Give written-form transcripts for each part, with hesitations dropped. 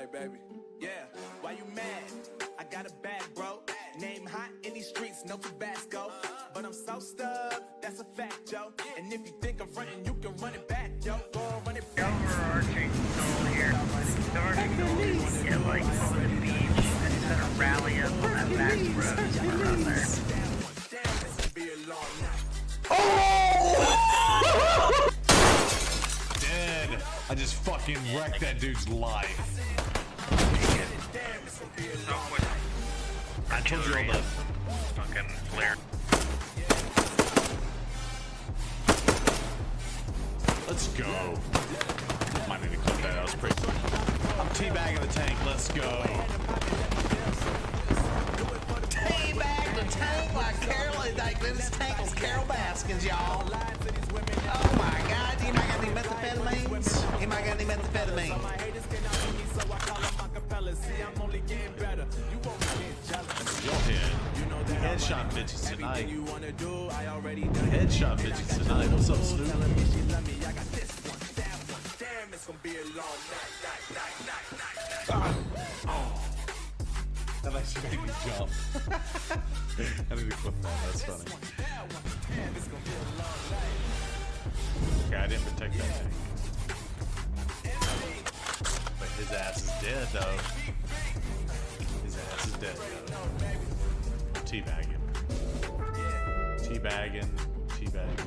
Hey, baby. Yeah, why you mad? I got a bag, bro. Name hot in these streets, no Tabasco. But I'm so stuck, that's a fact, yo. And if you think I'm frontin', you can run it back, yo. Go run it back. Overarching goal here. The overarching goal is to get like over the beach and instead of rally up on that back road around there. Oh! Dead. I just fucking wrecked that dude's life. So quick. I told you all that. Fucking flare. Let's go. Might need to clip that. That was pretty cool. I'm teabagging the tank. Let's go. Teabag the tank like Carol, like this tank was Carol Baskins, y'all. Oh my God, you might got any methamphetamines? You might got any methamphetamine? Headshot bitches tonight. Headshot bitches tonight. What's up, Snoop? That actually made me jump. I need to clip that. That's funny. Okay, I didn't protect that thing. But his ass is dead, though. His ass is dead, though. Teabagging. Teabagging. Teabagging.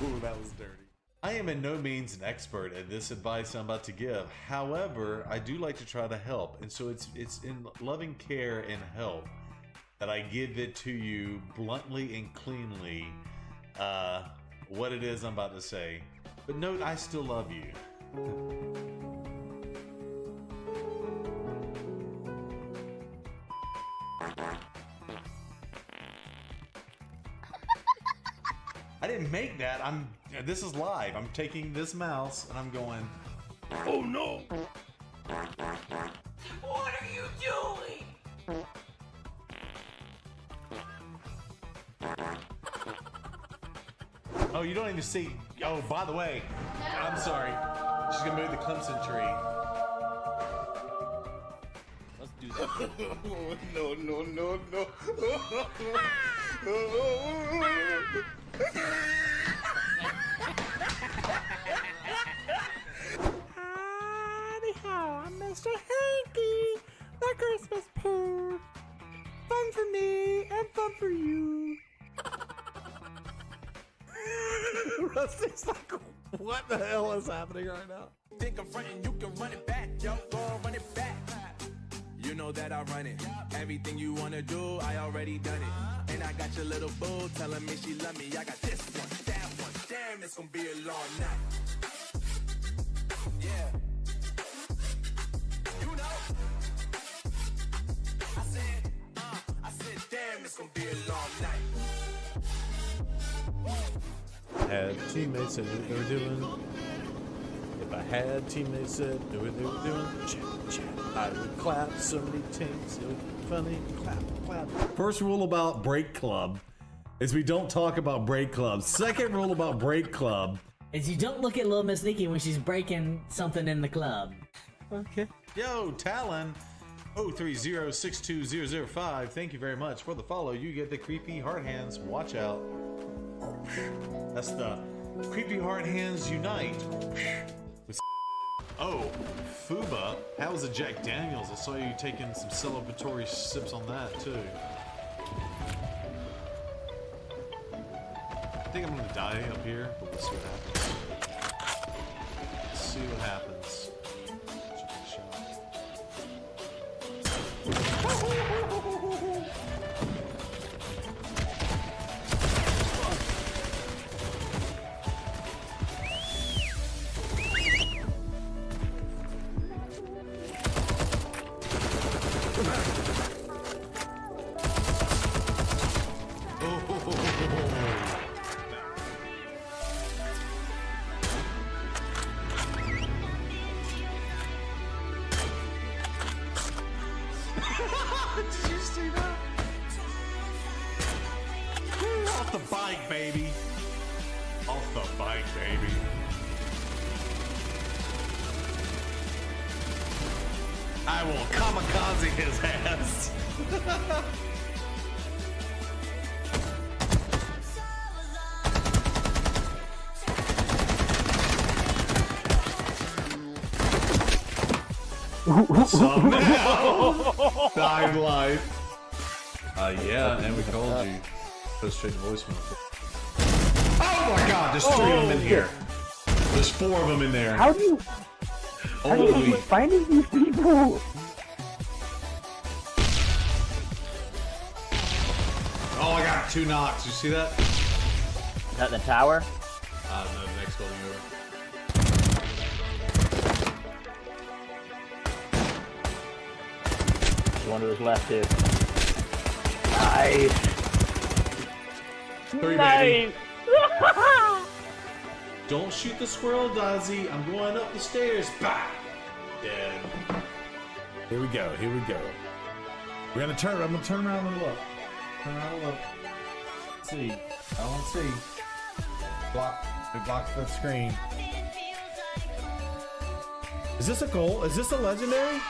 Ooh, that was dirty. I am in no means an expert at this advice I'm about to give. However, I do like to try to help, and so it's in loving care and help that I give it to you bluntly and cleanly what it is I'm about to say. But note, I still love you. I didn't make that. This is live. I'm taking this mouse and I'm going, oh no. What are you doing? Oh, you don't even see. Oh, by the way, I'm sorry. She's gonna move the Clemson tree. Let's do that. No, no, no, no. Howdy-ho, I'm Mr. Hanky, the Christmas poo. Fun for me and fun for you. Rusty's like, what the hell is happening right now? Think I'm frontin', you can run it back, yo. Go run it back. You know that I run it. Everything you wanna do, I already done it. And I got your little boo telling me she love me. I got this one, that one. Damn, it's gonna be a long night. Yeah. You know. I said, damn, it's gonna be a long night. Had teammates that knew what they were doing. If I had teammates that knew what they were doing, I would clap so many tinks. It would be funny. Clap, clap. First rule about Break Club is we don't talk about Break Club. Second rule about Break Club is you don't look at Little Miss Nikki when she's breaking something in the club. Okay. Yo, Talon 030-62005. Thank you very much for the follow. You get the creepy hard hands. Watch out. That's the creepy hard hands unite. Oh, Fuba, how was the Jack Daniels? I saw you taking some celebratory sips on that too. I think I'm gonna die up here, but we'll see what happens. Let's see what happens. Off the bike, baby. Off the bike, baby. I will kamikaze his ass. Somehow died life. Yeah, and we called you. Go straight to voicemail. Oh my god, there's 3 of them in here. There's 4 of them in there. How do you Holy. finding these people? Oh, I got 2 knocks. You see that? Is that the tower? No, the next building over. One to his left too. Nice. 3, baby. Don't shoot the squirrel, Dazzy. I'm going up the stairs. Bah! Dead. Here we go. Here we go. We're gonna turn. I'm gonna turn around and look. Turn around and look. Let's see. I want to see. Block. It blocks the screen. Is this a goal? Is this a legendary?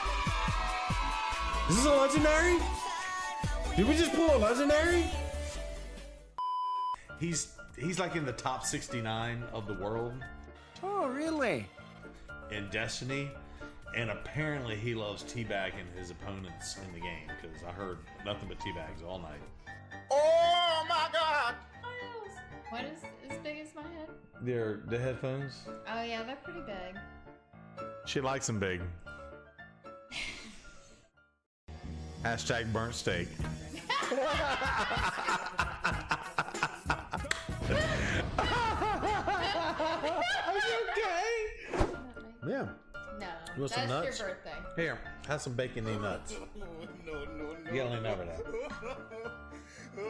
Is this a legendary? Did we just pull a legendary? He's like in the top 69 of the world Oh, really? in Destiny, and apparently he loves teabagging his opponents in the game because I heard nothing but teabags all night. Oh my god! Miles, what is as big as my head? They're the headphones. Oh yeah, they're pretty big. She likes them big. Hashtag burnt steak. Yeah. No, You want that's some nuts? your birthday. Here, have some bacon and nuts. You only never know.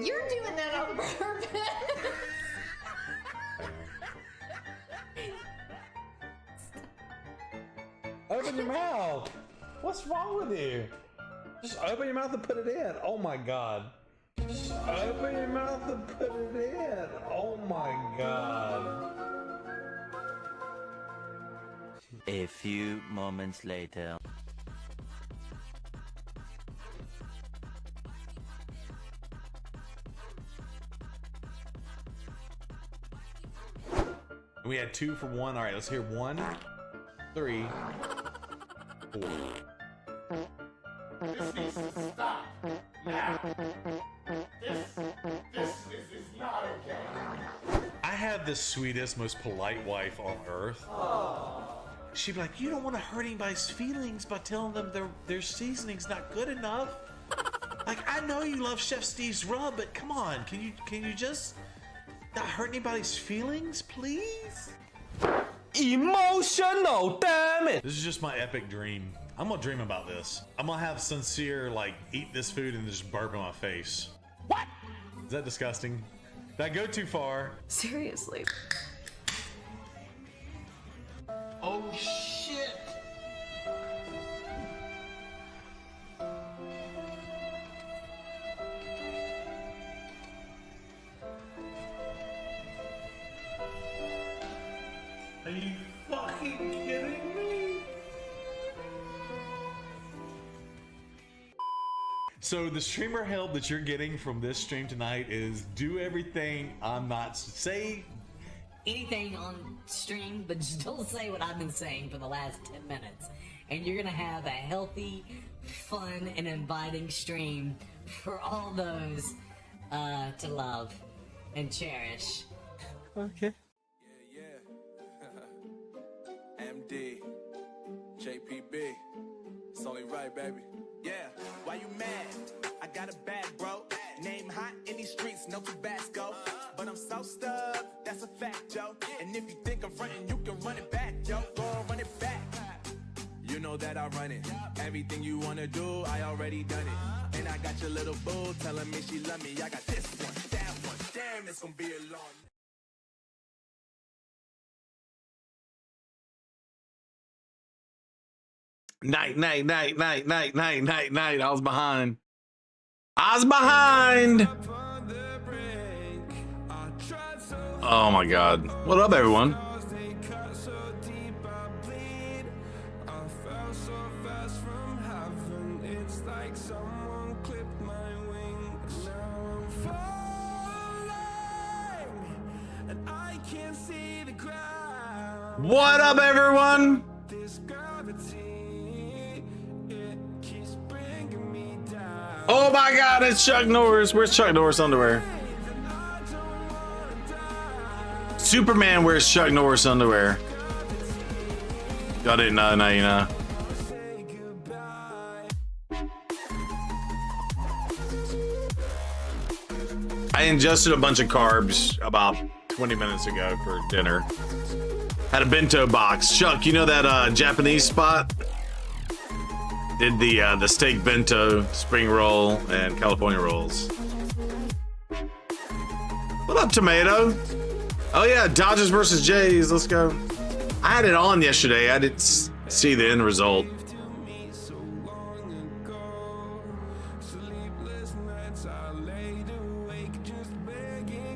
You're doing that on purpose. Open your mouth. What's wrong with you? Just open your mouth and put it in. Oh my god. Just open your mouth and put it in. Oh my god. A few moments later. We had 2 for 1. All right, let's hear 1, 3, 4. Stop! This is not okay. I have the sweetest, most polite wife on earth. She'd be like, "You don't want to hurt anybody's feelings by telling them their seasoning's not good enough." Like, I know you love Chef Steve's rub, but come on, can you just not hurt anybody's feelings, please? Emotional, damn it! This is just my epic dream. I'm gonna dream about this. I'm gonna have Sincere like eat this food and just burp in my face. What? Is that disgusting? Did I go too far? Seriously. Oh shit! Are you fucking kidding me? So the streamer help that you're getting from this stream tonight is do everything I'm not say. Anything on stream, but just don't say what I've been saying for the last 10 minutes. And you're gonna have a healthy, fun, and inviting stream for all those to love and cherish. Okay. MD, JPB, it's only right, baby. Yeah, why you mad? I got a bad bro. Name hot in these streets, no Tabasco. But I'm so stuck, that's a fact, yo. And if you think I'm frontin', you can run it back, yo. Go on, run it back. You know that I run it. Everything you wanna do, I already done it. And I got your little boo telling me she love me. I got this one, that one. Damn, it's gonna be a long Night. I was behind. Oh my god. What up, everyone? What up, everyone? Oh my god, it's Chuck Norris. Where's Chuck Norris underwear? Superman wears Chuck Norris underwear. Y'all didn't know, now you know. I ingested a bunch of carbs about 20 minutes ago for dinner. Had a bento box. Chuck, you know that Japanese spot? Did the steak bento, spring roll, and California rolls. What up, Tomato? Oh yeah, Dodgers versus Jays. Let's go. I had it on yesterday. I didn't see the end result.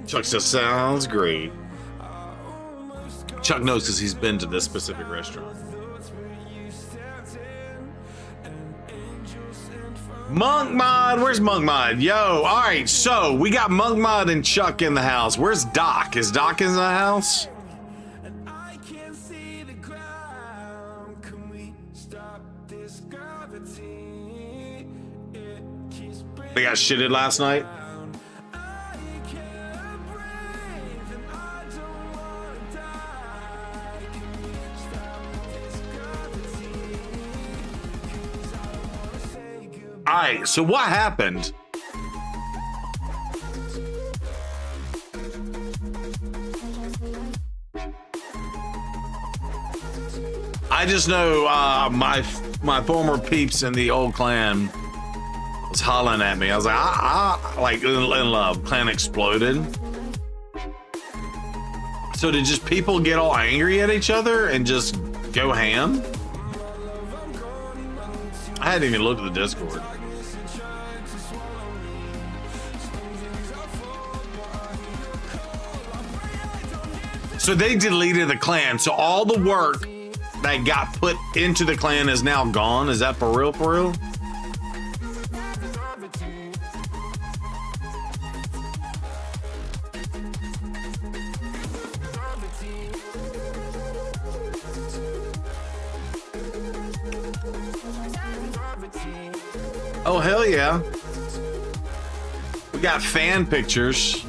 Chuck says, sounds great. Chuck knows because he's been to this specific restaurant. Monk Mod, where's Monk Mod? Yo, all right, so we got Monk Mod and Chuck in the house. Where's Doc? Is Doc in the house? They got shitted last night. All right, so what happened? I just know my former peeps in the old clan was hollering at me. I was like, like in love. Clan exploded. So did just people get all angry at each other and just go ham? I hadn't even looked at the Discord. So they deleted the clan. So all the work that got put into the clan is now gone. Is that for real? For real? Oh, hell yeah. We got fan pictures.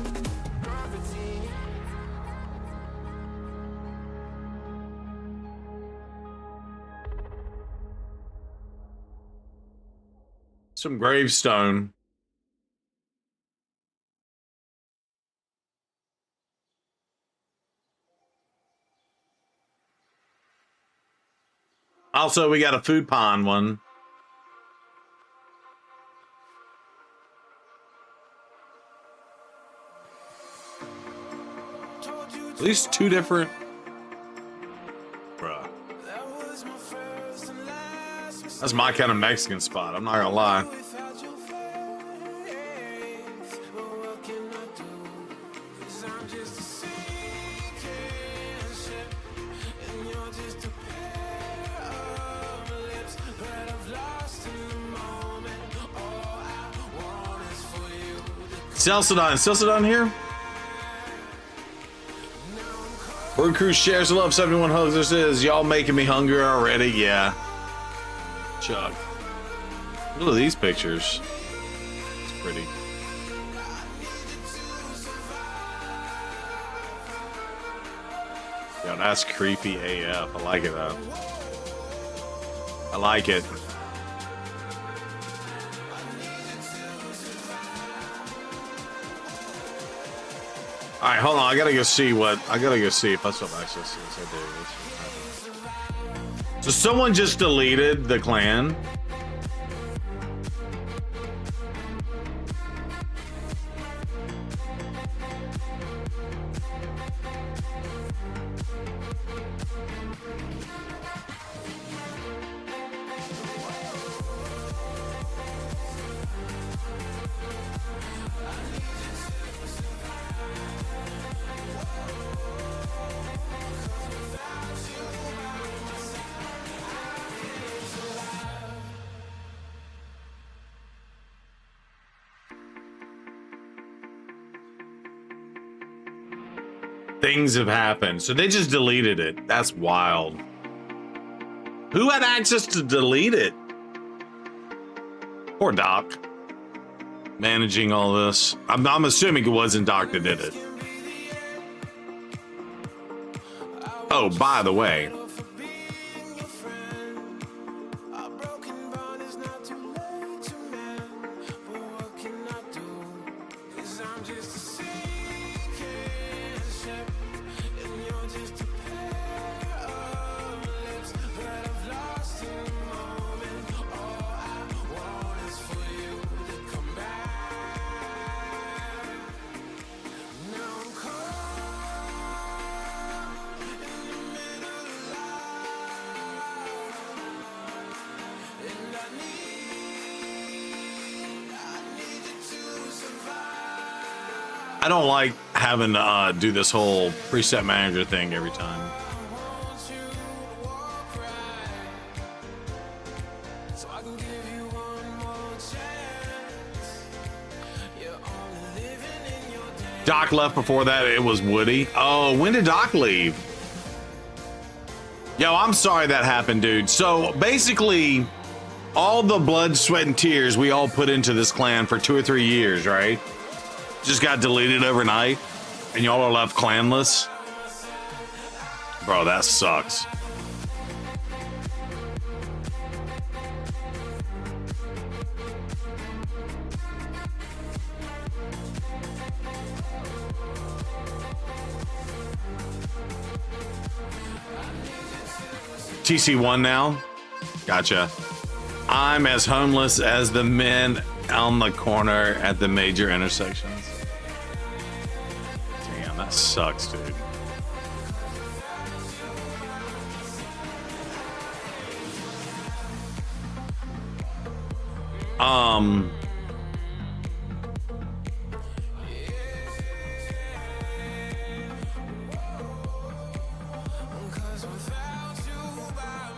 Some gravestone. Also, we got a food pond one. At least two different. Bruh. That's my kind of Mexican spot, I'm not gonna lie. Celsidon here? Bird Crew shares the love, 71 hugs. This is y'all making me hungry already. Yeah. Chuck. Look at these pictures. It's pretty. Yo, that's creepy AF. I like it though. I like it. All right, hold on. I gotta go see if I still have access to this. I do. So someone just deleted the clan. things have happened. So they just deleted it. That's wild. Who had access to delete it? Poor Doc. Managing all this. I'm assuming it wasn't Doc that did it. Oh, by the way. I don't like having to do this whole preset manager thing every time. Doc left before that. It was Woody. Oh, when did Doc leave? Yo, I'm sorry that happened, dude. So basically, all the blood, sweat, and tears we all put into this clan for 2 or 3 years, right? Just got deleted overnight, and y'all are left clanless. Bro, that sucks. TC1 now? Gotcha. I'm as homeless as the men on the corner at the major intersections. Damn, that sucks, dude.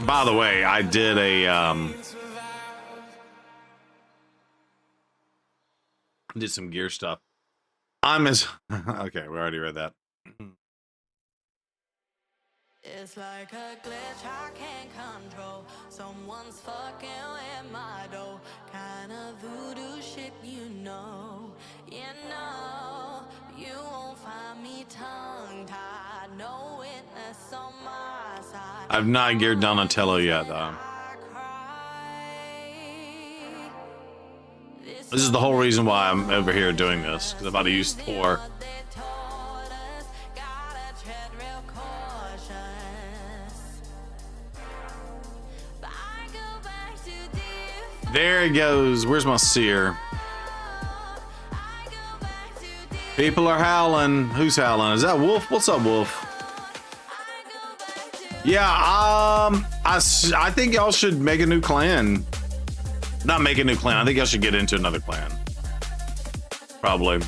By the way, I did a did some gear stuff. I'm as okay, we already read that. It's like a glitch I can't control. Someone's fucking with my dough. Kind of voodoo shit, you know. You know, you won't find me tongue-tied. No witness on my side. I've not geared Donatello yet, though. This is the whole reason why I'm over here doing this, because I'm about to use Thor. There he goes. Where's my seer? People are howling. Who's howling? Is that Wolf? What's up, Wolf? Yeah, I think y'all should make a new clan. Not make a new clan. I think y'all should get into another clan. Probably.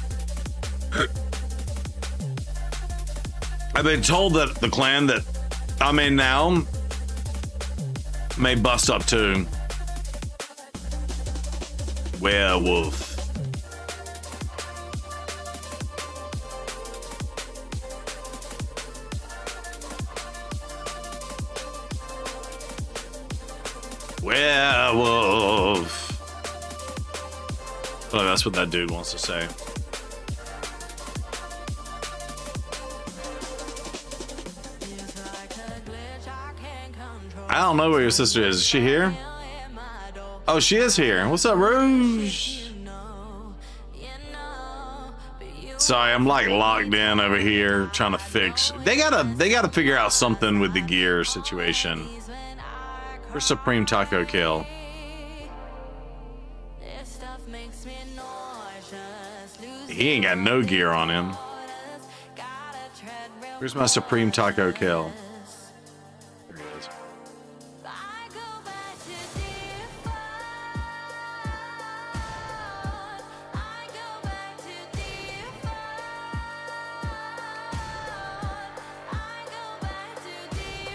I've been told that the clan that I'm in now may bust up too. Werewolf. Werewolf. Oh, that's what that dude wants to say. I don't know where your sister is. Is she here? Oh, she is here. What's up, Rouge? Sorry, I'm like locked in over here trying to fix. They gotta figure out something with the gear situation. For Supreme Taco Kill. He ain't got no gear on him. Where's my Supreme Taco Kill? There he is.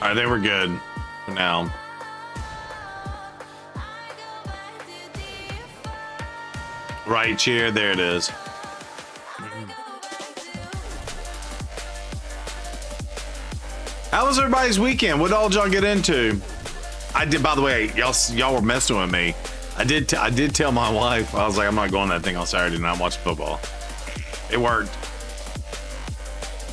All right, they were good for now. Right chair, there it is. How was everybody's weekend? What all did y'all get into? I did, by the way, y'all were messing with me. I did tell my wife, I was like, I'm not going to that thing on Saturday night. I'm watching football. It worked.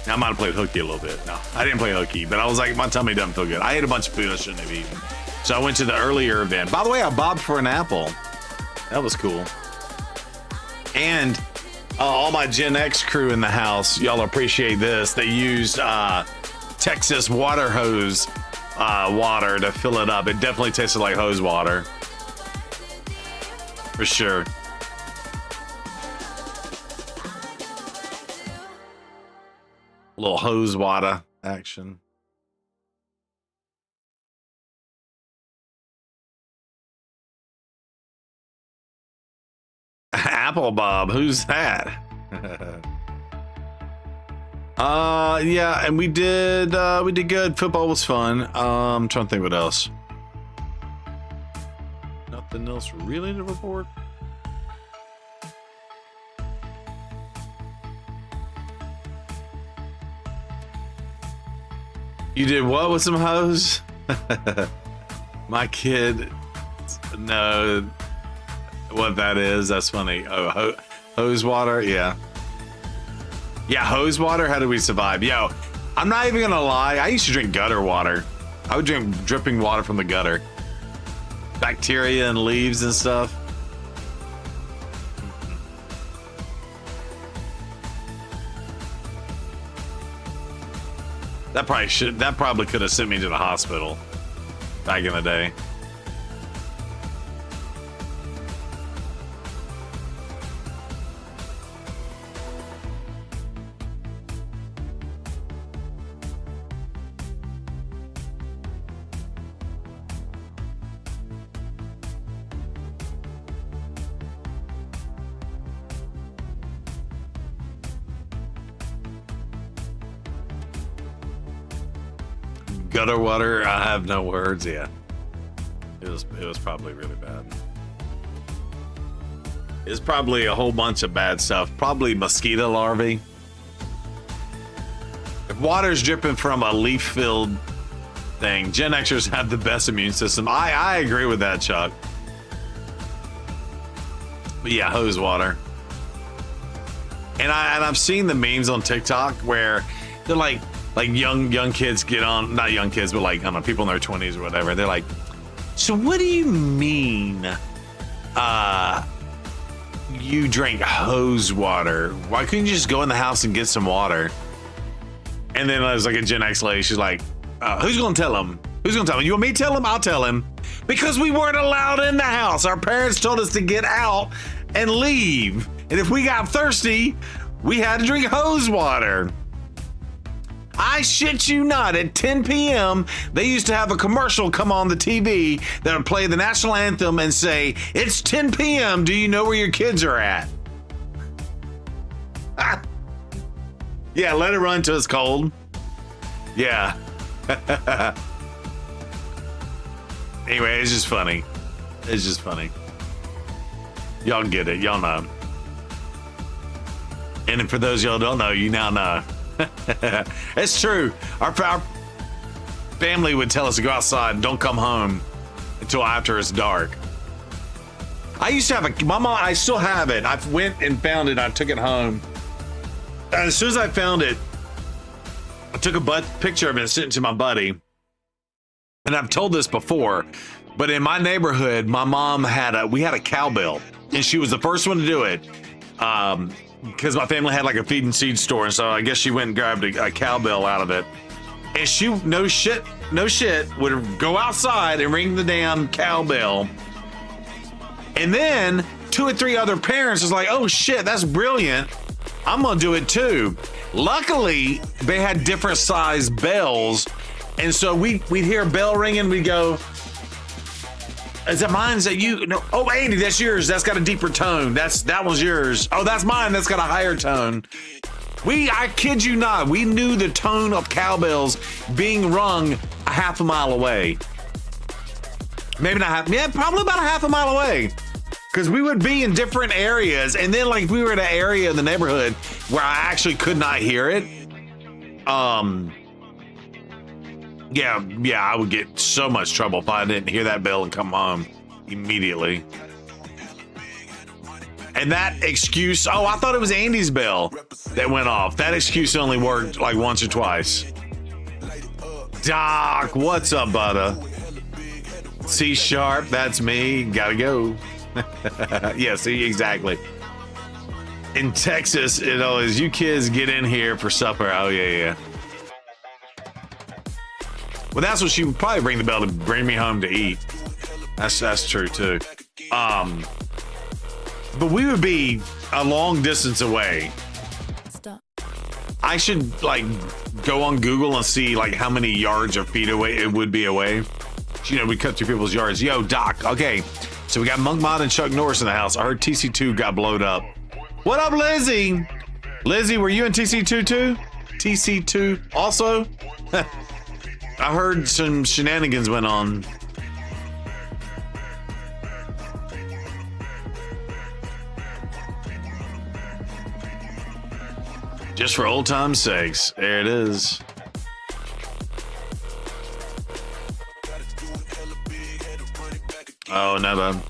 Now, I might have played hooky a little bit. No, I didn't play hooky, but I was like, my tummy doesn't feel good. I ate a bunch of food I shouldn't have eaten. So I went to the earlier event. By the way, I bobbed for an apple. That was cool. And all my Gen X crew in the house, y'all appreciate this. They used Texas water hose water to fill it up. It definitely tasted like hose water. For sure. A little hose water action. Apple Bob, who's that? Yeah, and we did good. Football was fun. I'm trying to think what else. Nothing else really to report. You did what with some hose? My kid, no. What that is? That's funny. Oh, hose water, yeah. Yeah, hose water. How do we survive? Yo, I'm not even gonna lie. I used to drink gutter water. I would drink dripping water from the gutter. Bacteria and leaves and stuff. That probably could have sent me to the hospital back in the day. Gutter water, I have no words. Yeah, it was probably really bad. It's probably a whole bunch of bad stuff. Probably mosquito larvae. If water's dripping from a leaf-filled thing, Gen Xers have the best immune system. I agree with that, Chuck. But yeah, hose water. And I've seen the memes on TikTok where they're like young kids get on, not young kids, but like, I don't know, people in their 20s or whatever. They're like, so what do you mean you drink hose water? Why couldn't you just go in the house and get some water? And then there's like a Gen X lady, she's like, who's gonna tell him? Who's gonna tell him? You want me to tell him? I'll tell him. Because we weren't allowed in the house. Our parents told us to get out and leave. And if we got thirsty, we had to drink hose water. I shit you not, at 10 p.m., they used to have a commercial come on the TV that would play the national anthem and say, it's 10 p.m., do you know where your kids are at? Yeah, let it run till it's cold. Yeah. Anyway, it's just funny. It's just funny. Y'all get it. Y'all know. And for those y'all don't know, you now know. It's true. Our family would tell us to go outside and don't come home until after it's dark. I used to have my mom, I still have it. I went and found it. I took it home. And as soon as I found it, I took a picture of it and sent it to my buddy. And I've told this before, but in my neighborhood, my mom we had a cowbell, and she was the first one to do it. Because my family had like a feed and seed store, and so I guess she went and grabbed a cowbell out of it. And she, no shit, would go outside and ring the damn cowbell. And then 2 or 3 other parents was like, oh shit, that's brilliant. I'm gonna do it too. Luckily, they had different size bells. And so we'd hear a bell ringing, we'd go, is that mine? Is that you? No. Oh, Andy, that's yours. That's got a deeper tone. That one's yours. Oh, that's mine. That's got a higher tone. I kid you not, we knew the tone of cowbells being rung a half a mile away. Maybe not half, yeah, probably about a half a mile away. Because we would be in different areas, and then like we were in an area in the neighborhood where I actually could not hear it. Yeah, I would get so much trouble if I didn't hear that bell and come home immediately. And that excuse, oh, I thought it was Andy's bell that went off. That excuse only worked like once or twice. Doc, what's up, butter? C sharp, that's me. Gotta go. Yeah, see, exactly. In Texas, it always, you kids get in here for supper. Oh, yeah. Well, that's what she would probably ring the bell to bring me home to eat. That's true too. But we would be a long distance away. I should like go on Google and see like how many yards or feet away it would be away. You know, we cut through people's yards. Yo, Doc. Okay, so we got Monk Mod and Chuck Norris in the house. I heard TC2 got blowed up. What up, Lizzie? Lizzie, were you in TC2 too? TC2 also? I heard some shenanigans went on. Just for old time's sakes, there it is. Oh, never.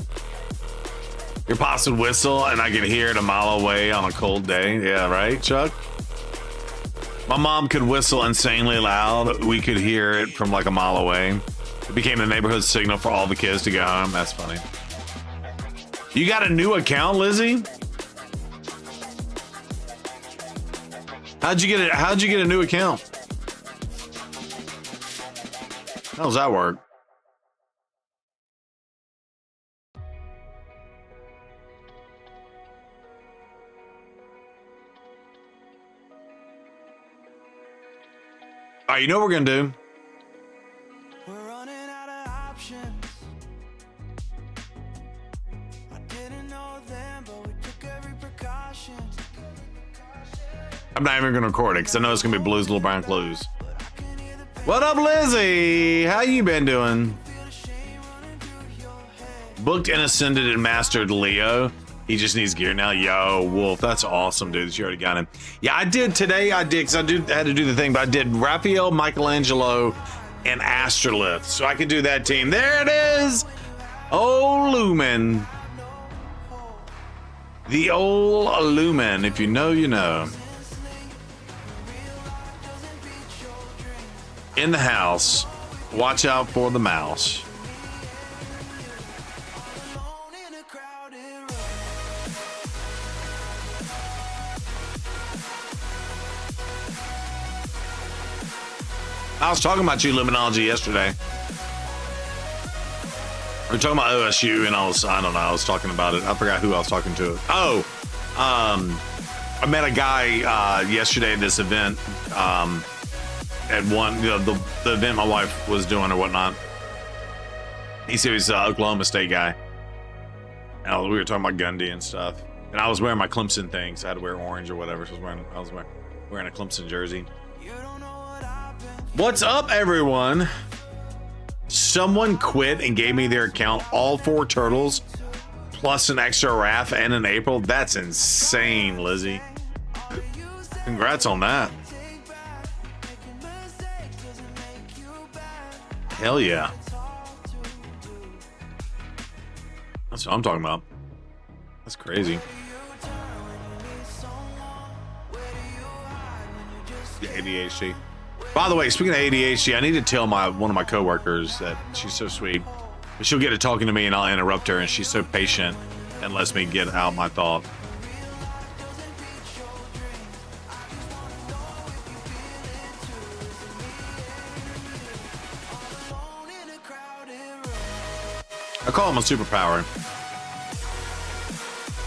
Your pops would whistle and I could hear it a mile away on a cold day. Yeah, right, Chuck? My mom could whistle insanely loud. We could hear it from like a mile away. It became the neighborhood signal for all the kids to go home. That's funny. You got a new account, Lizzie? How'd you get it? How'd you get a new account? How does that work? All right, you know what we're gonna do? We're running out of options. I didn't know then, but we took every precaution. I'm not even gonna record it because I know it's gonna be Blues Little Brown Clues. What up, Lizzie? How you been doing? Booked and ascended and mastered Leo. He just needs gear now. Yo, Wolf, that's awesome, dude. That you already got him. Yeah, I did today. I did because I had to do the thing, but I did Raphael, Michelangelo, and Astrolith, so I could do that team. There it is. Oh, Lumen. The old Lumen. If you know, you know. In the house, watch out for the mouse. I was talking about you, Luminology, yesterday. We were talking about OSU, and I don't know, I was talking about it. I forgot who I was talking to. Oh, I met a guy yesterday at this event. At one, you know, the event my wife was doing or whatnot. He said he's an Oklahoma State guy. And we were talking about Gundy and stuff. And I was wearing my Clemson thing, so I had to wear orange or whatever. So I was wearing a Clemson jersey. What's up, everyone? Someone quit and gave me their account, all 4 turtles, plus an extra Raph and an April. That's insane, Lizzie. Congrats on that. Hell yeah. That's what I'm talking about. That's crazy. The ADHD. By the way, speaking of ADHD, I need to tell one of my coworkers that she's so sweet. She'll get to talking to me and I'll interrupt her, and she's so patient and lets me get out my thought. I call him a superpower.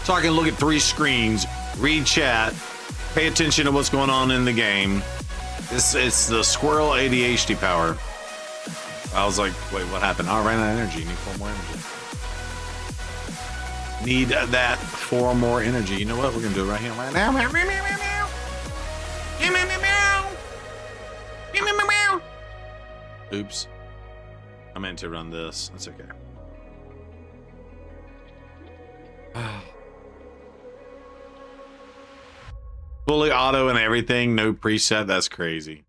So I can look at 3 screens, read chat, pay attention to what's going on in the game. It's the squirrel ADHD power. I was like, wait, what happened? Oh, I ran out of energy. Need 4 more energy. Need that 4 more energy. You know what? We're going to do it right here, right now. Oops. I meant to run this. That's okay. Fully auto and everything, no preset. That's crazy.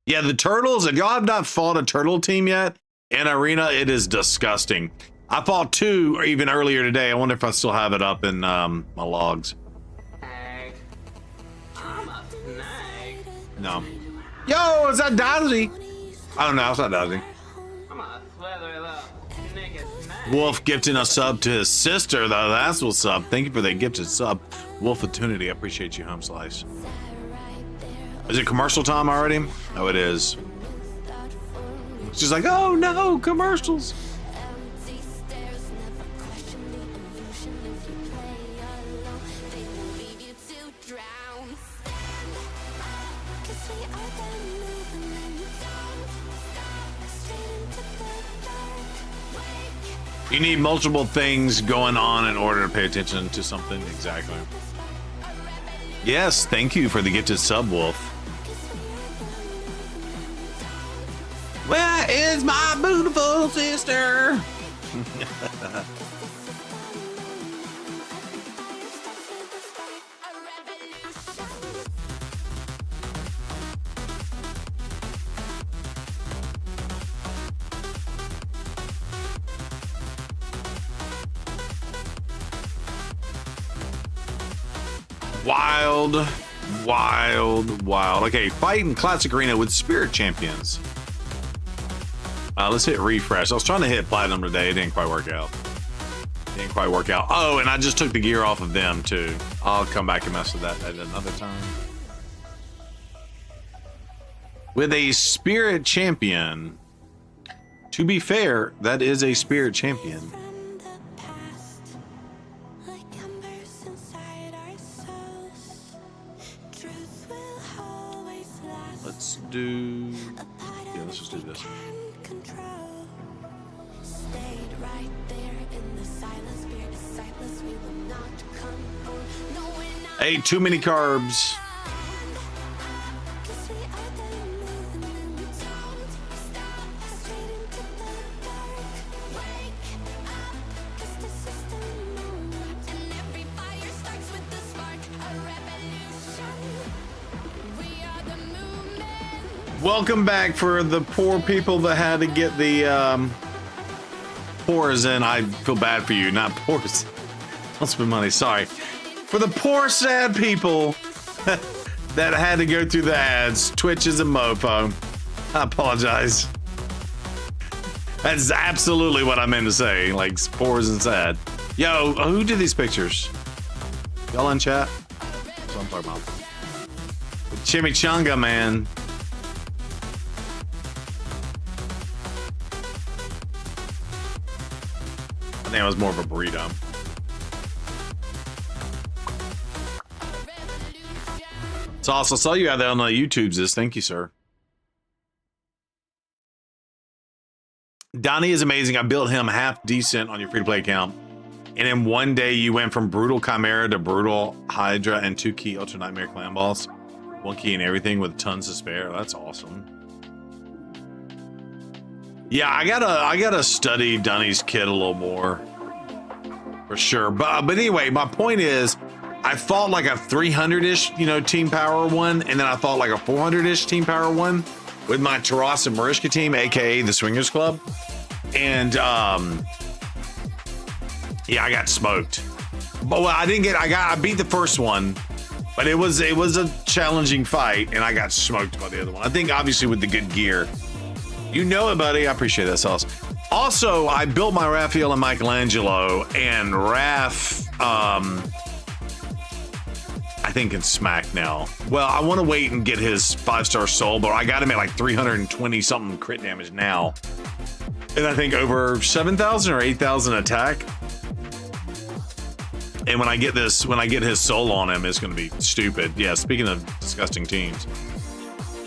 Yeah, the turtles, if y'all have not fought a turtle team yet in Arena, it is disgusting. I fought 2 even earlier today. I wonder if I still have it up in my logs. Snag. I'm a snag. No. Yo, is that Dazzy? I don't know, it's not Dazzy. I'm a slither up. Nigga snag. Wolf gifting a sub to his sister, though. That's what's up. Thank you for the gifted sub. Wolf Attunity, I appreciate you, Home Slice. Is it commercial time already? Oh, it is. She's like, oh no, commercials. You need multiple things going on in order to pay attention to something. Exactly. Yes, thank you for the gifted sub, Wolf. Where is my beautiful sister? Wild, wild, wild. Okay, fight in Classic Arena with Spirit Champions. Let's hit refresh. I was trying to hit Platinum today. It didn't quite work out. Oh, and I just took the gear off of them, too. I'll come back and mess with that at another time. With a Spirit Champion. To be fair, that is a Spirit Champion. Let's do... Yeah, let's just do this. Hey, too many carbs. Welcome back for the poor people that had to get the pores in. I feel bad for you, not pores. Don't spend money, sorry. For the poor, sad people that had to go through the ads, Twitch is a mofo. I apologize. That's absolutely what I meant to say, like pores and sad. Yo, who did these pictures? Y'all in chat? That's what I'm talking about. The chimichanga, man. I think it was more of a burrito. So I also saw you out there on the YouTubes. Thank you, sir. Donnie is amazing. I built him half decent on your free-to-play account. And in one day, you went from Brutal Chimera to Brutal Hydra and 2 key Ultra Nightmare Clan Boss. 1 key and everything with tons to spare. That's awesome. Yeah, I gotta study Donnie's kit a little more. For sure. But anyway, my point is, I fought like a 300-ish, team power one, and then I fought like a 400-ish team power one with my Taras and Marishka team, aka the Swingers Club. And yeah, I got smoked. But well, I beat the first one, but it was a challenging fight, and I got smoked by the other one. I think obviously with the good gear. You know it, buddy. I appreciate that sauce. Also, I built my Raphael and Michelangelo, and Raph, I think can smack now. Well, I want to wait and get his 5-star soul, but I got him at like 320 something crit damage now. And I think over 7,000 or 8,000 attack. And when I get his soul on him, it's going to be stupid. Yeah, speaking of disgusting teams,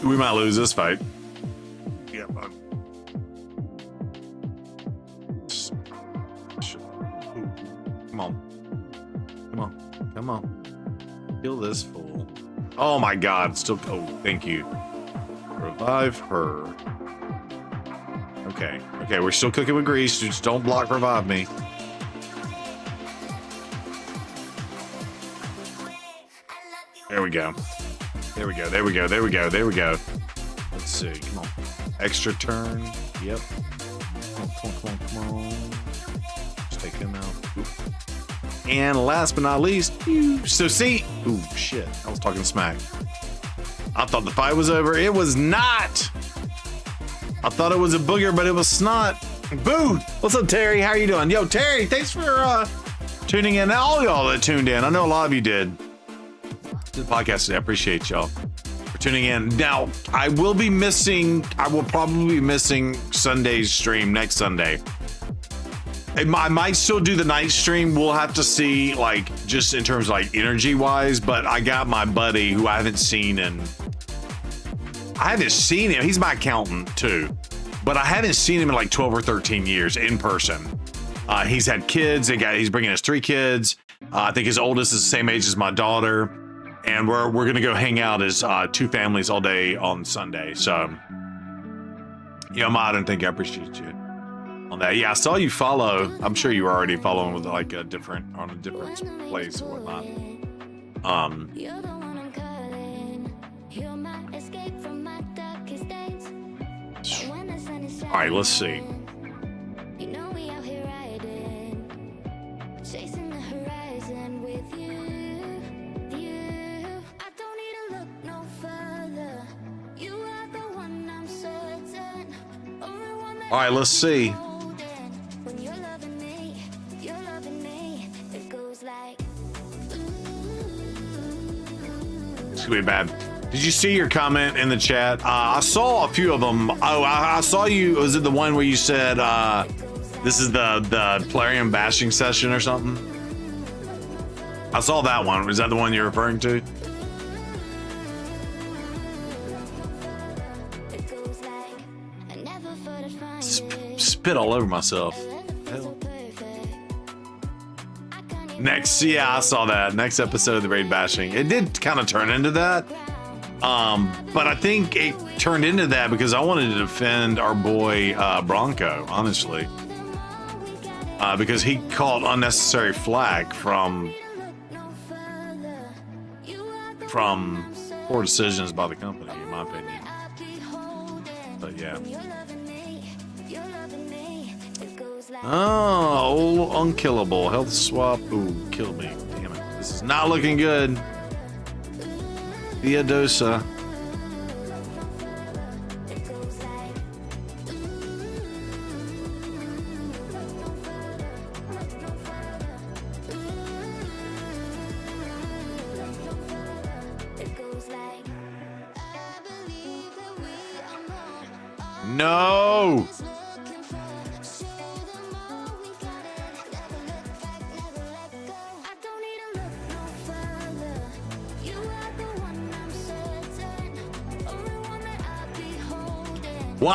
we might lose this fight. Yeah, but come on. Kill this fool. Oh my god, still, oh, thank you. Revive her. Okay, we're still cooking with grease. Just don't block revive me. There we go. Let's Let's see. Come on. Extra turn. Yep. Come on. Just take him out. Oop. And last but not least, so see. Ooh, shit. I was talking smack. I thought the fight was over. It was not. I thought it was a booger, but it was snot. Boo! What's up, Terry? How are you doing? Yo, Terry, thanks for tuning in. All y'all that tuned in. I know a lot of you did. To the podcast today. I appreciate y'all for tuning in. Now, I will probably be missing Sunday's stream next Sunday. I might still do the night stream. We'll have to see, like, just in terms of, like, energy-wise. But I got my buddy who I haven't seen him. He's my accountant, too. But I haven't seen him in, like, 12 or 13 years in person. He's had kids. He's bringing us 3 kids. I think his oldest is the same age as my daughter. And we're going to go hang out as 2 families all day on Sunday. So, you know, Ma, I don't think I appreciate you on that. Yeah, I saw you follow. I'm sure you were already following with like on a different place or whatnot. All right, let's see. All right, let's see. It's gonna be bad. Did you see your comment in the chat? I saw a few of them. Oh, I saw you. Was it the one where you said this is the Plarium bashing session or something? I saw that one. Was that the one you're referring to? Spit all over myself. Hell. Next, yeah, I saw that. Next episode of the raid bashing. It did kind of turn into that. But I think it turned into that because I wanted to defend our boy Bronco, honestly. Because he caught unnecessary flack from poor decisions by the company, in my opinion. But yeah. Oh, unkillable. Health swap. Ooh, kill me. Damn it. This is not looking good. Theodosa. No! Well,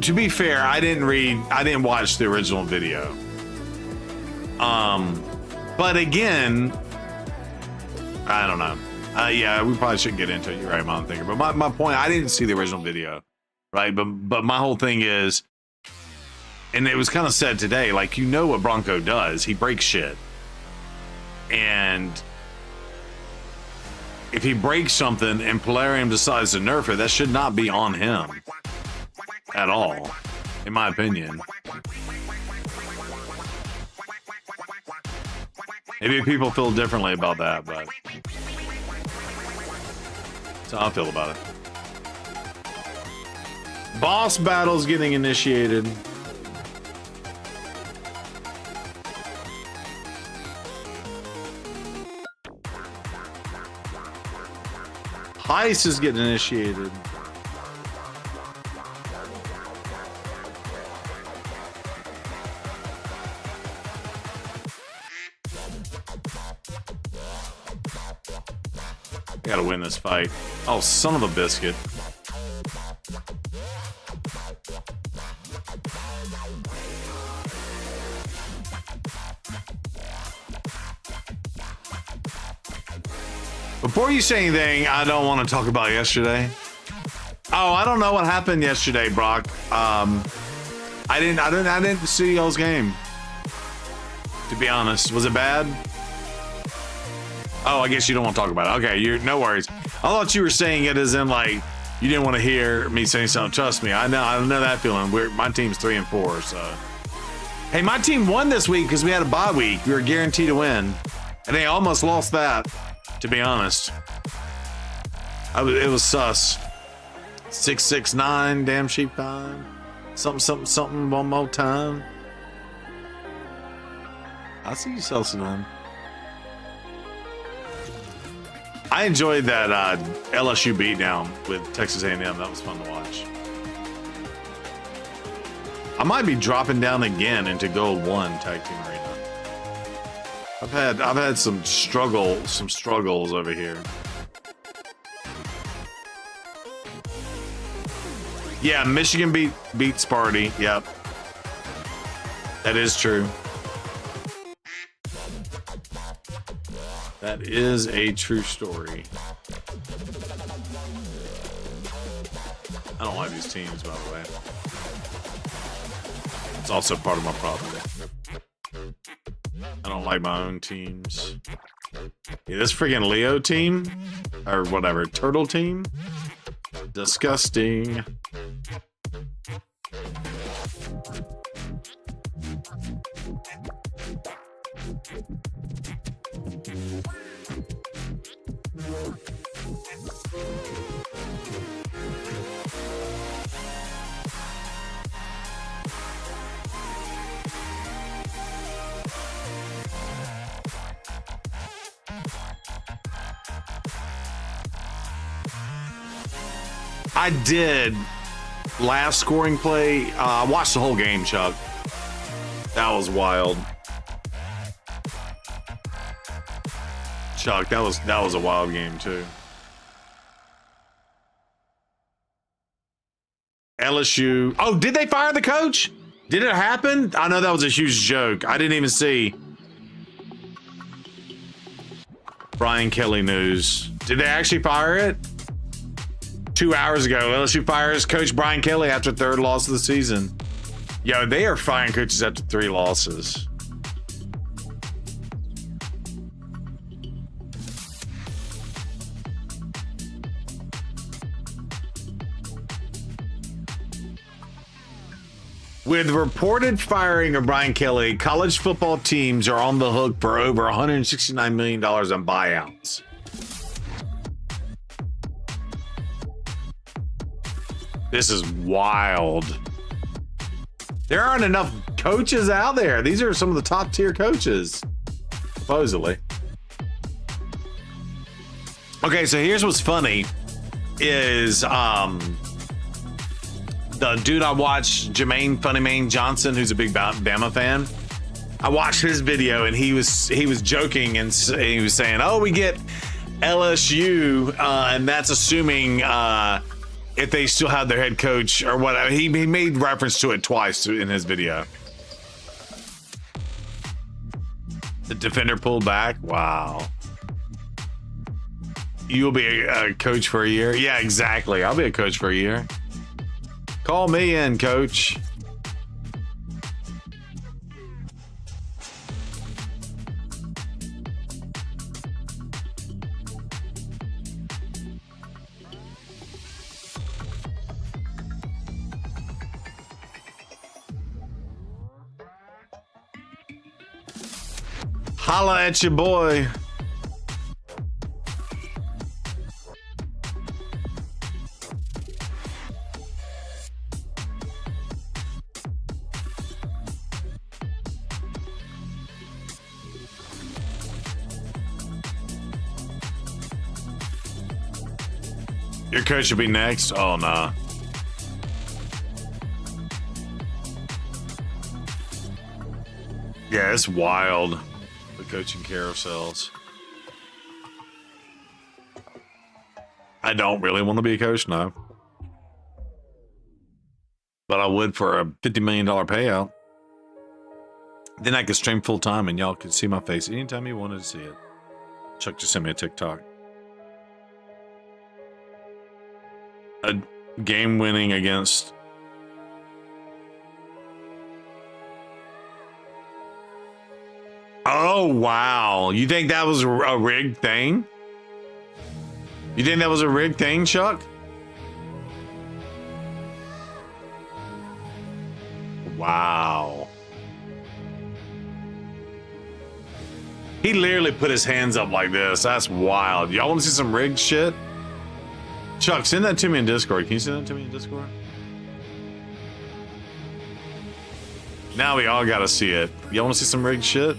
to be fair, I didn't watch the original video. But again, I don't know. Yeah, we probably shouldn't get into it. You're right, Mom Thinker. But my point, I didn't see the original video, right? But my whole thing is, and it was kind of said today, like, you know what Bronco does. He breaks shit. And if he breaks something and Plarium decides to nerf it, that should not be on him at all, in my opinion. Maybe people feel differently about that, but that's how I feel about it. Boss battles getting initiated. Heist is getting initiated. Gotta win this fight. Oh, son of a biscuit. Before you say anything, I don't want to talk about yesterday. Oh, I don't know what happened yesterday, Brock. I didn't see y'all's game. To be honest, was it bad? Oh, I guess you don't want to talk about it. Okay, no worries. I thought you were saying it as in like you didn't want to hear me saying something. Trust me, I know that feeling. My team's 3-4, so. Hey, my team won this week because we had a bye week. We were guaranteed to win, and they almost lost that. To be honest, it was sus. 669, damn sheep time. Something. One more time. I see you, Celsinine. I enjoyed that LSU beatdown with Texas A&M. That was fun to watch. I might be dropping down again into Gold 1 Tag Team Arena. I've had some struggles over here. Yeah, Michigan beat Sparty. Yep, that is true. That is a true story. I don't like these teams, by the way. It's also part of my problem. I don't like my own teams. Yeah, this friggin' Leo team, or whatever, Turtle team, disgusting. I did last scoring play. I watched the whole game, Chuck. That was wild. Chuck, that was a wild game too. LSU. Oh, did they fire the coach? Did it happen? I know that was a huge joke. I didn't even see. Brian Kelly news. Did they actually fire it? 2 hours ago, LSU fires Coach Brian Kelly after third loss of the season. Yo, they are firing coaches after 3 losses. With reported firing of Brian Kelly, college football teams are on the hook for over $169 million on buyouts. This is wild. There aren't enough coaches out there. These are some of the top tier coaches, supposedly. Okay, so here's what's funny is the dude I watched, Jermaine Funny Johnson, who's a big Bama fan. I watched his video and he was joking and he was saying, "Oh, we get LSU, and that's assuming if they still have their head coach or whatever." He made reference to it twice in his video. The defender pulled back. Wow. You'll be a coach for a year? Yeah, exactly. I'll be a coach for a year. Call me in, coach. Holla at your boy. Your coach should be next? Oh, nah. Yeah, it's wild. The coaching carousels. I don't really want to be a coach, no. But I would for a $50 million payout. Then I could stream full time and y'all could see my face anytime you wanted to see it. Chuck just sent me a TikTok. A game winning against Oh wow, you think that was a rigged thing? You think that was a rigged thing, Chuck? Wow. He literally put his hands up like this. That's wild. Y'all want to see some rigged shit? Chuck, send that to me in Discord. Can you send that to me in Discord? Now we all gotta see it. Y'all want to see some rigged shit?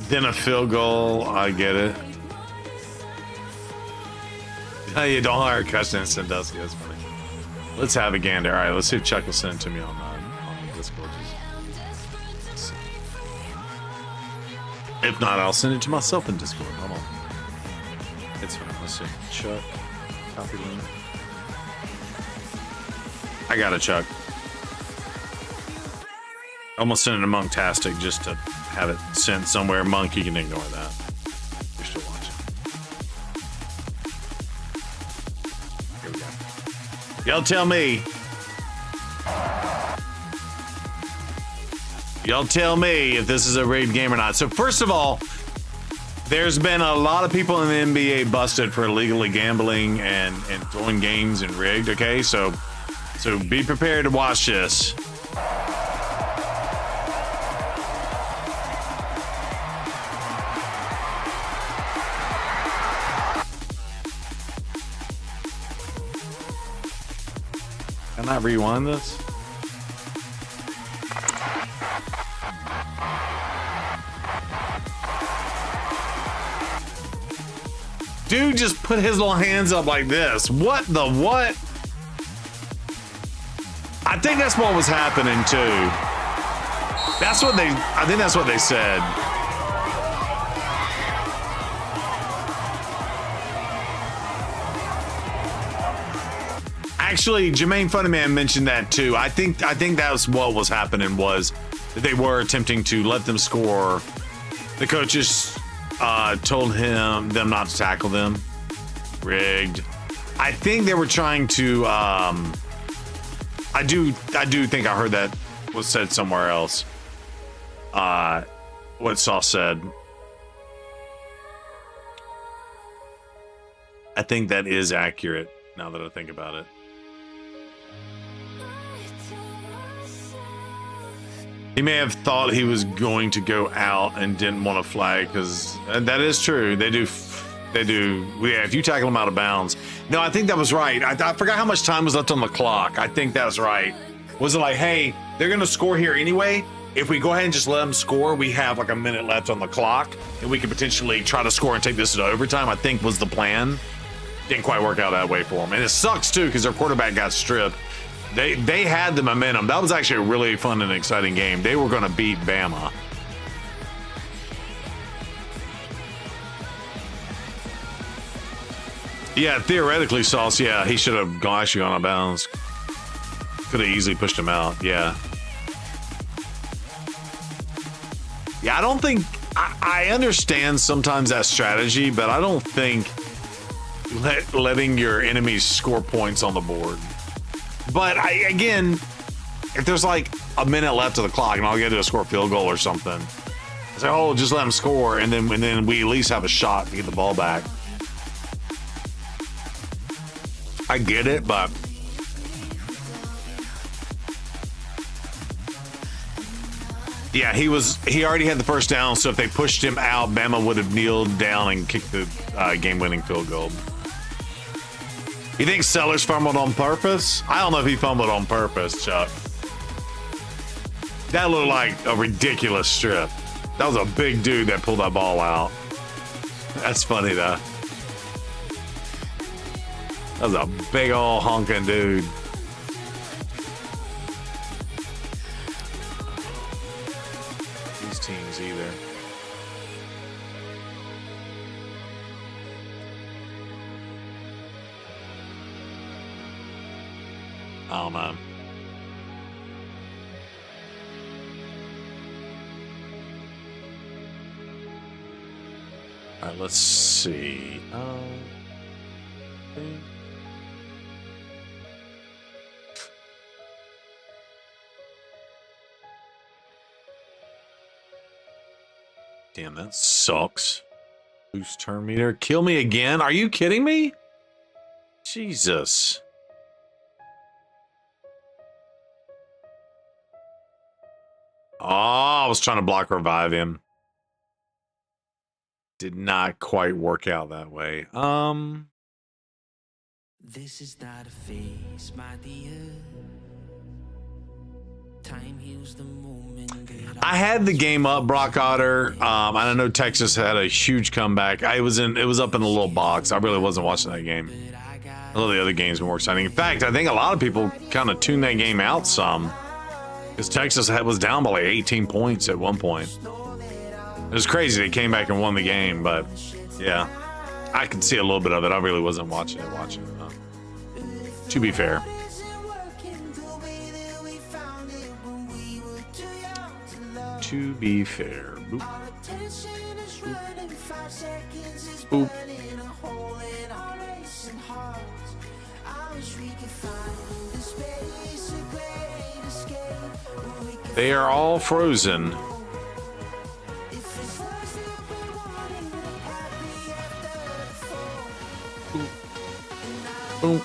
Then a field goal. I get it. You don't hire Custom and Sandusky. That's funny. Let's have a gander. All right, let's see if Chuck will send it to me on Discord. If not, I'll send it to myself in Discord. Hold on. It's fine. Let's see. Chuck. Copy link. I got it, Chuck. I'm gonna send it to Monktastic just to have it sent somewhere. Monk, you can ignore that. You're still watching. Here we go. Y'all tell me. Y'all tell me if this is a rigged game or not. So first of all, there's been a lot of people in the NBA busted for illegally gambling and throwing games and rigged. Okay, so be prepared to watch this. Can I rewind this? Dude just put his little hands up like this. What the what? I think that's what was happening too. I think that's what they said. Actually, Jermaine Funnyman mentioned that too. I think that's what was happening, was that they were attempting to let them score. The coaches told them not to tackle them. Rigged. I think they were trying to. I do think I heard that was said somewhere else. What Sauce said. I think that is accurate now that I think about it. He may have thought he was going to go out and didn't want to flag, because that is true. They do. Yeah, if you tackle them out of bounds. No, I think that was right. I forgot how much time was left on the clock. I think that was right. Was it like, hey, they're going to score here anyway? If we go ahead and just let them score, we have like a minute left on the clock, and we could potentially try to score and take this to overtime, I think was the plan. Didn't quite work out that way for them. And it sucks too, because their quarterback got stripped. They had the momentum. That was actually a really fun and exciting game. They were going to beat Bama. Yeah, theoretically, Sauce, yeah, he should have actually gone out of bounds. Could have easily pushed him out, yeah. Yeah, I don't think... I understand sometimes that strategy, but I don't think letting your enemies score points on the board. But again, if there's like a minute left of the clock and all you gotta do is score a field goal or something, it's like, oh, just let them score, and then we at least have a shot to get the ball back. I get it, but yeah, he already had the first down, so if they pushed him out, Bama would have kneeled down and kicked the game-winning field goal. You think Sellers fumbled on purpose? I don't know if he fumbled on purpose, Chuck. That looked like a ridiculous strip. That was a big dude that pulled that ball out. That's funny, though. That was a big old honking dude. These teams either. I don't know. All right, let's see. Damn, that sucks. Boost turn meter. Kill me again? Are you kidding me? Jesus. Oh, I was trying to block revive him. Did not quite work out that way. This is not a phase, my dear. Time heals the moment that I had the game up, Brock Otter. And I know Texas had a huge comeback. It was up in the little box. I really wasn't watching that game. A lot of the other games were more exciting. In fact, I think a lot of people kind of tuned that game out some. Because Texas was down by like 18 points at one point. It was crazy. They came back and won the game, but yeah. I could see a little bit of it. I really wasn't watching it. To be fair. To be fair. Boop. Boop. Boop. They are all frozen. Boom.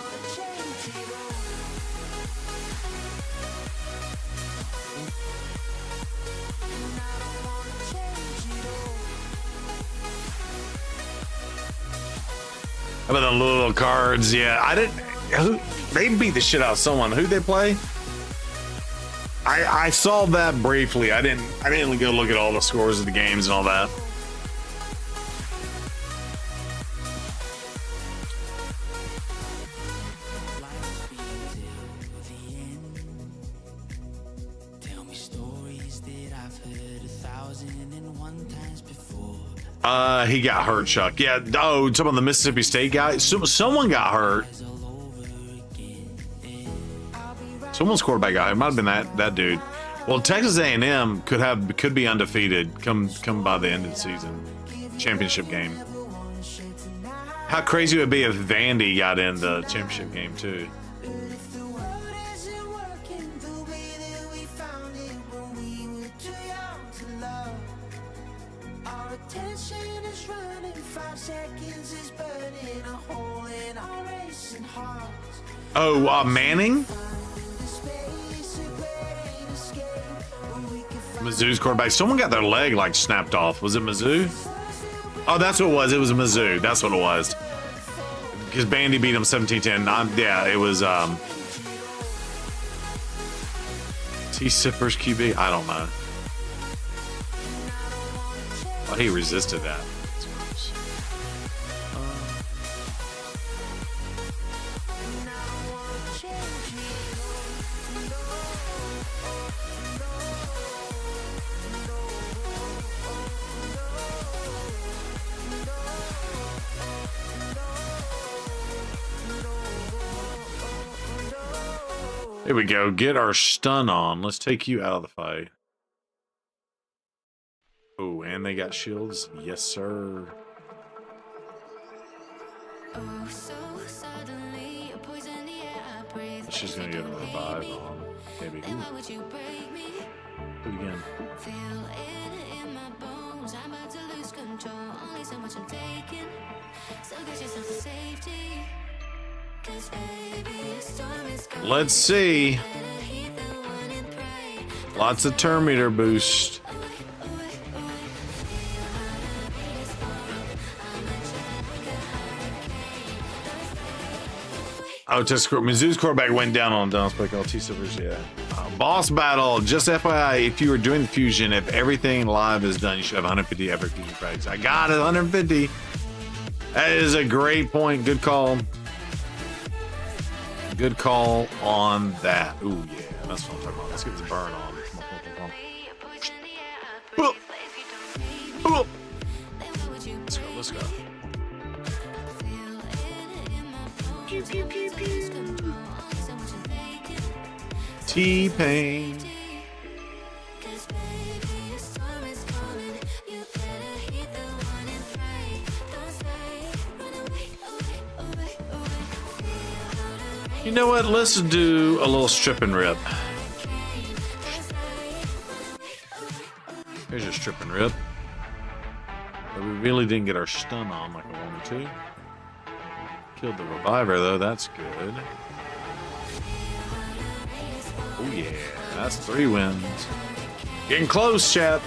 How about the little cards? Yeah, I didn't. They beat the shit out of someone. Who'd they play? I saw that briefly. I didn't go look at all the scores of the games and all that. He got hurt, Chuck. Yeah. Oh, talking about the Mississippi State guy. Someone got hurt. Someone's quarterback got hurt. It might have been that dude. Well, Texas A&M could be undefeated come by the end of the season. Championship game. How crazy would it be if Vandy got in the championship game too? Oh, Manning? Mizzou's quarterback. Someone got their leg like snapped off. Was it Mizzou? Oh, that's what it was. It was Mizzou. That's what it was. Because Bandy beat them 17-10. Yeah, it was T-Sippers QB. I don't know. Oh, he resisted that. Here we go. Get our stun on. Let's take you out of the fight. Oh, and they got shields. Yes, sir. She's gonna get a revive on. Maybe. Ooh. Do it again. Let's see. Lots of turn meter boost. Oh, Mizzou's quarterback went down on Donald's pick. T-Sippers, yeah. Boss battle. Just FYI, if you were doing the fusion, if everything live is done, you should have 150 epic fusion frags. I got it, 150. That is a great point. Good call. Good call on that. Ooh, yeah. That's what I'm talking about. Let's get this burn on. Come on. Let's go. Pew, pew, pew, pew. T-Pain. You know what? Let's do a little strip and rip. Here's your strip and rip. We really didn't get our stun on like I wanted to. Killed the reviver though, that's good. Oh yeah, that's 3 wins. Getting close, chat.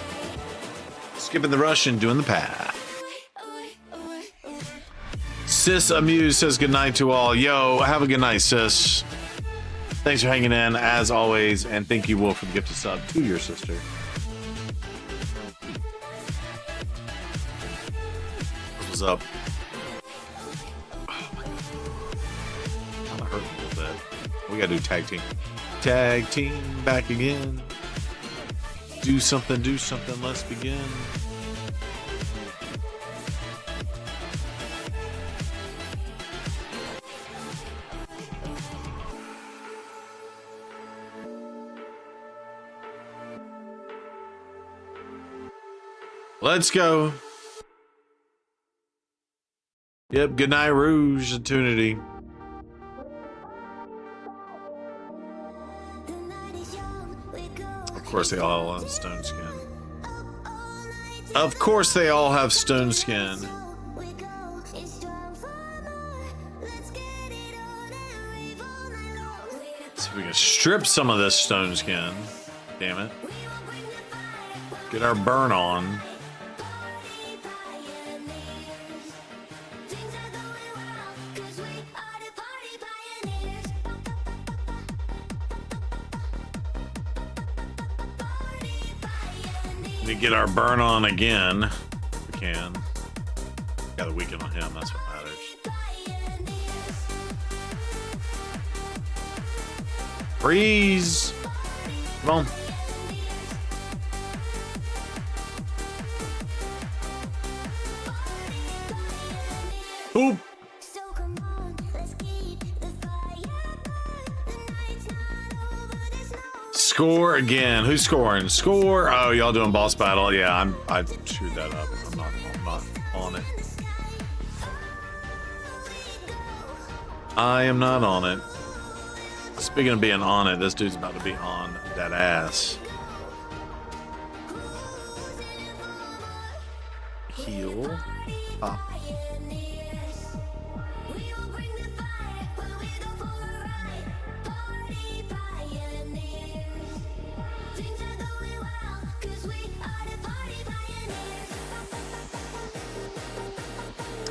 Skipping the rush and doing the path. Sis Amused says goodnight to all. Yo, have a good night, sis. Thanks for hanging in, as always, and thank you, Wolf, for the gift of sub to your sister. What's up? Oh my god. Kinda hurt a little bit. We gotta do tag team. Tag team back again. Do something, let's begin. Let's go. Yep, good night, Rouge Opportunity. Of course, they all have stone skin. Of course, they all have stone skin. See if we can strip some of this stone skin. Damn it. Get our burn on. We get our burn on again. If we can. Got a weekend on him, that's what matters. Freeze! Come on. Oop! Score again. Who's scoring? Score. Oh, y'all doing boss battle? Yeah, I screwed that up. I'm not on it. I am not on it. Speaking of being on it, this dude's about to be on that ass. Heal. Pop.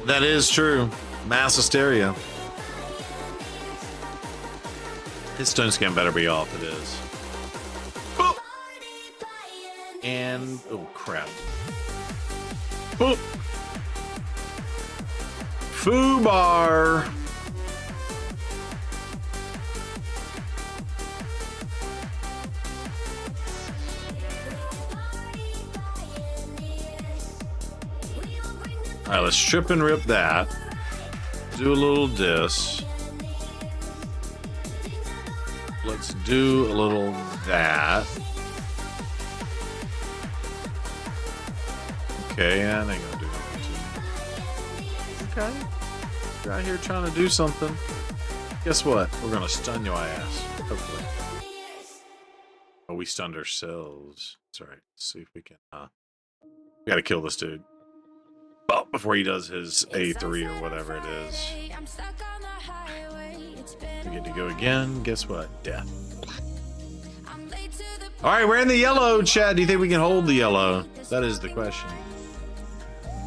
That is true. Mass hysteria. His stone scan better be off. It is. Boop. And oh crap. Boop. Foobar. All right, let's strip and rip that. Do a little this. Let's do a little that. Okay, and I ain't gonna do nothing to me. Okay. You're out here trying to do something. Guess what? We're gonna stun your ass. Hopefully. Oh, we stunned ourselves. That's right. Let's see if we can. We gotta kill this dude. Well, before he does his A3 or whatever it is. We get to go again. Guess what? Death. Alright, we're in the yellow, chat. Do you think we can hold the yellow? That is the question.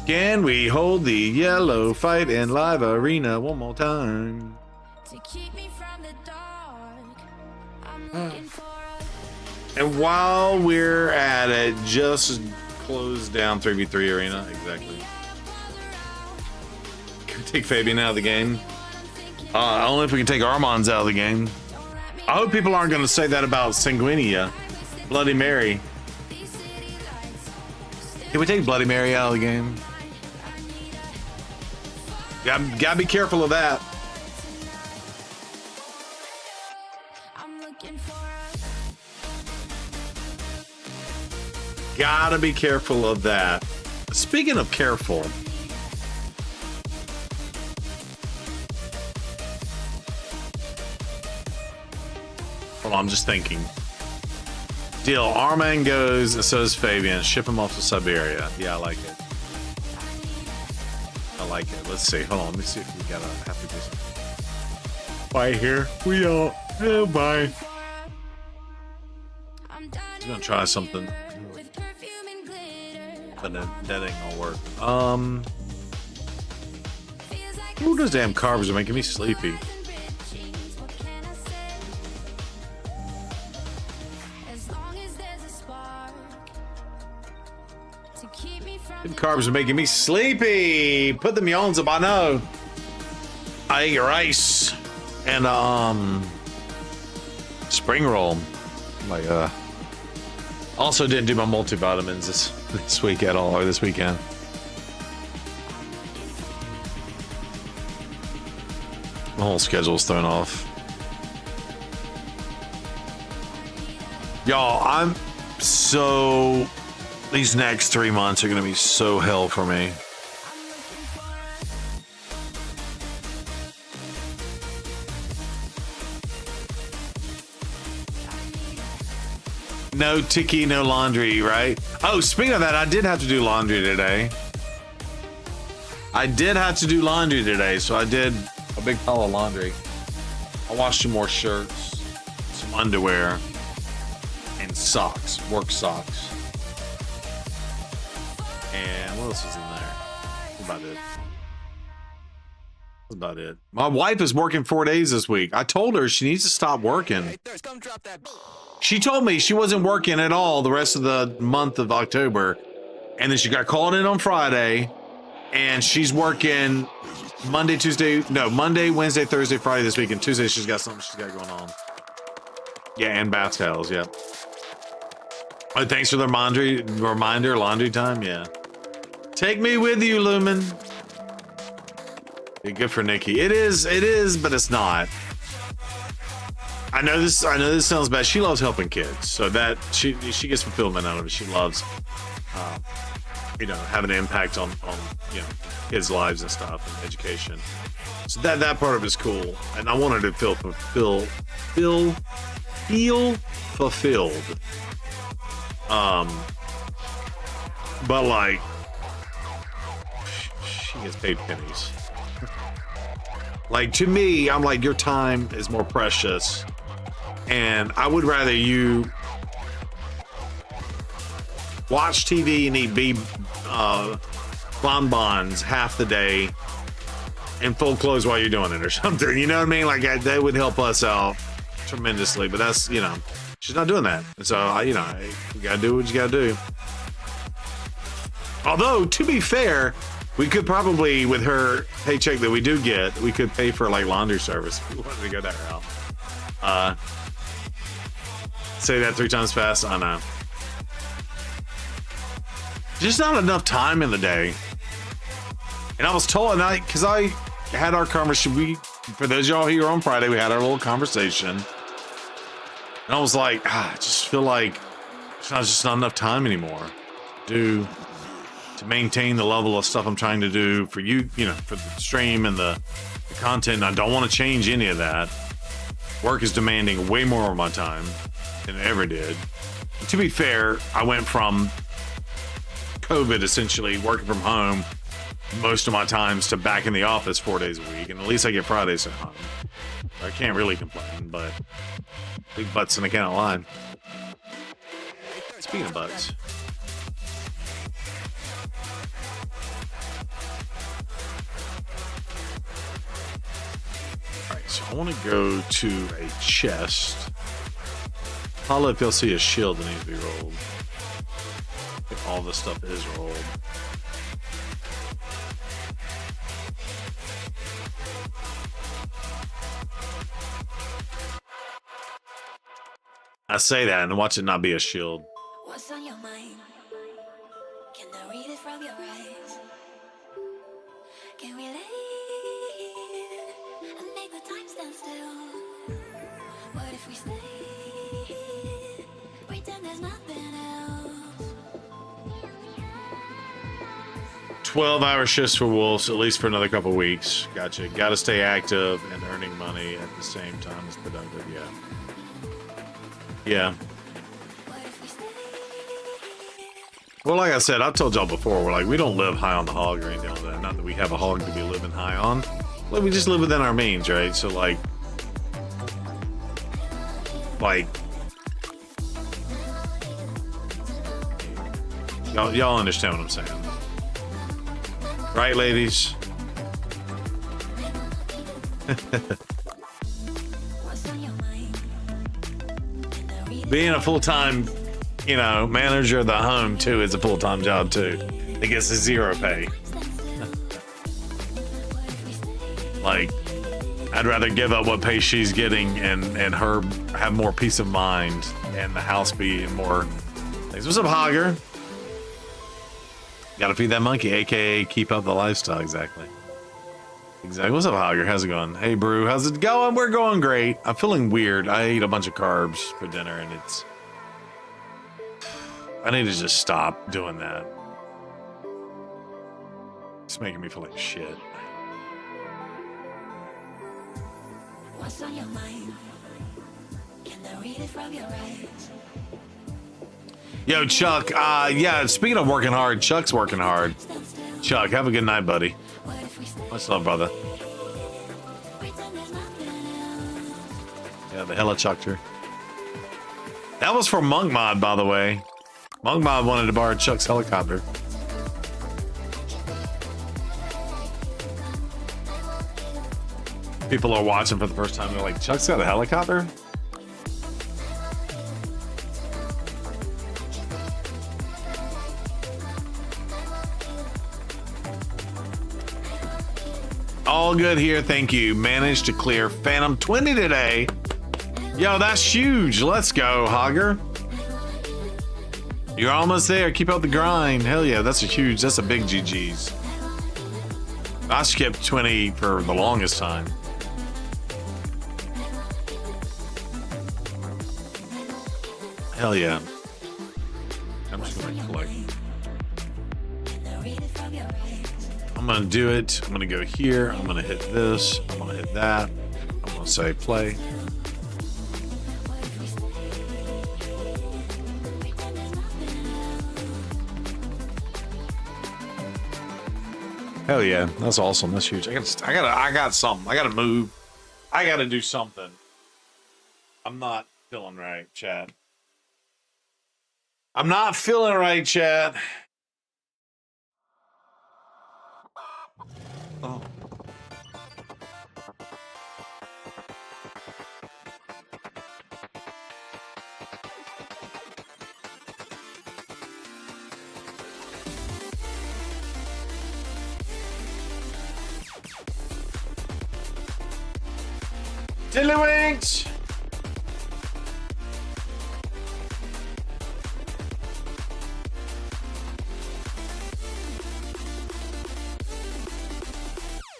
Can we hold the yellow fight in live arena one more time? And while we're at it, just close down 3v3 arena. Exactly. Can we take Fabian out of the game? Only if we can take Armands out of the game. I hope people aren't going to say that about Sanguinia. Bloody Mary. Can we take Bloody Mary out of the game? Gotta be careful of that. Gotta be careful of that. Speaking of careful. Hold on, I'm just thinking. Deal. Arman goes, and so does Fabian. Ship him off to Siberia. Yeah, I like it. like it. Let's see. Hold on. Let me see if we got a happy piece. Bye here. We all. Oh, bye. I'm gonna try something. But that ain't gonna work. Ooh, those damn carbs are making me sleepy. Them carbs are making me sleepy. Put them yawns up, I know. I ate rice and spring roll. Like also didn't do my multivitamins this week at all, or this weekend. My whole schedule's thrown off. Y'all, I'm so... These next 3 months are going to be so hell for me. No Tiki, no laundry, right? Oh, speaking of that, I did have to do laundry today. So I did a big pile of laundry. I washed some more shirts, some underwear, and socks, work socks. And what else is in there? That's about it. That's about it. My wife is working 4 days this week. I told her she needs to stop working. Hey, Thirst, come drop that. She told me she wasn't working at all the rest of the month of October. And then she got called in on Friday. And she's working Monday, Wednesday, Thursday, Friday this week. And Tuesday she's got something she's got going on. Yeah, and bath towels, yeah. Oh, thanks for the reminder, laundry time, yeah. Take me with you, Lumen. Yeah, good for Nikki. It is, but it's not. I know this sounds bad. She loves helping kids, so that she gets fulfillment out of it. She loves, having an impact on kids' lives and stuff and education. So that part of it is cool, and I wanted to feel fulfilled. But like, she gets paid pennies. Like, to me, I'm like, your time is more precious. And I would rather you watch TV and eat bonbons half the day in full clothes while you're doing it or something. You know what I mean? Like, that would help us out tremendously. But that's, she's not doing that. And so, you gotta do what you gotta do. Although, to be fair, we could probably, with her paycheck that we do get, we could pay for like laundry service if we wanted to go that route. Say that 3 times fast. I know. Just not enough time in the day. And I was told, because I had our conversation. For those of y'all here on Friday, we had our little conversation. And I was like, I just feel like it's just not enough time anymore to maintain the level of stuff I'm trying to do for you, for the stream and the content. And I don't want to change any of that. Work is demanding way more of my time than it ever did. And to be fair, I went from COVID, essentially working from home most of my times, to back in the office 4 days a week. And at least I get Fridays at home. I can't really complain, but big butts in the count line. Speaking of butts. Alright, so I want to go to a chest. Holla if you'll see a shield that needs to be rolled. If all this stuff is rolled. I say that and watch it not be a shield. What's on your mind? Can I read it from your eyes? Can we lay and make the time stand still? What if we stay? Pretend there's nothing else. 12-hour shifts for wolves, at least for another couple weeks. Gotcha. Got to stay active and earning money at the same time as productive. Yeah. Yeah. Well, like I said, I've told y'all before, we're like, we don't live high on the hog or anything like that. Not that we have a hog to be living high on. Like, we just live within our means, right? So, like, y'all understand what I'm saying. Right, ladies? Being a full-time, you know, manager of the home too is a full-time job too. It gets a zero pay. Like, I'd rather give up what pay she's getting and her have more peace of mind and the house be more things. What's up, Hogger? Gotta feed that monkey, aka keep up the lifestyle. Exactly. What's up, Hogger? How's it going? Hey, Brew, how's it going? We're going great. I'm feeling weird. I ate a bunch of carbs for dinner, and I need to just stop doing that. It's making me feel like shit. What's on your mind? Can I read it from your eyes? Yo, Chuck. Yeah, speaking of working hard, Chuck's working hard. Chuck, have a good night, buddy. Much love, brother. Yeah, the hella chucked her. That was for Monk Mod, by the way. Monk Mod wanted to borrow Chuck's helicopter. People are watching for the first time. They're like, Chuck's got a helicopter? All good here, thank you. Managed to clear Phantom 20 today. Yo, that's huge. Let's go, Hogger. You're almost there. Keep up the grind. Hell yeah, that's a big GG's. I skipped 20 for the longest time. Hell yeah. I'm just gonna collect. I'm gonna do it. I'm gonna go here. I'm gonna hit this. I'm gonna hit that. I'm gonna say play. Hell yeah, that's awesome. That's huge. I got something. I gotta move. I gotta do something. I'm not feeling right, Chad. I'm not feeling right, Chad. Oh. Tiddlywinks!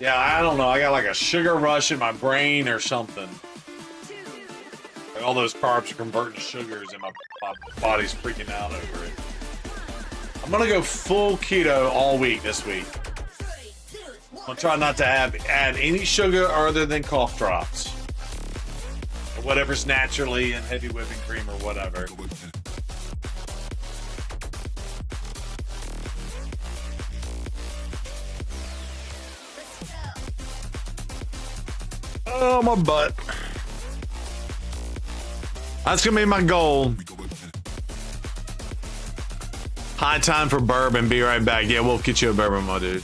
Yeah, I don't know. I got like a sugar rush in my brain or something. Like all those carbs are converting to sugars and my body's freaking out over it. I'm gonna go full keto all week this week. I'm gonna try not to add any sugar other than cough drops. Or whatever's naturally in heavy whipping cream or whatever. Oh, my butt. That's gonna be my goal. High time for bourbon. Be right back. Yeah, we'll get you a bourbon, my dude.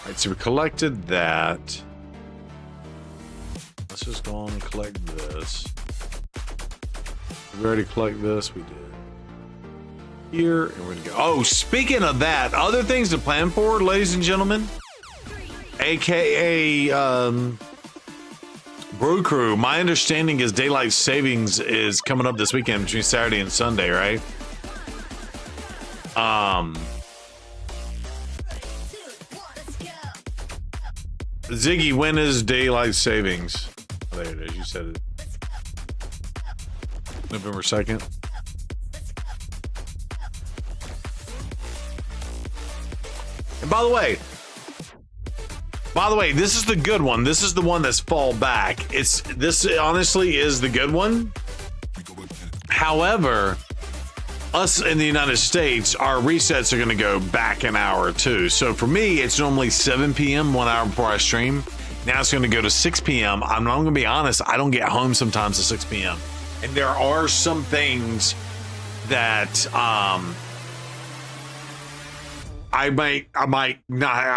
Alright, so we collected that. Let's just go on and collect this. Did we already collect this? We did. Here, and we're gonna go. Oh, speaking of that, other things to plan for, ladies and gentlemen. AKA Brew Crew. My understanding is daylight savings is coming up this weekend between Saturday and Sunday, right? Ziggy, when is daylight savings? Oh, there it is. You said it. November 2nd. And by the way, this is the good one. This is the one that's fall back. This honestly is the good one. However, us in the United States, our resets are going to go back an hour or two. So for me, it's normally 7 p.m., 1 hour before I stream. Now it's going to go to 6 p.m. I'm going to be honest, I don't get home sometimes at 6 p.m. And there are some things that I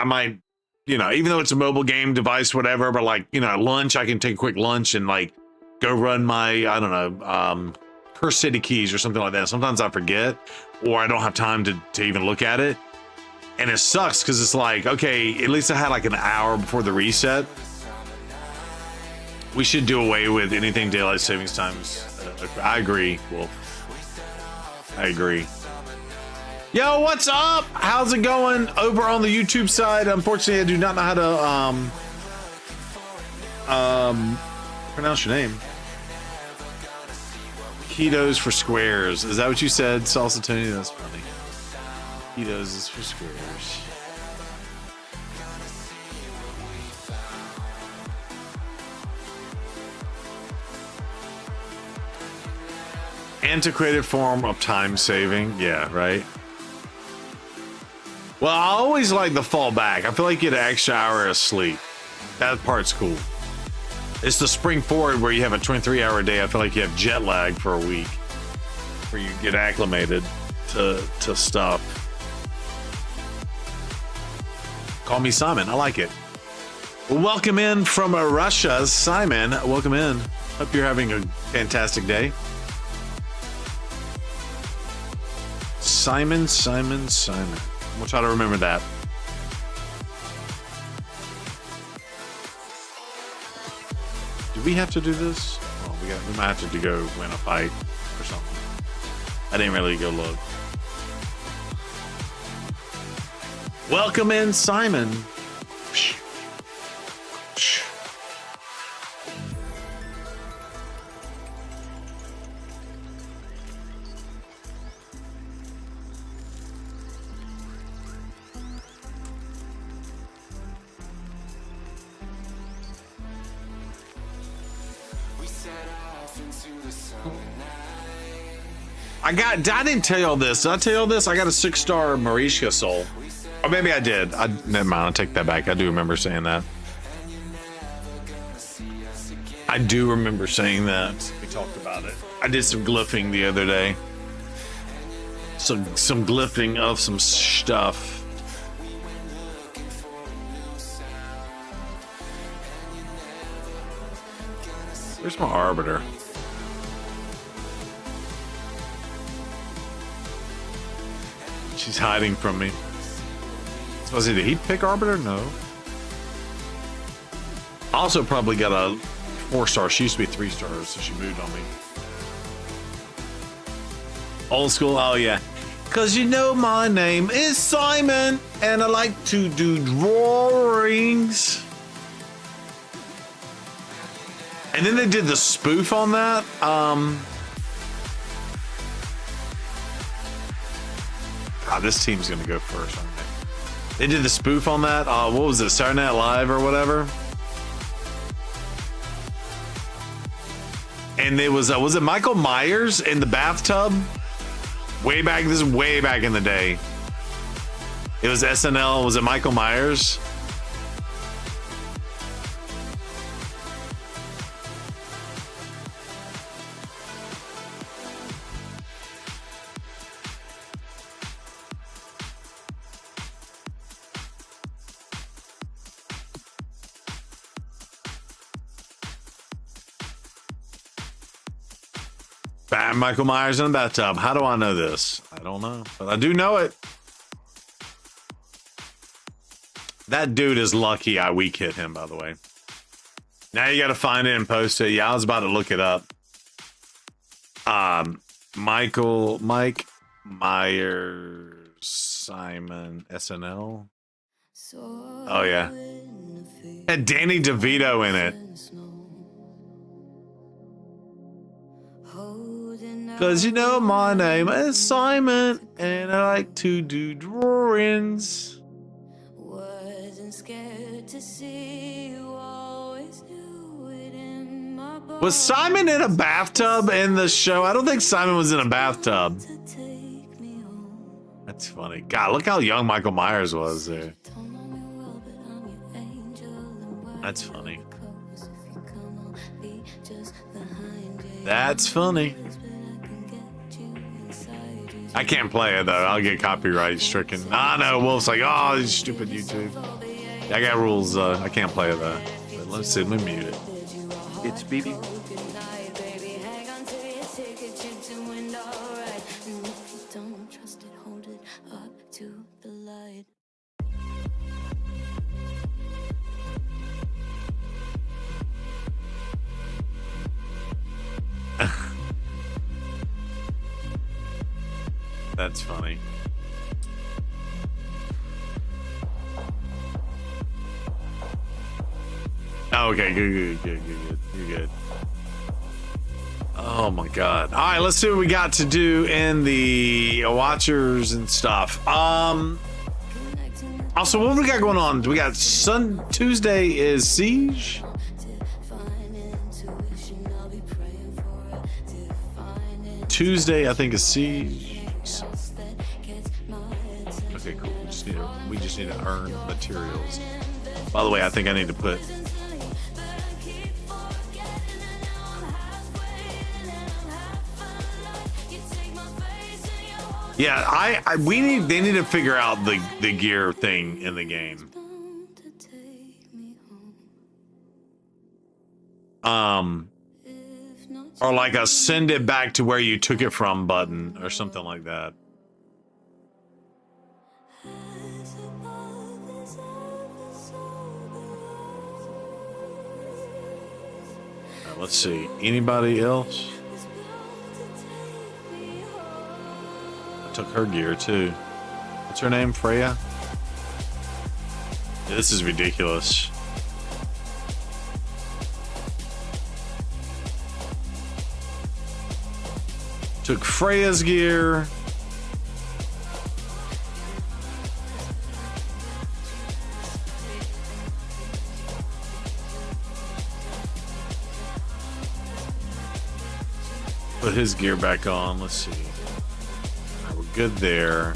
might, you know, even though it's a mobile game device, whatever, but like, you know, at lunch, I can take a quick lunch and like go run my, I don't know, Curse City Keys or something like that. Sometimes I forget, or I don't have time to even look at it. And it sucks because it's like, okay, at least I had like an hour before the reset. We should do away with anything daylight savings times. I agree, Wolf. I agree. Yo, what's up? How's it going over on the YouTube side? Unfortunately, I do not know how to pronounce your name. Ketos for squares. Is that what you said, Salsa Tony? That's funny. Ketos is for squares. Antiquated form of time saving. Yeah, right. Well, I always like the fall back. I feel like you get an extra hour of sleep. That part's cool. It's the spring forward where you have a 23-hour day. I feel like you have jet lag for a week where you get acclimated to stuff. Call me Simon. I like it. Well, welcome in from Russia, Simon. Welcome in. Hope you're having a fantastic day. Simon. We'll try to remember that. Do we have to do this? Well, we might have to go win a fight or something. I didn't really go look. Welcome in, Simon. I didn't tell you all this. Did I tell you all this? I got a 6-star Marishka soul. Or maybe I did. Never mind. I'll take that back. I do remember saying that. I do remember saying that. We talked about it. I did some glyphing the other day. Some glyphing of some stuff. Where's my arbiter? She's hiding from me. Was it, did he pick arbiter? No. Also probably got a 4-star. She used to be 3 stars, so she moved on me. Old school, oh yeah. Cause you know my name is Simon and I like to do drawings. And then they did the spoof on that. God, this team's gonna go first, aren't they? They did the spoof on that. What was it, Saturday Night Live or whatever? And it was it Michael Myers in the bathtub? Way back, this is way back in the day. It was SNL. Was it Michael Myers? Michael Myers in the bathtub. How do I know this? I don't know, but I do know it. That dude is lucky I weak hit him, by the way. Now you got to find it and post it. Yeah, I was about to look it up. Mike Myers, Simon, SNL. Oh yeah, had Danny DeVito in it. Cause you know my name is Simon and I like to do drawings. Wasn't scared to see you always do it in my book. Was Simon in a bathtub in the show? I don't think Simon was in a bathtub. That's funny. God, look how young Michael Myers was there. That's funny. That's funny. I can't play it though. I'll get copyright stricken. I know. Wolf's like, oh, this stupid YouTube. I got rules. I can't play it though. But let's see. Let me mute it. It's BB. That's funny. Oh, okay, good. You're good. Oh my god. All right, let's see what we got to do in the watchers and stuff. Also, what we got going on? We got Tuesday is Siege. Tuesday, I think, is Siege. Okay, cool. We just need to earn materials. By the way, I think I need to put. Yeah, they need to figure out the gear thing in the game. Or like a send it back to where you took it from button or something like that. Now, let's see. Anybody else? I took her gear too. What's her name? Freya? Yeah, this is ridiculous. Took Freya's gear. Put his gear back on. Let's see. All right, we're good there.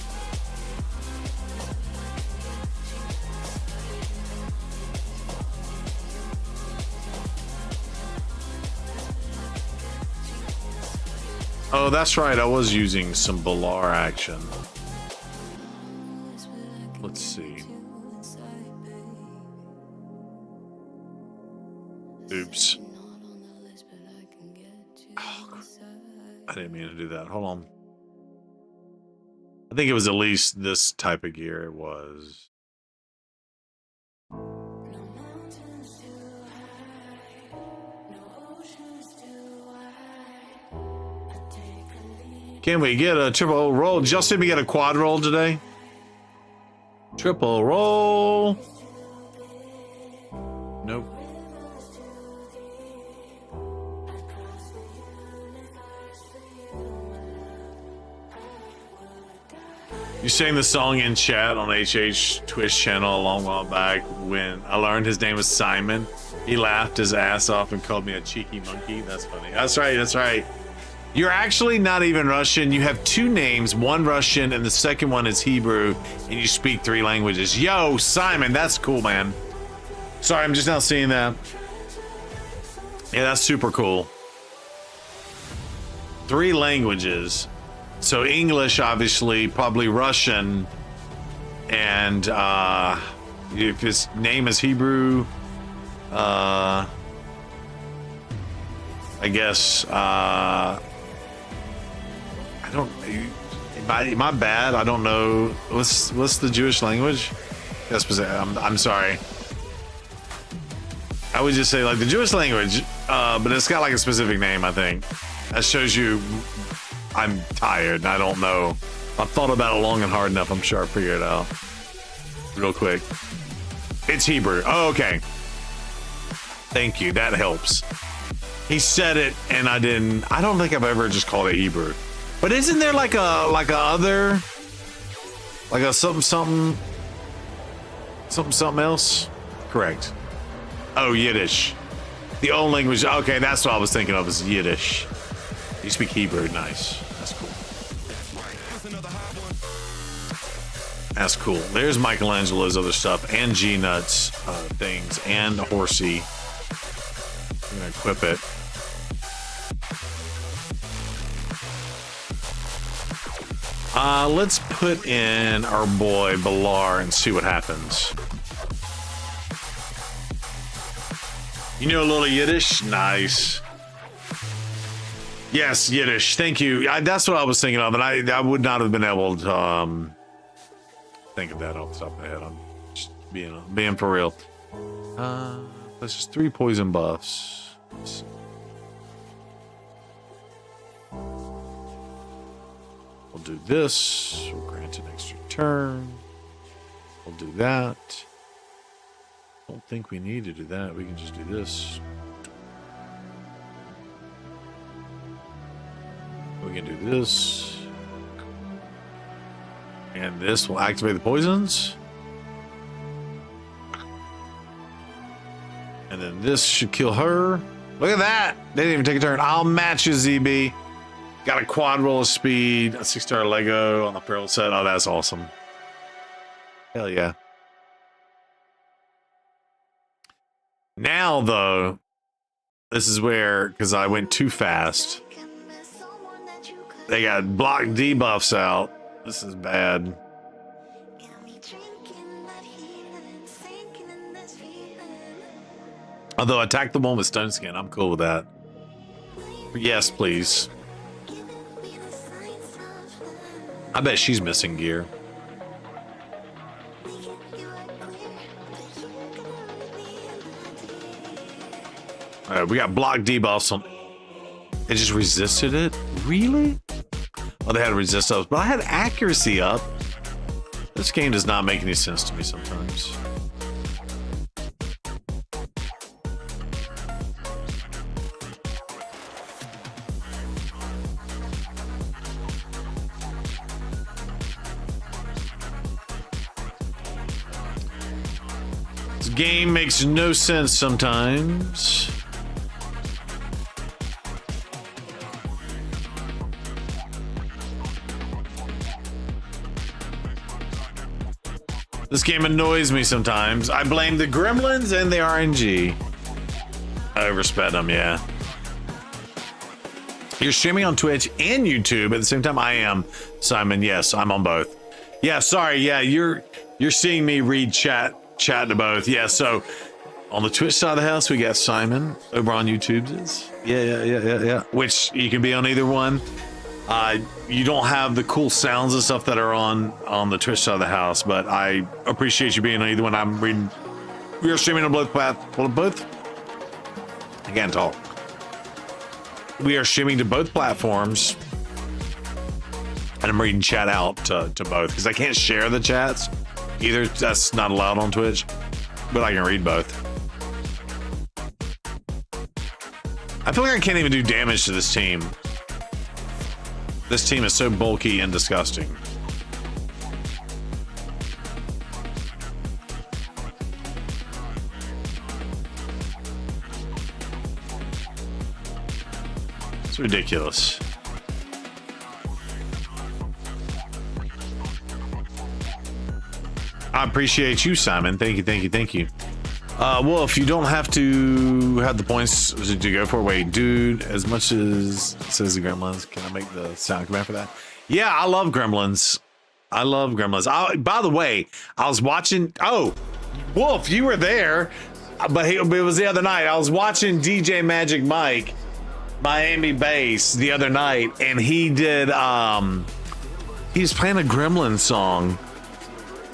Oh, that's right. I was using some Balar action. Let's see. Oops. Oh, I didn't mean to do that. Hold on. I think it was at least this type of gear. It was. Can we get a triple roll? Did y'all see me get a quad roll today? Triple roll. Nope. You sang the song in chat on HH Twitch channel a long while back when I learned his name was Simon. He laughed his ass off and called me a cheeky monkey. That's funny. That's right. That's right. You're actually not even Russian. You have two names, one Russian and the second one is Hebrew, and you speak 3 languages. Yo, Simon, that's cool, man. Sorry, I'm just now seeing that. Yeah, that's super cool. 3 languages. So English, obviously, probably Russian, and if his name is Hebrew, I guess, I don't. Am I bad? I don't know. What's the Jewish language? That's I'm sorry. I would just say like the Jewish language, but it's got like a specific name. I think that shows you I'm tired and I don't know. I've thought about it long and hard enough. I'm sure I'll figure it out real quick. It's Hebrew. Oh, okay. Thank you. That helps. He said it and I didn't. I don't think I've ever just called it Hebrew. But isn't there like a other, like a something else? Correct. Oh, Yiddish. The old language. Okay, that's what I was thinking of, is Yiddish. You speak Hebrew. Nice. That's cool. That's cool. There's Michelangelo's other stuff and G-Nuts things and a horsey. I'm gonna equip it. Let's put in our boy Balar and see what happens. You know a little Yiddish? Nice. Yes, Yiddish. Thank you. That's what I was thinking of, and I would not have been able to think of that off the top of my head. I'm just being for real. That's just 3 poison buffs. We'll do this. We'll grant an extra turn. We'll do that. Don't think we need to do that. We can just do this. We can do this. And this will activate the poisons. And then this should kill her. Look at that. They didn't even take a turn. I'll match you, ZB. Got a quad roll of speed, a 6-star Lego on the barrel set. Oh, that's awesome. Hell yeah. Now, though, this is where, because I went too fast, they got block debuffs out. This is bad. Although attack the one with stone skin, I'm cool with that. Yes, please. I bet she's missing gear. All right, we got block debuffs on. It just resisted it? Really? Oh, they had resist ups, but I had accuracy up. This game does not make any sense to me sometimes. This game makes no sense sometimes. This game annoys me sometimes. I blame the gremlins and the RNG. I oversped them, yeah. You're streaming on Twitch and YouTube at the same time? I am, Simon. Yes, I'm on both. Yeah, sorry. Yeah, you're seeing me read chat to both. Yeah, so on the Twitch side of the house, we got Simon. Over on YouTube's. Yeah. Which you can be on either one. You don't have the cool sounds and stuff that are on the Twitch side of the house, but I appreciate you being on either one. I'm reading. We are streaming on both. I can't talk. We are streaming to both platforms, and I'm reading chat out to both because I can't share the chats either. That's not allowed on Twitch, but I can read both. I feel like I can't even do damage to this team. This team is so bulky and disgusting. It's ridiculous. I appreciate you, Simon. Thank you. Wolf, you don't have to have the points to go for it. Wait, dude, as much as it says the Gremlins, can I make the sound command for that? Yeah, I love Gremlins. By the way, I was watching. Oh, Wolf, you were there, but it was the other night. I was watching DJ Magic Mike, Miami Bass, the other night, and he did. He was playing a Gremlin song.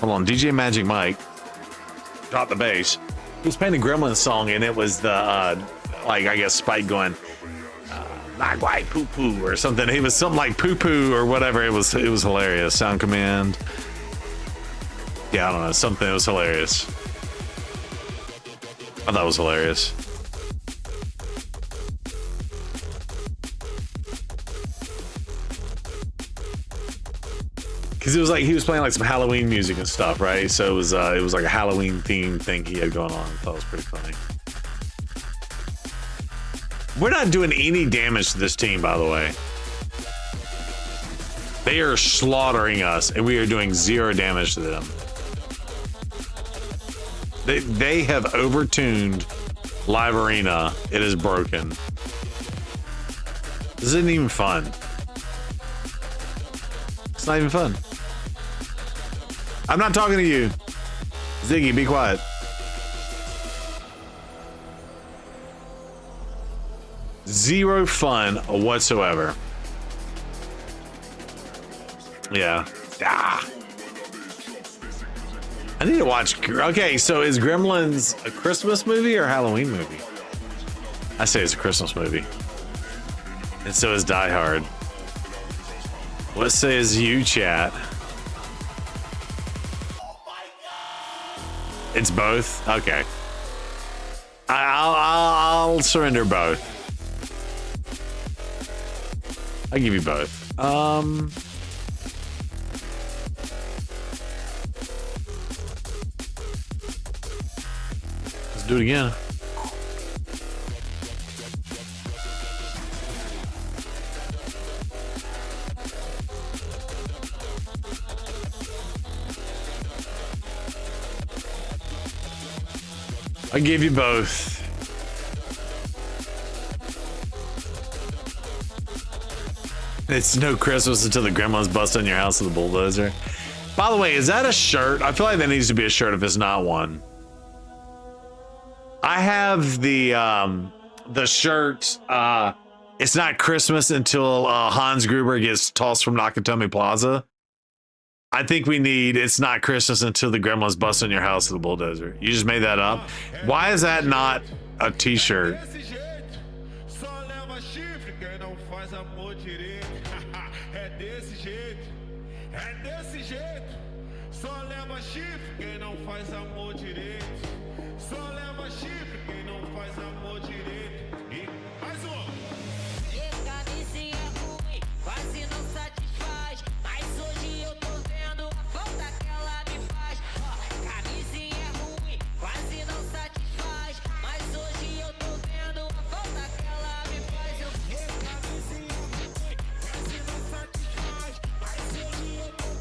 Hold on, DJ Magic Mike, drop the bass. He was playing a Gremlin song, and it was the like, I guess, Spike going like white poo poo or something. He was something like poo poo or whatever. It was hilarious. Sound command. Yeah, I don't know, something. It was hilarious. I thought it was hilarious. Because it was like he was playing like some Halloween music and stuff, right? So it was like a Halloween themed thing he had going on. I thought it was pretty funny. We're not doing any damage to this team, by the way. They are slaughtering us, and we are doing 0 damage to them. They have overtuned Live Arena. It is broken. This isn't even fun. It's not even fun. I'm not talking to you. Ziggy, be quiet. Zero fun whatsoever. Yeah. Ah. I need to watch. Okay, so is Gremlins a Christmas movie or Halloween movie? I say it's a Christmas movie. And so is Die Hard. What says you, chat? It's both? Okay. I'll surrender both. I'll give you both. Let's do it again. I give you both. It's no Christmas until the gremlins bust on your house with a bulldozer. By the way, is that a shirt? I feel like that needs to be a shirt if it's not one. I have the shirt. It's not Christmas until Hans Gruber gets tossed from Nakatomi Plaza. I think we need It's Not Christmas Until the Gremlins Bust in Your House with a Bulldozer. You just made that up. Why is that not a t-shirt?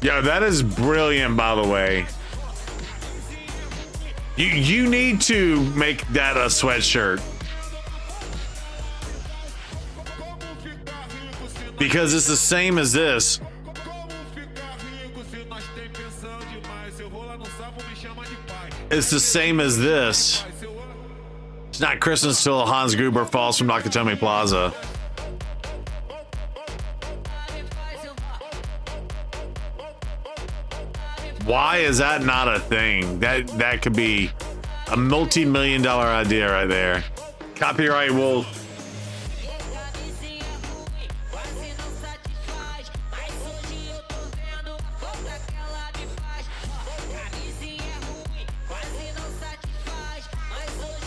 Yo, that is brilliant, by the way. You need to make that a sweatshirt. Because it's the same as this. It's the same as this. It's not Christmas till Hans Gruber falls from Nakatomi Plaza. Why is that not a thing? That could be a multi-million-dollar idea right there. Copyright will.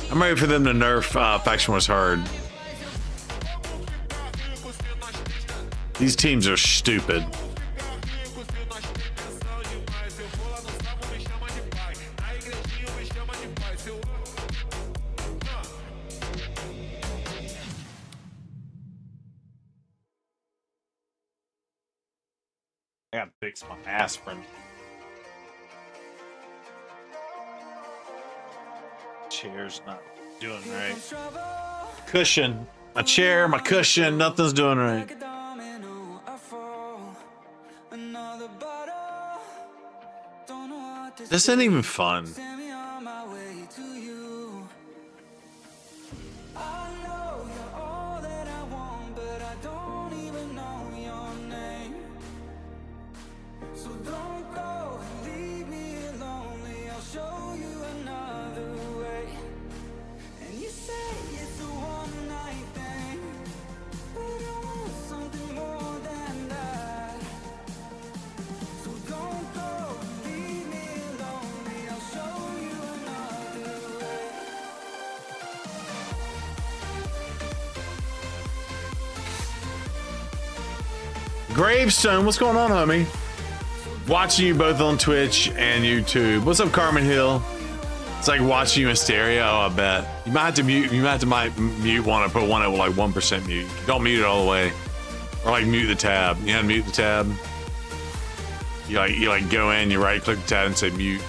I'm ready for them to nerf Faction Wars Hard. These teams are stupid. I gotta fix my aspirin. Chair's not doing right. Cushion. My chair, my cushion, nothing's doing right. This ain't even fun. Gravestone, what's going on, homie? Watching you both on Twitch and YouTube. What's up, Carmen Hill? It's like watching you in stereo. Oh, I bet you might have to mute. You might have to mute one or put one at like 1% mute. Don't mute it all the way, or like mute the tab. You know how to mute the tab? You like go in, you right click the tab and say mute.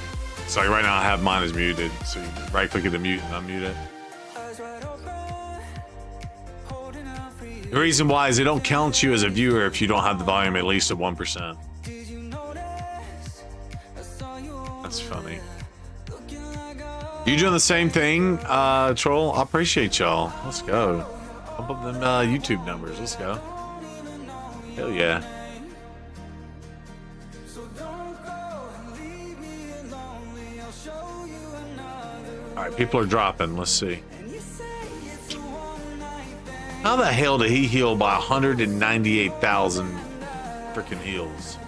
So like right now I have mine as muted. So you right click it to mute and unmute it. The reason why is they don't count you as a viewer if you don't have the volume at least at 1%. That's funny. You doing the same thing, Troll? I appreciate y'all. Let's go. Pump up them YouTube numbers. Let's go. Hell yeah. Alright, people are dropping. Let's see. How the hell did he heal by 198,000 freaking heals?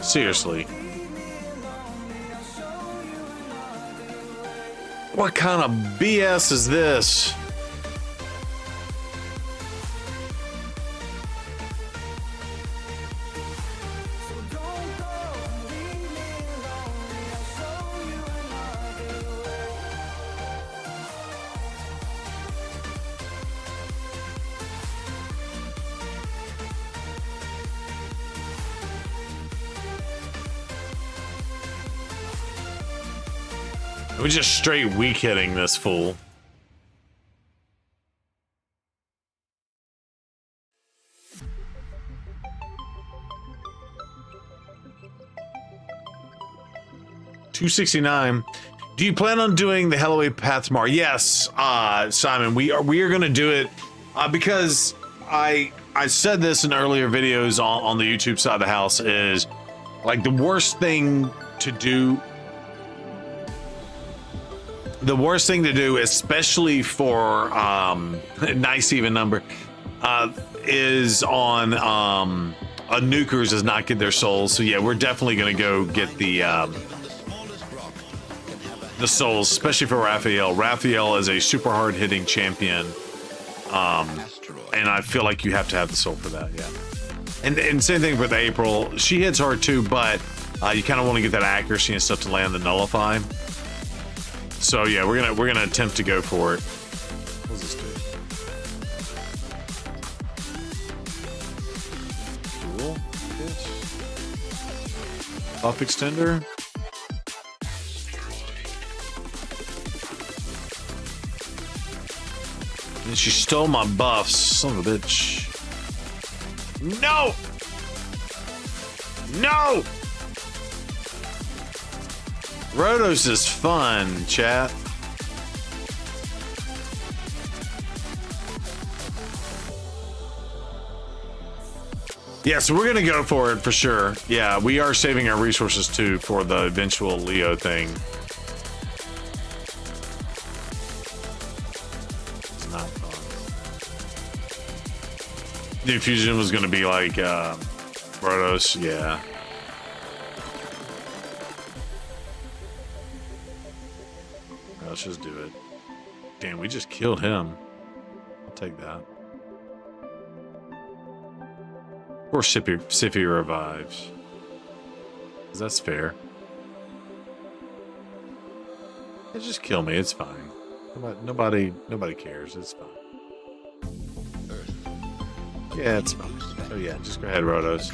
Seriously. What kind of BS is this? We're just straight weak hitting this fool. $269. Do you plan on doing the Hellaway Path tomorrow? Yes, Simon. We are gonna do it because I said this in earlier videos on the YouTube side of the house is like the worst thing to do. The worst thing to do, especially for nice even number, is on nukers is not get their souls. So yeah, we're definitely gonna go get the souls, especially for Raphael. Raphael is a super hard hitting champion, and I feel like you have to have the soul for that. Yeah, and same thing with April. She hits hard too, but you kind of want to get that accuracy and stuff to land the nullify. So yeah, we're gonna attempt to go for it. What does this do? Cool. Buff extender. And she stole my buffs, son of a bitch. No! No! Rotos is fun, chat. Yeah, so we're gonna go for it for sure. Yeah, we are saving our resources too for the eventual Leo thing. It's not fun. The infusion was gonna be like Rotos, yeah. Let's just do it. Damn, we just killed him. I'll take that. Or Sippy revives. 'Cause that's fair. Yeah, just kill me. It's fine. Nobody cares. It's fine. Yeah, it's fine. Oh yeah, just go ahead, Rotos.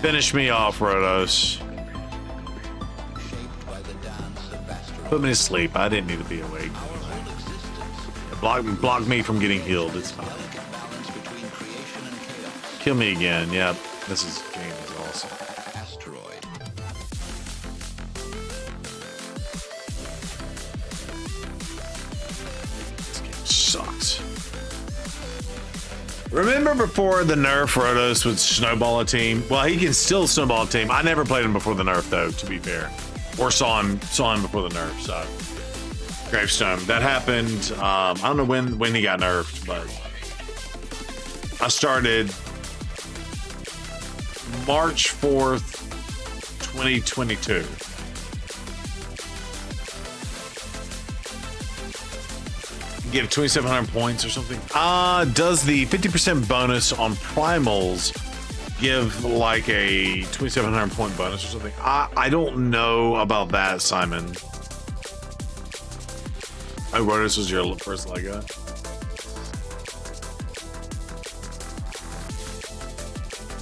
Finish me off, Rotos. Put me to sleep. I didn't need to be awake. Block me from getting healed. It's fine. Kill me again. Yep. This game is awesome. This game sucks. Remember before the nerf, Rotos would snowball a team? Well, he can still snowball a team. I never played him before the nerf, though, to be fair. Or saw him before the nerf, so. Gravestone. That happened, I don't know when he got nerfed, but I started March 4th, 2022. Give 2,700 points or something. Does the 50% bonus on primals give like a 2,700 point bonus or something? I don't know about that, Simon. Oh, Rotos was your first Lego.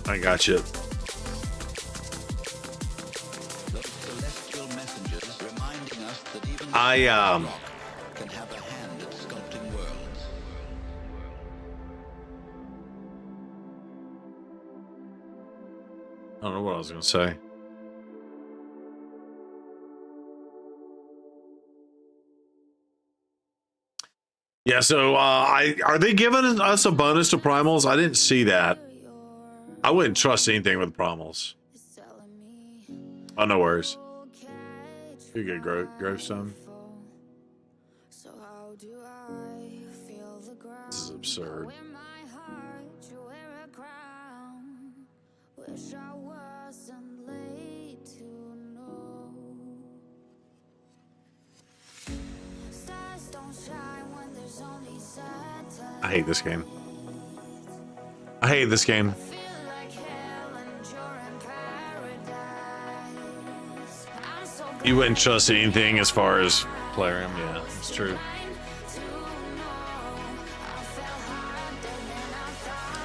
I got you. I don't know what I was gonna say. Yeah, so are they giving us a bonus to primals? I didn't see that. I wouldn't trust anything with primals. Oh, no worries. You get gravestone. This is absurd. I hate this game. I hate this game. You wouldn't trust anything as far as Plarium. Yeah, it's true.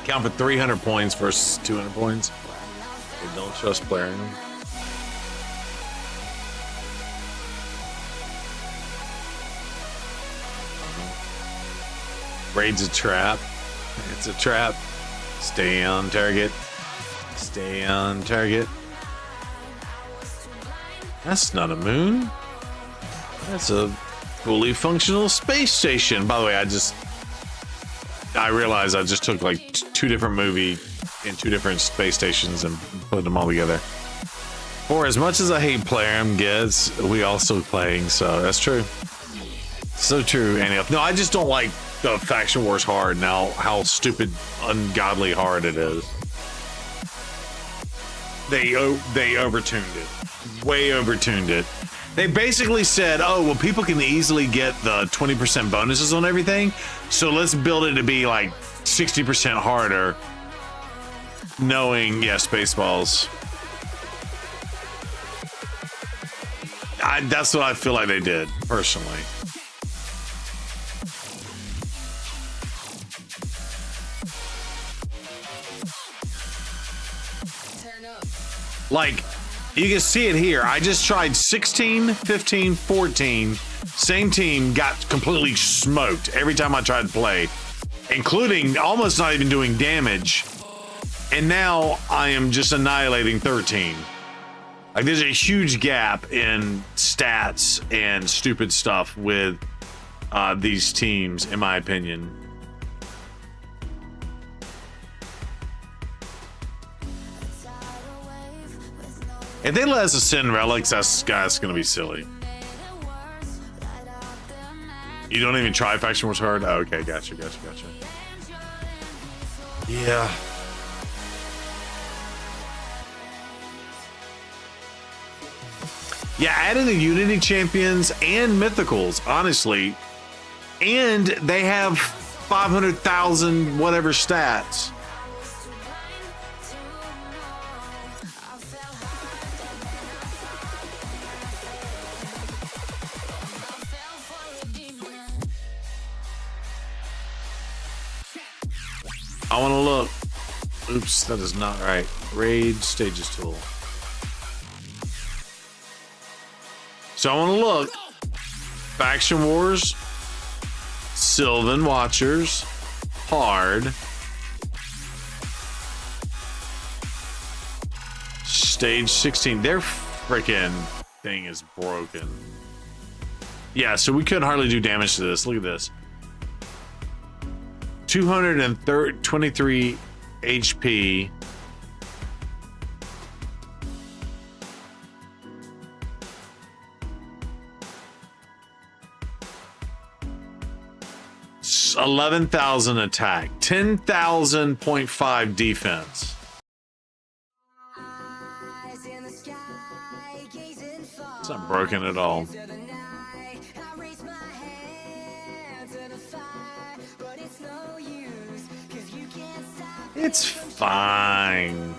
Count for 300 points versus 200 points. You don't trust Plarium. Raid's a trap. It's a trap. Stay on target. Stay on target. That's not a moon. That's a fully functional space station. By the way, I realized I just took like two different movies in two different space stations and put them all together. For as much as I hate Plarium gets, we also playing, so that's true. So true, Annie. No, I just don't like the Faction Wars hard now, how stupid, ungodly hard it is. They overtuned it. Way overtuned it. They basically said, oh, well, people can easily get the 20% bonuses on everything, so let's build it to be like 60% harder, knowing, yeah, Spaceballs. That's what I feel like they did, personally. Like, you can see it here. I just tried 16, 15, 14. Same team got completely smoked every time I tried to play, including almost not even doing damage. And now I am just annihilating 13. Like, there's a huge gap in stats and stupid stuff with these teams, in my opinion. If they let us ascend relics, that's gonna be silly. You don't even try Faction Wars hard? Oh, okay, gotcha. Yeah. Yeah, adding the Unity champions and mythicals, honestly. And they have 500,000 whatever stats. I want to look. Oops, that is not right. Raid stages tool. So I want to look. Faction Wars, Sylvan Watchers, Hard, Stage 16. Their freaking thing is broken. Yeah, so we couldn't hardly do damage to this. Look at this. 223 HP. It's 11,000 attack, 10,000.5 defense. It's not broken at all. It's fine.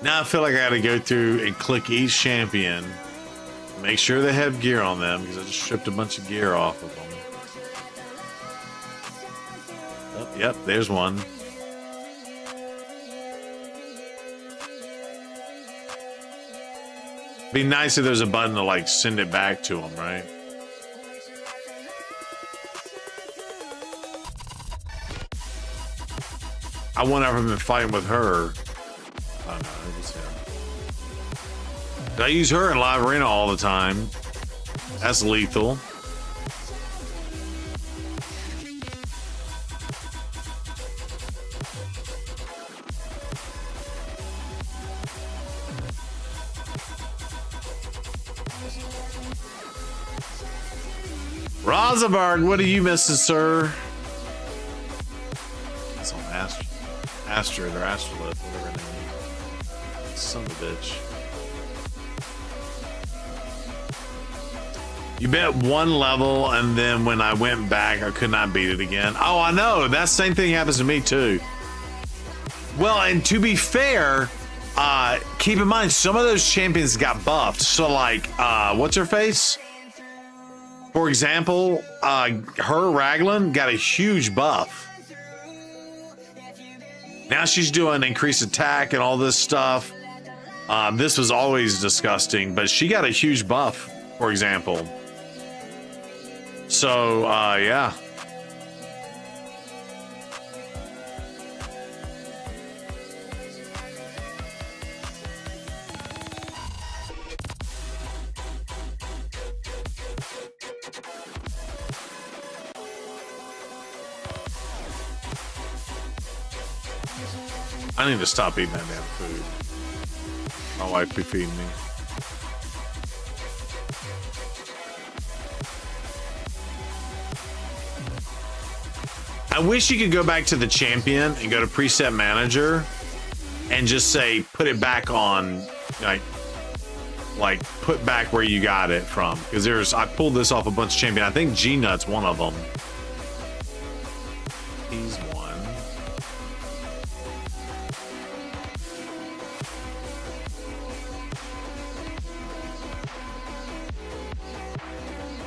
Now I feel like I gotta go through and click each champion, make sure they have gear on them, because I just stripped a bunch of gear off of them. Oh, yep, there's one. Be nice if there's a button to like send it back to him, right? I wonder if I've been fighting with her. Oh no, it was him. I use her in live arena all the time. That's lethal. Rosenberg, what are you missing, sir? That's on Astrid or Astrolith, whatever her name is. Son of a bitch. You bet one level, and then when I went back, I could not beat it again. Oh, I know. That same thing happens to me, too. Well, and to be fair, keep in mind, some of those champions got buffed. So, like, what's her face? For example, her Raglan got a huge buff. Now she's doing increased attack and all this stuff. This was always disgusting, but she got a huge buff, for example. So, yeah. I need to stop eating that damn food. My wife be feeding me. I wish you could go back to the champion and go to preset manager and just say put it back on, like put back where you got it from, because I pulled this off a bunch of champion. I think G Nut's one of them. He's one.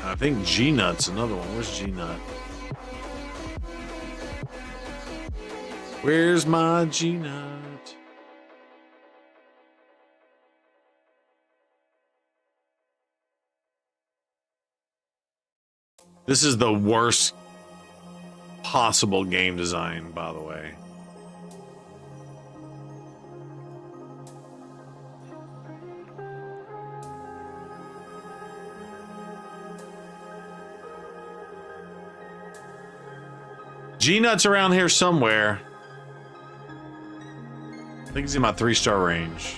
I think G Nut's another one. Where's G Nut? Where's my G Nut? This is the worst possible game design, by the way. G-Nut's around here somewhere. I think he's in my 3-star range.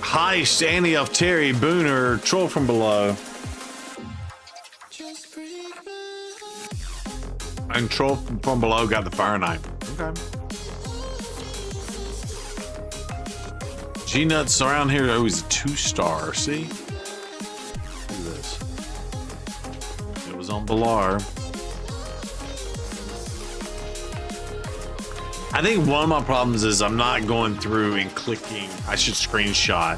Heist, Annie of Terry, Booner, Troll from Below. And Troll from Below got the Fire Knight. Okay. G-Nuts around here. Oh, he's a 2-star. See? Look at this. It was on Balar. I think one of my problems is I'm not going through and clicking. I should screenshot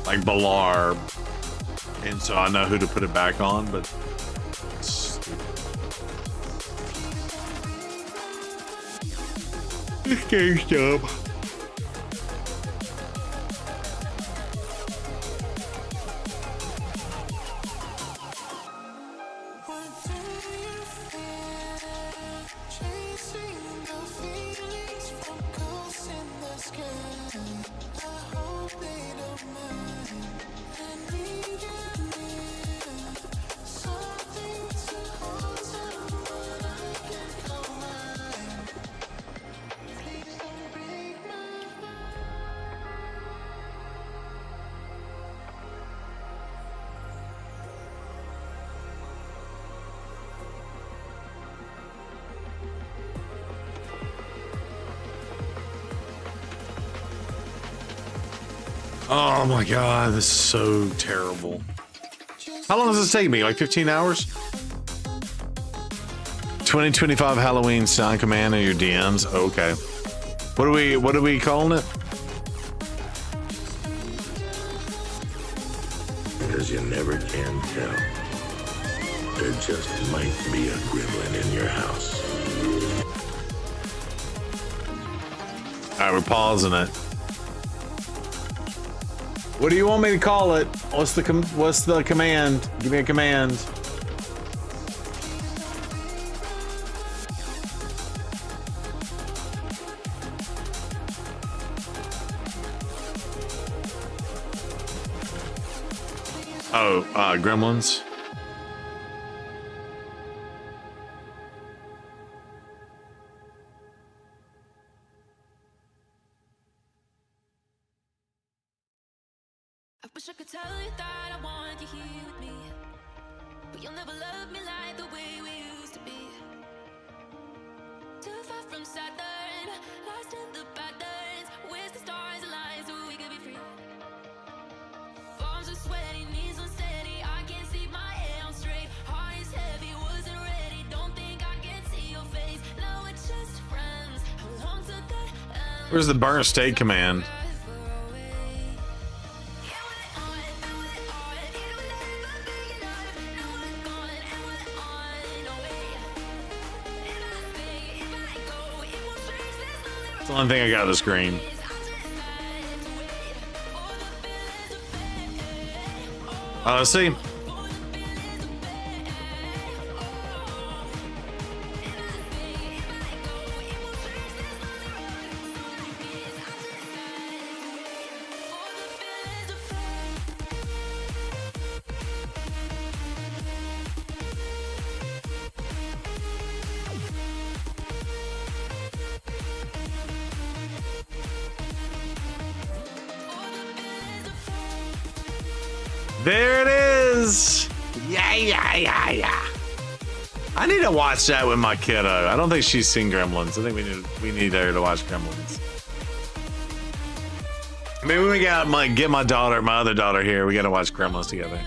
like Balar, and so I know who to put it back on, but this game's dumb. Oh my god, this is so terrible. How long does this take me? Like 15 hours? 2025 Halloween Sound Command in your DMs. Okay. What are we calling it? Because you never never can tell. There just might be a gremlin in your house. All right, we're pausing it. What do you want me to call it? What's the command? Give me a command. Oh, gremlins. I wish I could tell you that I want you here with me, but you'll never love me like the way we used to be. Too far from Saturn, lost in the patterns. Where's the stars aligned so we could be free? Palms are sweaty, knees unsteady. I can't see my head on straight. Heart is heavy, wasn't ready. Don't think I can see your face. Now we're just friends. How long till that end? Where's the burn state command? That's the only thing I got on the screen. Let's see. There it is. Yeah. I need to watch that with my kiddo. I don't think she's seen Gremlins. I think we need her to watch Gremlins. Maybe we get my other daughter here. We got to watch Gremlins together.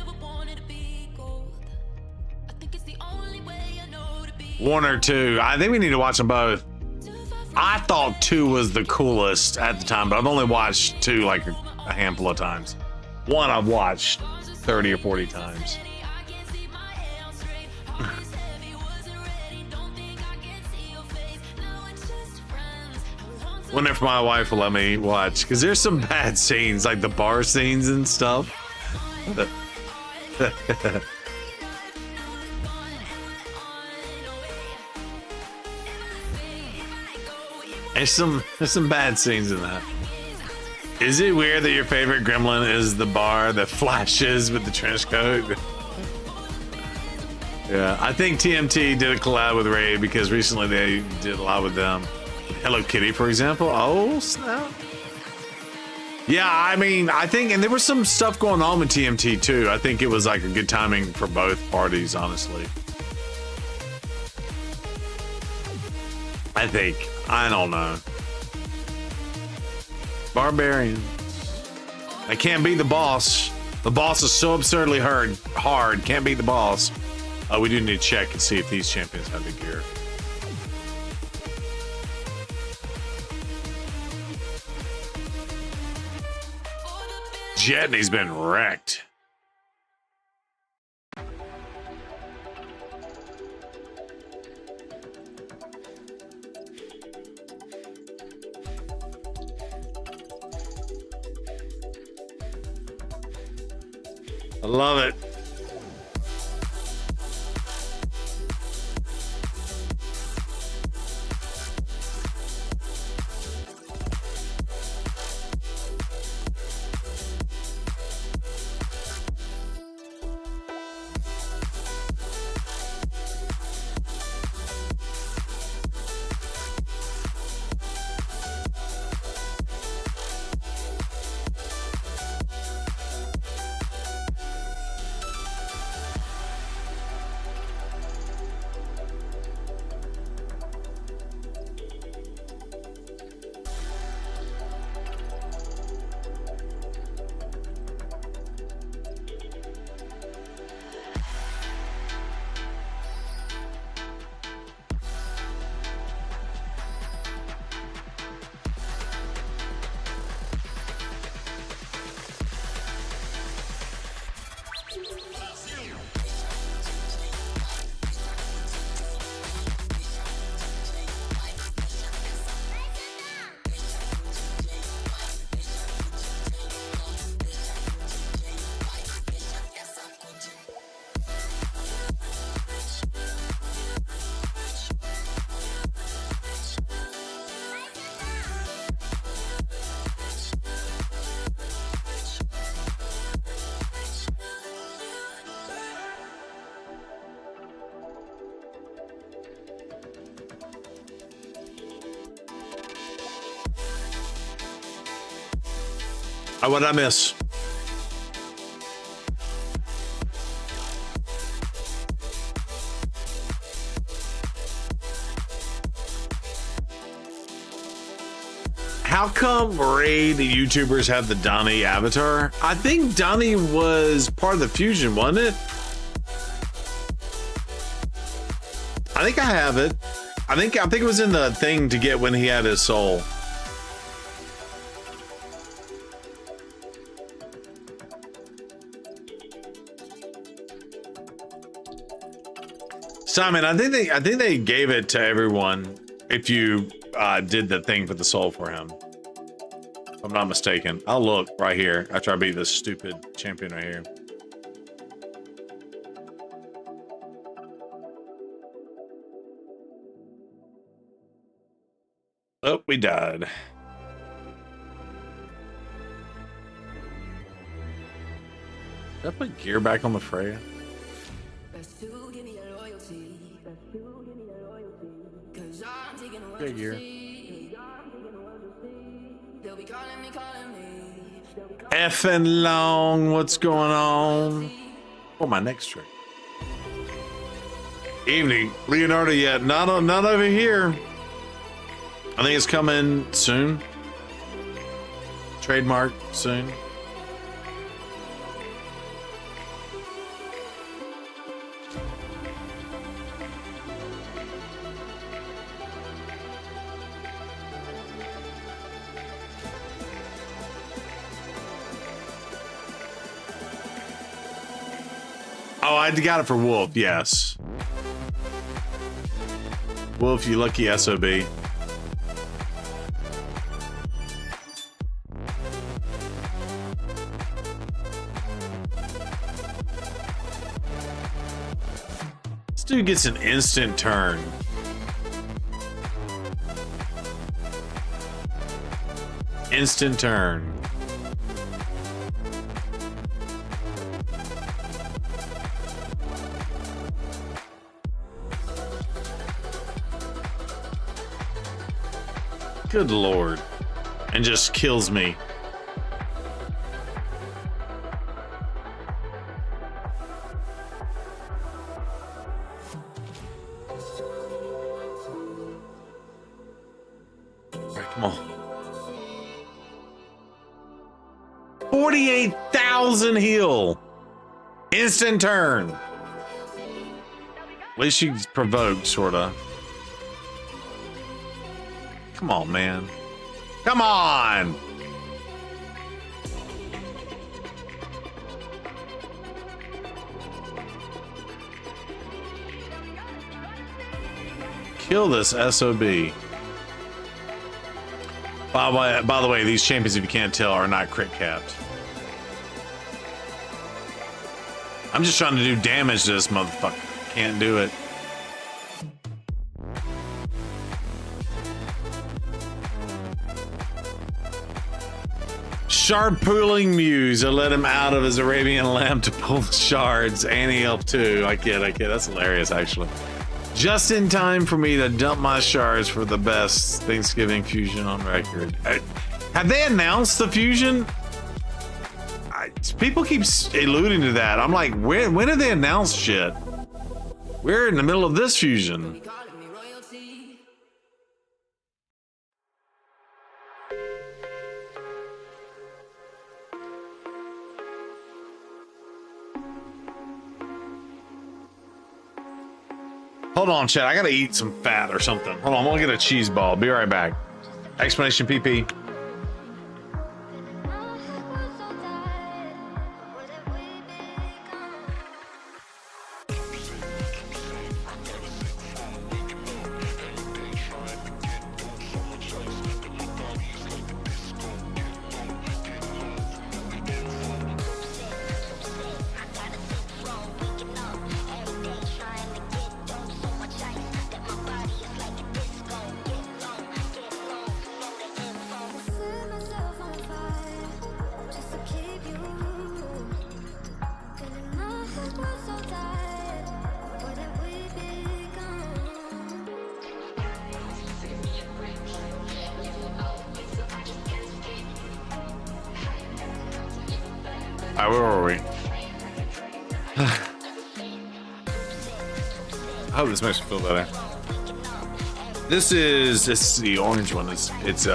One or two. I think we need to watch them both. I thought 2 was the coolest at the time, but I've only watched 2 like a handful of times. 1 I've watched 30 or 40 times. Wonder if my wife will let me watch, because there's some bad scenes, like the bar scenes and stuff. There's some bad scenes in that. Is it weird that your favorite gremlin is the bar that flashes with the trench coat? Yeah, I think TMT did a collab with Raid because recently they did a lot with them. Hello Kitty, for example. Oh, snap. Yeah, I mean, I think, and there was some stuff going on with TMT too. I think it was like a good timing for both parties, honestly. I think. I don't know. Barbarians. I can't beat the boss. The boss is so absurdly hard. Can't beat the boss. We do need to check and see if these champions have the gear. Jetney's been wrecked. I love it. What did I miss? How come raid YouTubers have the Donnie avatar? I think Donnie was part of the fusion, wasn't it? I think I have it. I think it was in the thing to get when he had his soul. Simon, I think they gave it to everyone if you did the thing for the soul for him. If I'm not mistaken. I'll look right here after I beat this stupid champion right here. Oh, we died. Did I put gear back on the Freya? Okay, gear. Effing long, what's going on? Oh, my next trick. Evening, Leonardo yet? Not over here. I think it's coming soon. Trademark soon. Oh, I got it for Wolf, yes. Wolf, you lucky SOB. This dude gets an instant turn. Instant turn. Good Lord. And just kills me. Alright, come on. 48,000 heal. Instant turn. At least she's provoked, sorta. Come on, man. Come on! Kill this SOB. By the way, these champions, if you can't tell, are not crit capped. I'm just trying to do damage to this motherfucker. Can't do it. Shard pooling Muse. I let him out of his Arabian lamp to pull the shards. Annie helped too. I kid. That's hilarious, actually. Just in time for me to dump my shards for the best Thanksgiving fusion on record. Have they announced the fusion? People keep alluding to that. I'm like, when did they announce shit? We're in the middle of this fusion. Hold on, chat. I gotta eat some fat or something. Hold on, I'm gonna get a cheese ball. Be right back. Explanation PP. All right, where were we? I hope this makes me feel better. This is the orange one. It's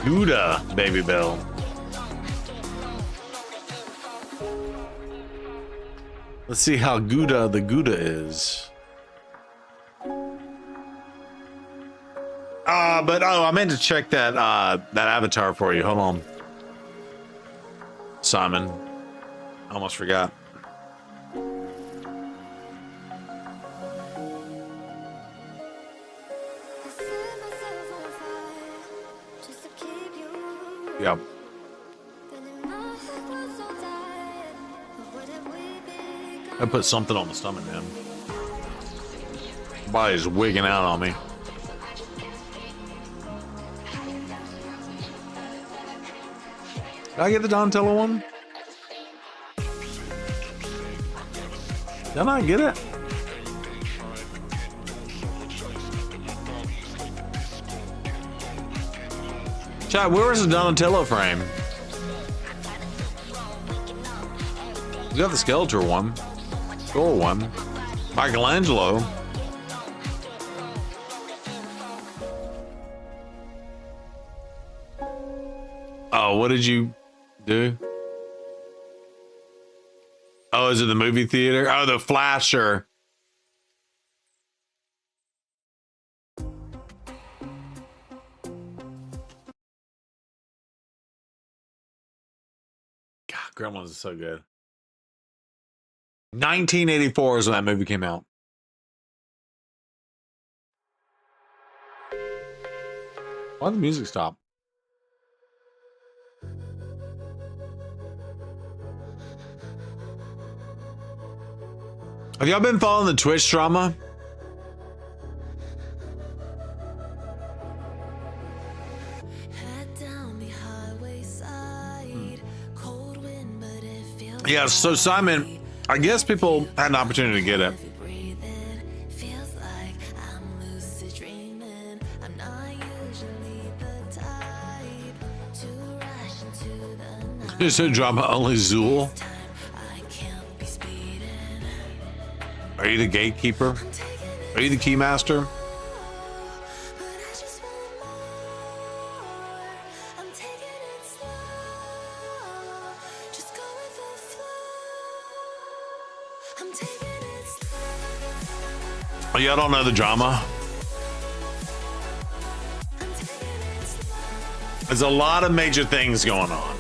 Gouda Baby Bell. Let's see how Gouda the Gouda is. But I meant to check that that avatar for you. Hold on, Simon. I almost forgot. Yep. I put something on the stomach, man. Body's wigging out on me. Did I get the Donatello one? Did I get it? Chat, where was the Donatello frame? We got the Skeletor one. Thor one. Michelangelo. Oh, what did you do? Oh, is it the movie theater? Oh, the Flasher. God, Gremlins is so good. 1984 is when that movie came out. Why did the music stop? Have y'all been following the Twitch drama? Yeah, so Simon, I guess people had an opportunity to get it. Is it drama only Zool? Are you the gatekeeper? Are you the keymaster? Oh, y'all don't know the drama? There's a lot of major things going on.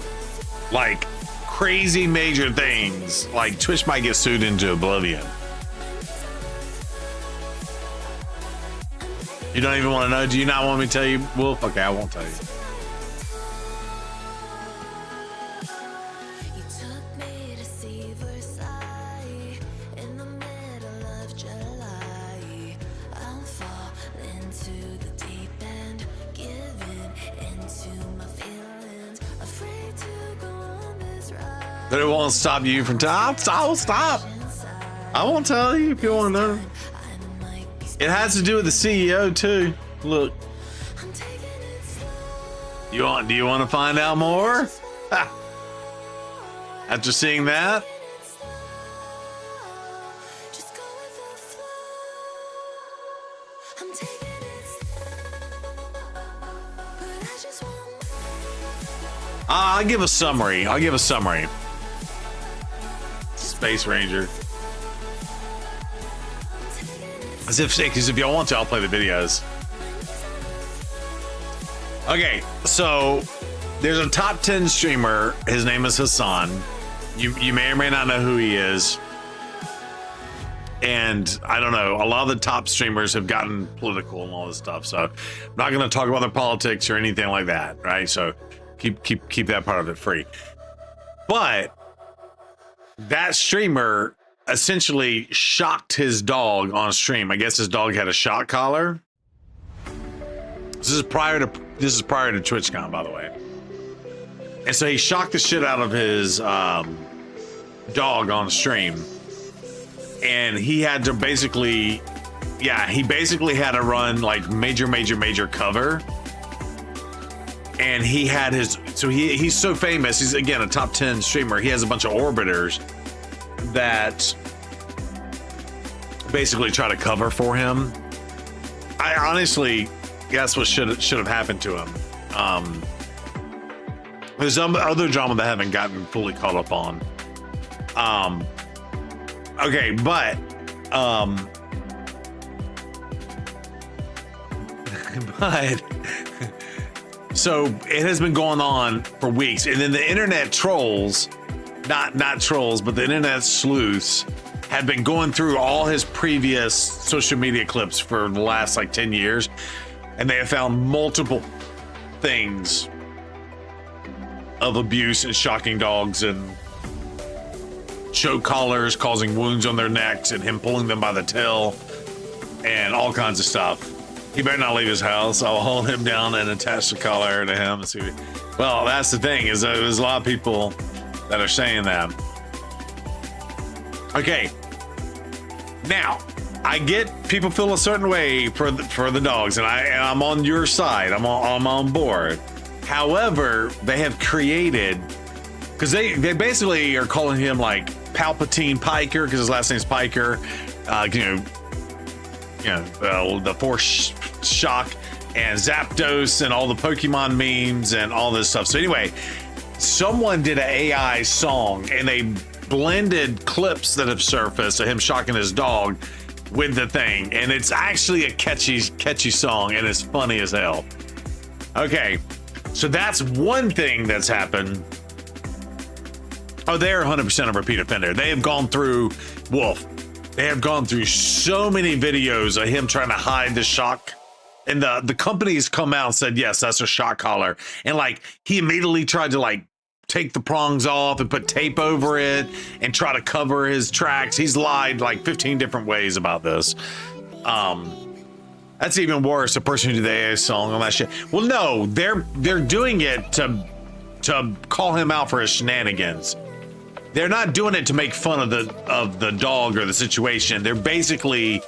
Like, crazy major things. Like, Twitch might get sued into oblivion. You don't even want to know? Do you not want me to tell you, Wolf? Okay, I won't tell you. But it won't stop you from I'll stop. I won't tell you if you want to know. It has to do with the CEO too. Look. Do you want to find out more? After seeing that? I'll give a summary. Space Ranger. Because if y'all want to, I'll play the videos. Okay, so there's a top 10 streamer. His name is Hassan. You may or may not know who he is. And I don't know, a lot of the top streamers have gotten political and all this stuff. So I'm not going to talk about their politics or anything like that, right? So keep that part of it free. But that streamer essentially shocked his dog on stream. I guess his dog had a shock collar. This is prior to TwitchCon, by the way. And so he shocked the shit out of his dog on stream. And he had to basically, he basically had to run like major cover and he had his, so he's so famous. He's again a top 10 streamer. He has a bunch of orbiters that basically try to cover for him. I honestly guess what should have happened to him. There's some other drama that I haven't gotten fully caught up on. Okay, but but so it has been going on for weeks, and then the internet trolls, not trolls, but the internet sleuths had been going through all his previous social media clips for the last like 10 years, and they have found multiple things of abuse and shocking dogs and choke collars causing wounds on their necks and him pulling them by the tail and all kinds of stuff. He better not leave his house. I'll hold him down and attach the collar to him and see. Well, that's the thing, is there's a lot of people that are saying that. Okay. Now, I get people feel a certain way for the dogs, and I'm on your side. I'm on board. However, they have created, because they basically are calling him like Palpatine Piker, because his last name's Piker. The Force Shock and Zapdos and all the Pokemon memes and all this stuff. So anyway, someone did an AI song, and they blended clips that have surfaced of him shocking his dog with the thing, and it's actually a catchy song, and it's funny as hell. Okay, so that's one thing that's happened. Oh, they're 100% a repeat offender. They have gone through Wolf. They have gone through so many videos of him trying to hide the shock, and the companies come out and said, yes, that's a shock collar, and like he immediately tried to like take the prongs off and put tape over it and try to cover his tracks. He's lied like 15 different ways about this. That's even worse. A person who did the AI song on that shit. Well, no, they're doing it to call him out for his shenanigans. They're not doing it to make fun of the dog or the situation. They're basically,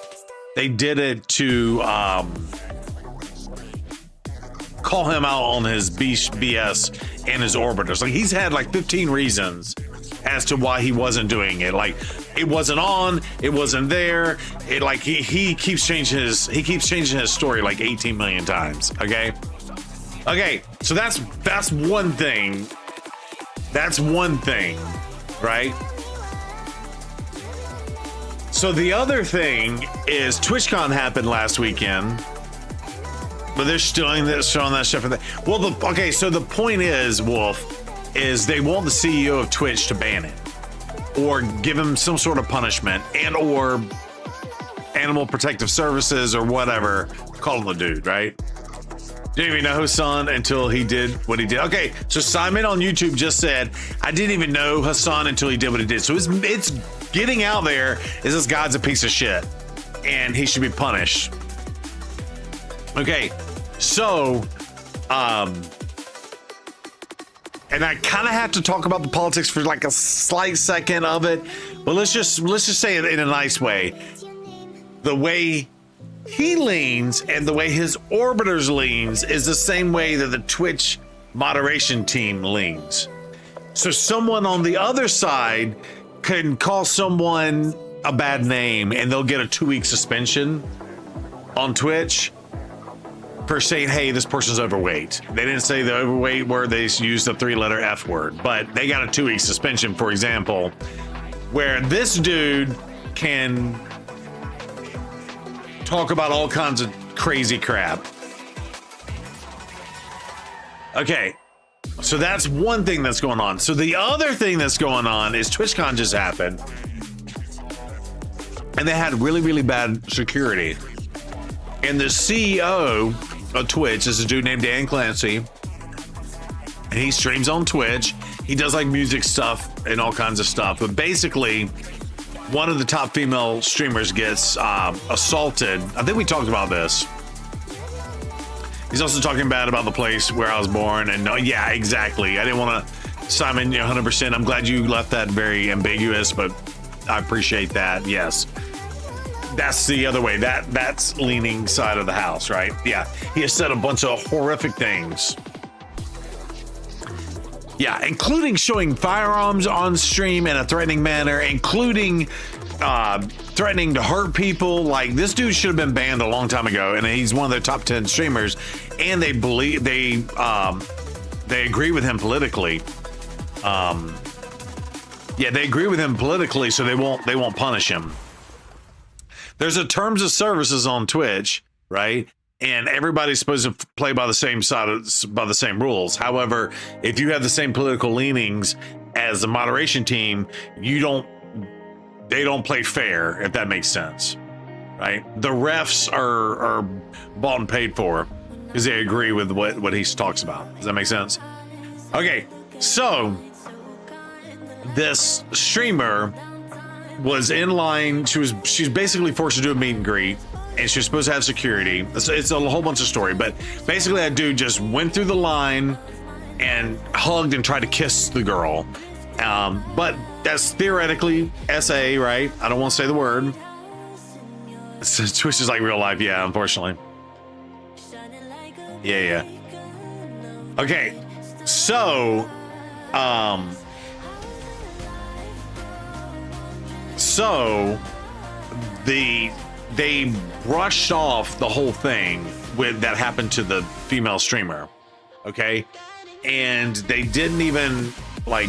they did it to call him out on his BS and his orbiters. Like, he's had like 15 reasons as to why he wasn't doing it. Like, it wasn't on, it wasn't there. It like he keeps changing his story like 18 million times. Okay, so that's one thing. That's one thing, right? So the other thing is TwitchCon happened last weekend. But they're showing that stuff for that. Well, so the point is, Wolf, is they want the CEO of Twitch to ban it or give him some sort of punishment, and or Animal Protective Services or whatever. Call him the dude, right? Didn't even know Hassan until he did what he did. Okay, so Simon on YouTube just said, I didn't even know Hassan until he did what he did. So it's getting out there is this guy's a piece of shit and he should be punished. Okay, so, and I kind of have to talk about the politics for like a slight second of it, but let's just say it in a nice way. The way he leans and the way his orbiters leans is the same way that the Twitch moderation team leans. So someone on the other side can call someone a bad name and they'll get a 2-week suspension on Twitch for saying, hey, this person's overweight. They didn't say the overweight word, they used the 3-letter F word, but they got a 2-week suspension, for example, where this dude can talk about all kinds of crazy crap. Okay, so that's one thing that's going on. So the other thing that's going on is TwitchCon just happened, and they had really, really bad security. And the CEO of Twitch is a dude named Dan Clancy, and he streams on Twitch. He does like music stuff and all kinds of stuff, but basically one of the top female streamers gets assaulted. I think we talked about this. He's also talking bad about the place where I was born, and yeah, exactly. I didn't want to, Simon, 100%. I'm glad you left that very ambiguous, but I appreciate that. Yes. That's the other way. That's leaning side of the house, right? Yeah. He has said a bunch of horrific things Yeah, including showing firearms on stream in a threatening manner, including threatening to hurt people. Like, this dude should have been banned a long time ago, and he's one of their top 10 streamers, and they believe they agree with him politically. Yeah, they agree with him politically, so they won't punish him. There's a terms of services on Twitch, right? And everybody's supposed to play by the same by the same rules. However, if you have the same political leanings as the moderation team, they don't play fair, if that makes sense, right? The refs are bought and paid for because they agree with what he talks about. Does that make sense? Okay, so this streamer was in line. She's basically forced to do a meet and greet, and she was supposed to have security. It's a whole bunch of story, but basically that dude just went through the line and hugged and tried to kiss the girl. But that's theoretically SA, right? I don't want to say the word. Twitch is like real life, yeah, unfortunately. Yeah. Okay, so they brushed off the whole thing that happened to the female streamer, okay? And they didn't even like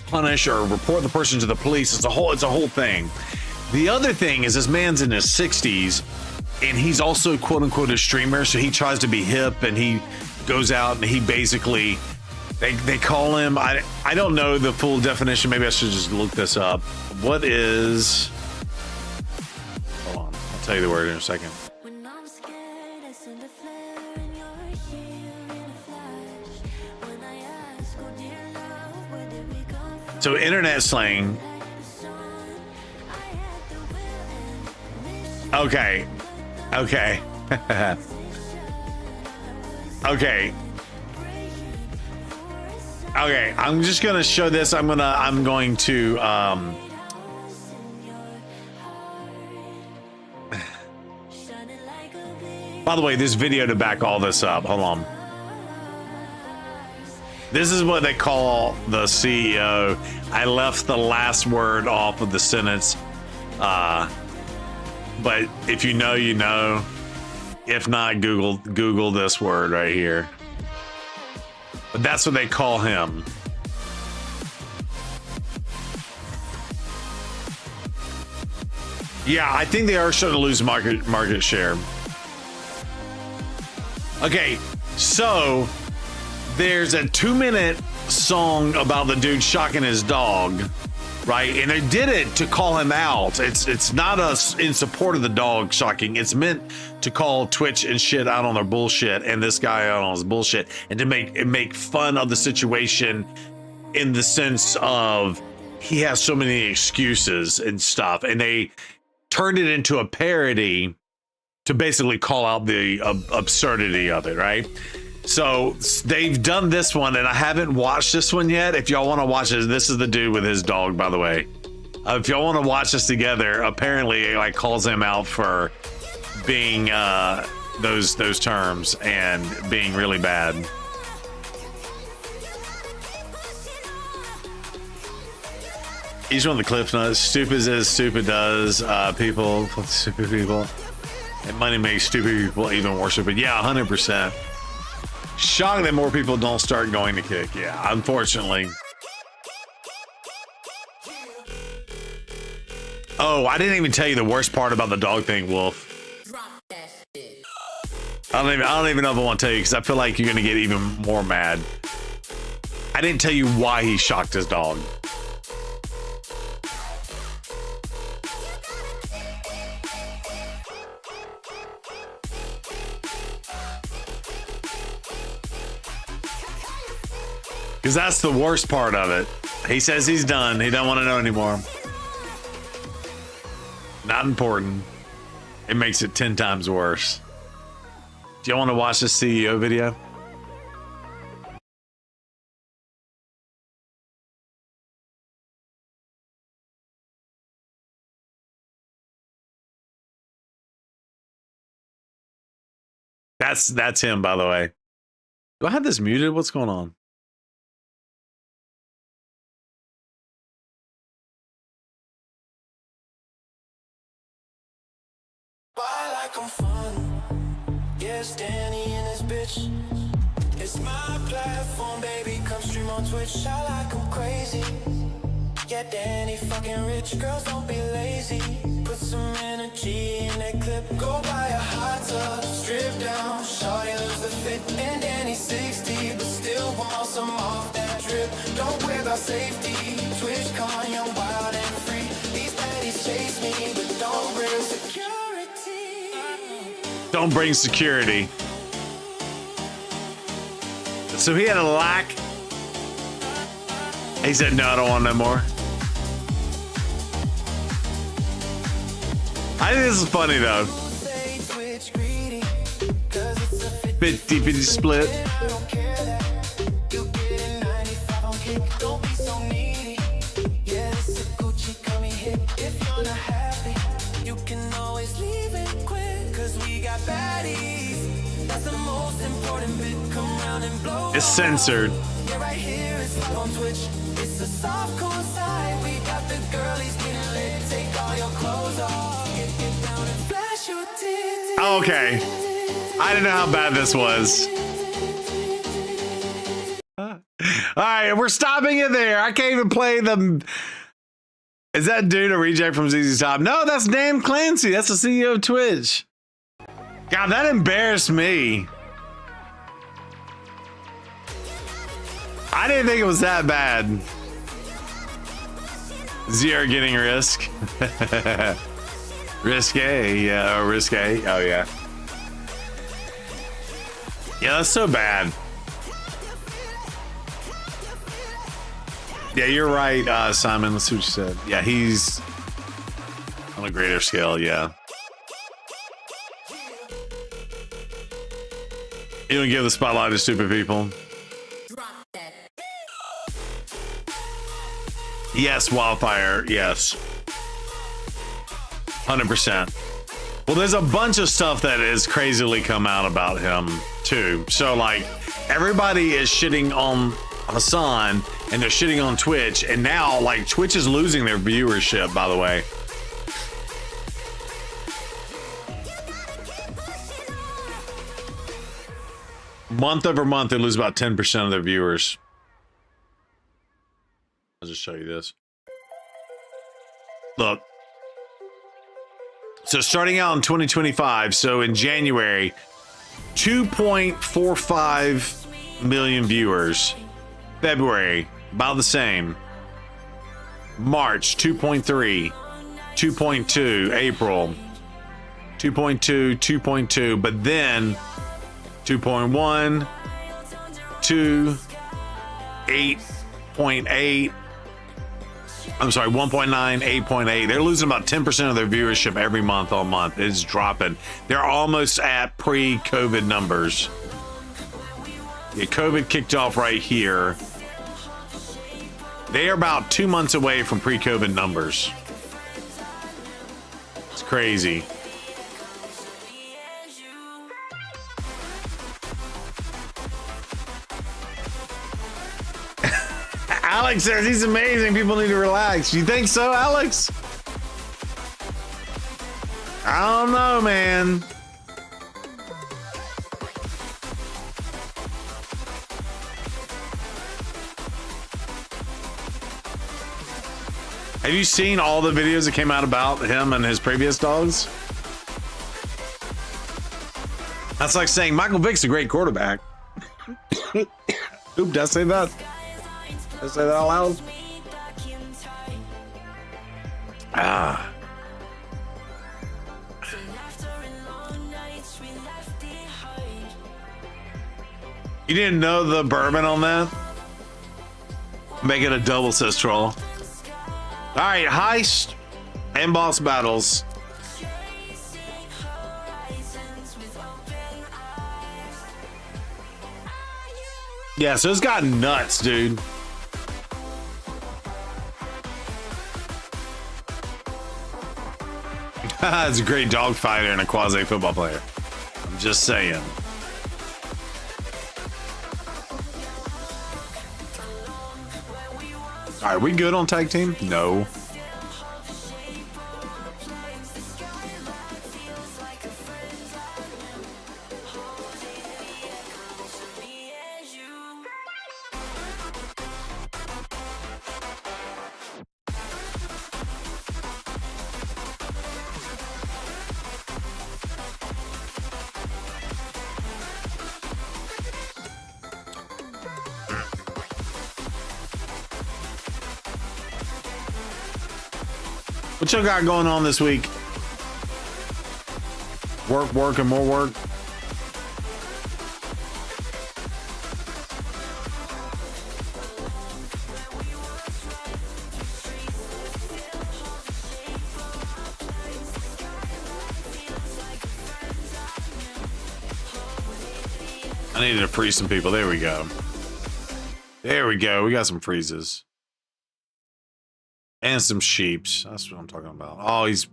punish or report the person to the police. It's a whole thing. The other thing is this man's in his 60s, and he's also quote unquote a streamer, so he tries to be hip, and he goes out and he basically they call him, I don't know the full definition, maybe I should just look this up. What is, hold on, I'll tell you the word in a second. So internet slang. Okay. Okay. Okay. Okay, I'm just gonna show this. I'm going to by the way, this video to back all this up. Hold on. This is what they call the CEO. I left the last word off of the sentence. But if you know, you know. If not, Google this word right here. But that's what they call him. Yeah, I think they are starting to lose market share. Okay, so there's a 2-minute song about the dude shocking his dog, right? And they did it to call him out. It's not us in support of the dog shocking. It's meant to call Twitch and shit out on their bullshit, and this guy out on his bullshit, and to make fun of the situation in the sense of he has so many excuses and stuff, and they turned it into a parody to basically call out the absurdity of it, right? So they've done this one, and I haven't watched this one yet. If y'all want to watch it, this is the dude with his dog, by the way. If y'all want to watch this together, apparently it like calls him out for being those terms and being really bad. Each one of the cliff notes. Stupid is stupid does. People, stupid people. And money makes stupid people even worse. But yeah, 100%. Shocked that more people don't start going to kick. Yeah, unfortunately. Oh, I didn't even tell you the worst part about the dog thing, Wolf. I don't even know if I want to tell you, because I feel like you're gonna get even more mad. I didn't tell you why he shocked his dog. Because that's the worst part of it. He says he's done. He don't want to know anymore. Not important. It makes it 10 times worse. Do you want to watch this CEO video? That's him, by the way. Do I have this muted? What's going on? me in this bitch. It's my platform, baby. Come stream on Twitch. I like 'em crazy. Yeah, Danny fucking rich. Girls don't be lazy. Put some energy in that clip. Go buy a hot tub. Strip down. Shawty lose the fit. And Danny 60, but still want some off that drip. Don't worry about safety. Twitch con, young, wild and free. These baddies chase me, but don't bring security. Don't bring security. So he had a lack. He said, no, I don't want no more. I think this is funny though. 50-50 split. It's censored. Okay. I didn't know how bad this was. All right, we're stopping it there. I can't even play the... Is that dude a reject from ZZ Top? No, that's Dan Clancy. That's the CEO of Twitch. God, that embarrassed me. I didn't think it was that bad. Zero getting risk. Risque, yeah, risque. Oh, yeah. Yeah, that's so bad. Yeah, you're right, Simon. Let's see what you said. Yeah, he's on a greater scale, yeah. You don't give the spotlight to stupid people. Yes, Wildfire, yes. 100%. Well, there's a bunch of stuff that has crazily come out about him, too. So, like, everybody is shitting on Hassan, and they're shitting on Twitch, and now, like, Twitch is losing their viewership, by the way. Month over month, they lose about 10% of their viewers. I'll just show you this. Look. So starting out in 2025, so in January, 2.45 million viewers. February, about the same. March, 2.3. 2.2. April, 2.2, 2.2. But then 2.1, 2, 8.8. I'm sorry, 1.9, 8.8. They're losing about 10% of their viewership every month on month. It's dropping. They're almost at pre-COVID numbers. Yeah, COVID kicked off right here. They are about 2 months away from pre-COVID numbers. It's crazy. Alex says he's amazing. People need to relax. You think so, Alex? I don't know, man. Have you seen all the videos that came out about him and his previous dogs? That's like saying Michael Vick's a great quarterback. Oop, did I say that? Did I say that out loud? Ah. You didn't know the bourbon on that? Make it a double, says Troll. All right, heist and boss battles. Yeah, so it's got nuts, dude. It's a great dog fighter and a quasi football player. I'm just saying. All right, we good on tag team? No. What y'all got going on this week? Work, and more work. I needed to freeze some people. There we go. There we go. We got some freezes. And some sheeps. That's what I'm talking about. Oh, he's...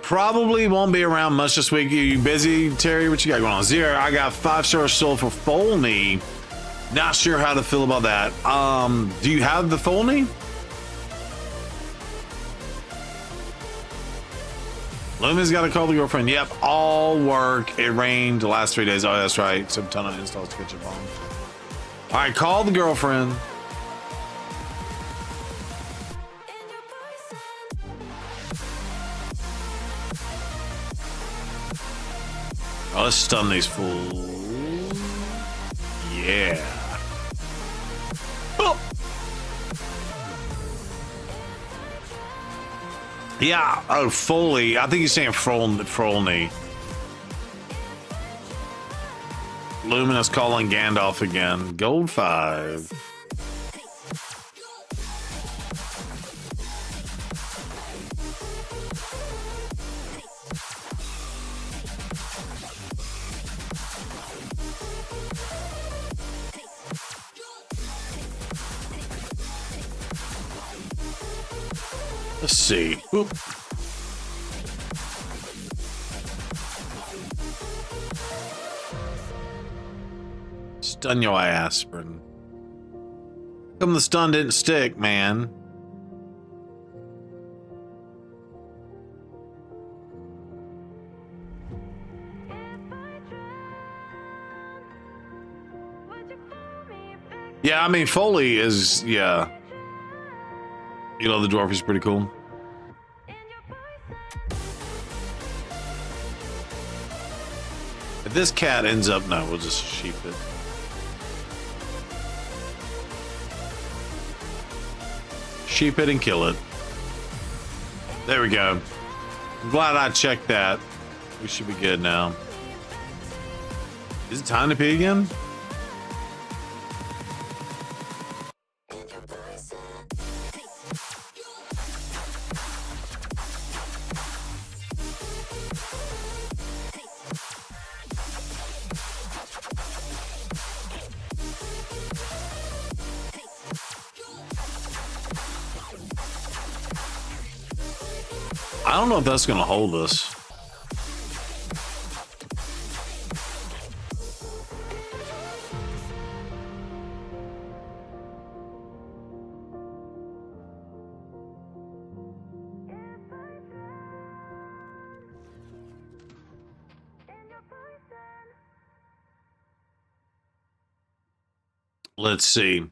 Probably won't be around much this week. Are you busy, Terry? What you got going on? Zero, I got 5-star soul for Folney. Not sure how to feel about that. Do you have the Folney? Lumen's got to call the girlfriend. Yep, all work. It rained the last 3 days. Oh, that's right. Some ton of installs to get your phone. All right, call the girlfriend. Oh, let's stun these fools. Yeah. Oh. Yeah. Oh, Foley. I think he's saying Frolney. Luminous calling Gandalf again. Gold 5. Let's see. Oop. Stun your aspirin. Come the stun didn't stick, man. Yeah, I mean Foley is, yeah. You know, the dwarf is pretty cool. If this cat ends up, no, we'll just sheep it. Sheep it and kill it. There we go. I'm glad I checked that. We should be good now. Is it time to pee again? I don't know if that's going to hold us. Let's see.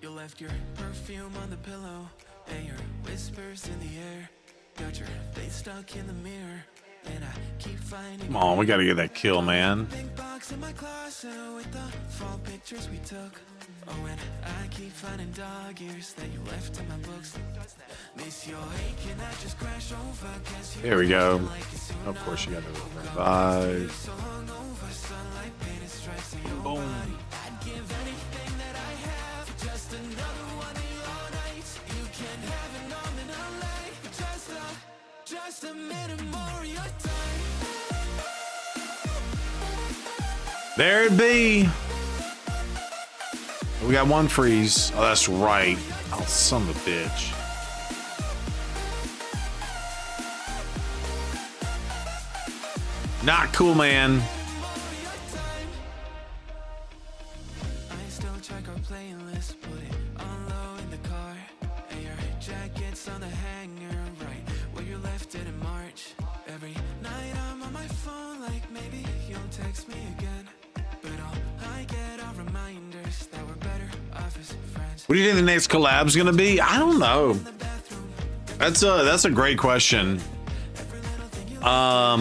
You left your perfume on the pillow and your whispers in the air. Got your face stuck in the mirror and I keep finding. Come on, we got to get that kill, man. Big box in my closet with the fall pictures we took. Oh, and I keep finding dog ears that you left in my books. Miss your ache and I just crash over. There we go. Of course, you got to revive. Boom. I'd give anything that I have for just another one of your nights. You can have it all in a life. Just a minute more of your time. There it be. We got one freeze. Oh, that's right. Oh, son of a bitch. Not cool, man. I still check our playlist, put it on low in the car. And your jacket's on the hanger What do you think the next collab's gonna be? I don't know. That's a great question. I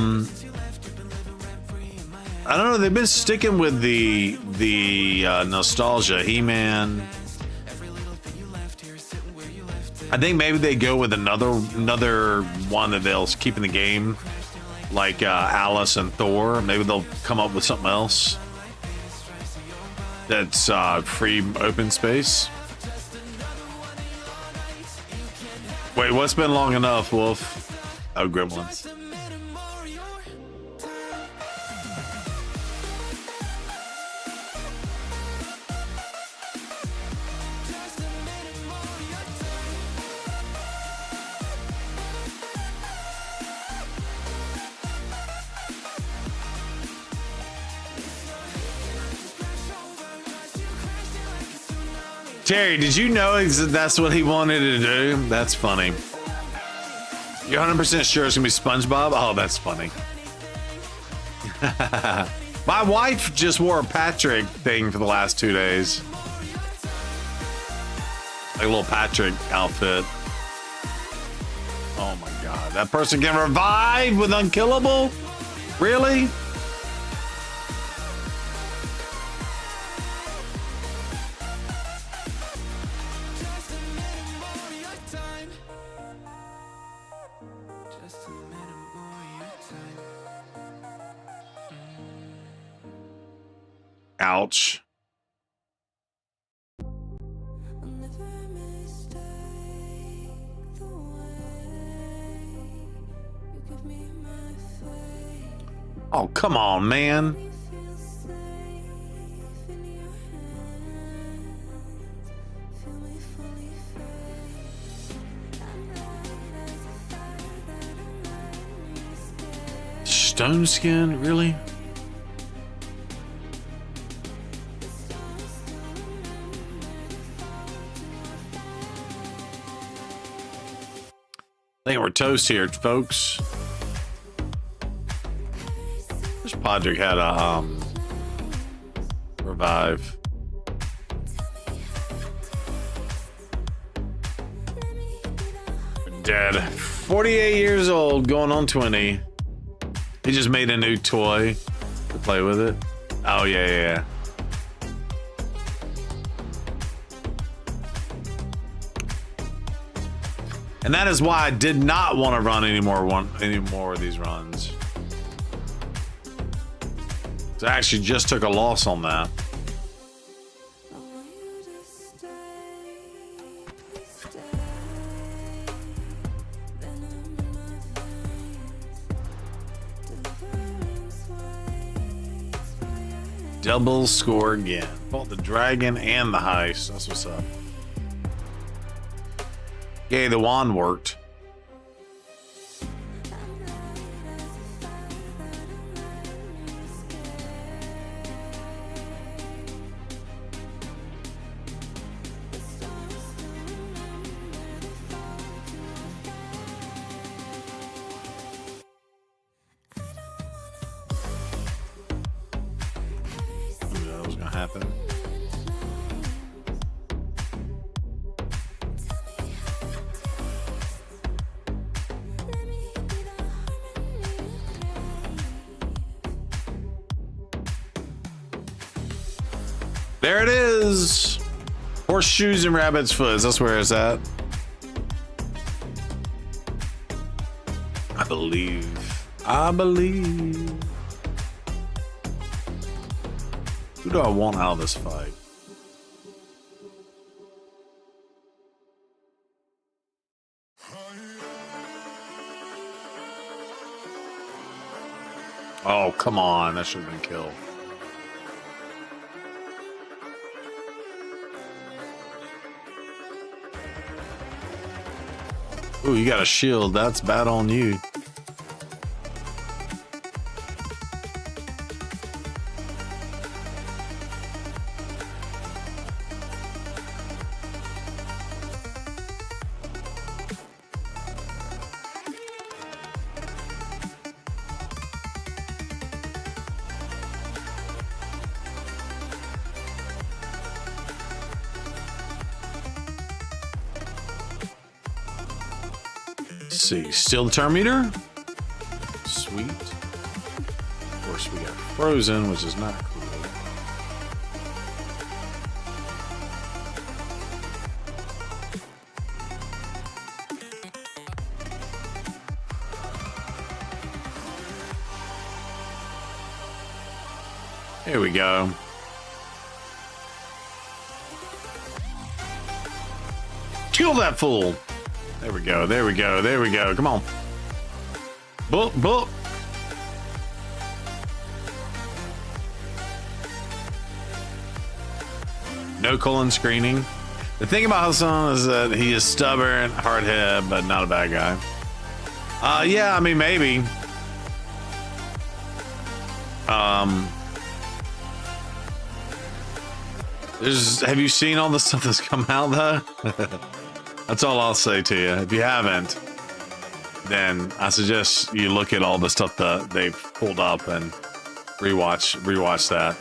don't know. They've been sticking with the nostalgia. He-Man. I think maybe they go with another one that they'll keep in the game, like Alice and Thor. Maybe they'll come up with something else that's free open space. Wait, what's been long enough, Wolf? Oh, Gremlins. Terry, did you know that's what he wanted to do? That's funny. You're 100% sure it's gonna be SpongeBob? Oh, that's funny. My wife just wore a Patrick thing for the last 2 days. Like a little Patrick outfit. Oh my God. That person can revive with Unkillable? Really? Ouch. Oh, come on, man. Stone skin, really? I think we're toast here, folks. Wish Podrick had a revive. Dead. 48 years old, going on 20. He just made a new toy to play with it. Oh yeah. And that is why I did not want to run any more of these runs. So I actually just took a loss on that. Double score again. Fought the dragon and the heist. That's what's up. Yay, the wand worked. I knew that was gonna happen. There it is. Horseshoes and rabbit's foots. That's where it's at. I believe. Who do I want out of this fight? Oh, come on. That should have been killed. Ooh, you got a shield. That's bad on you. Let's see. Still the turn meter. Sweet. Of course, we got frozen, which is not cool. Here we go. Kill that fool. There we go. There we go. There we go. Come on. Boop, boop. No colon screening. The thing about Hassan is that he is stubborn, hard head, but not a bad guy. Yeah, I mean, maybe. Have you seen all the stuff that's come out though? That's all I'll say to you. If you haven't, then I suggest you look at all the stuff that they've pulled up and rewatch that.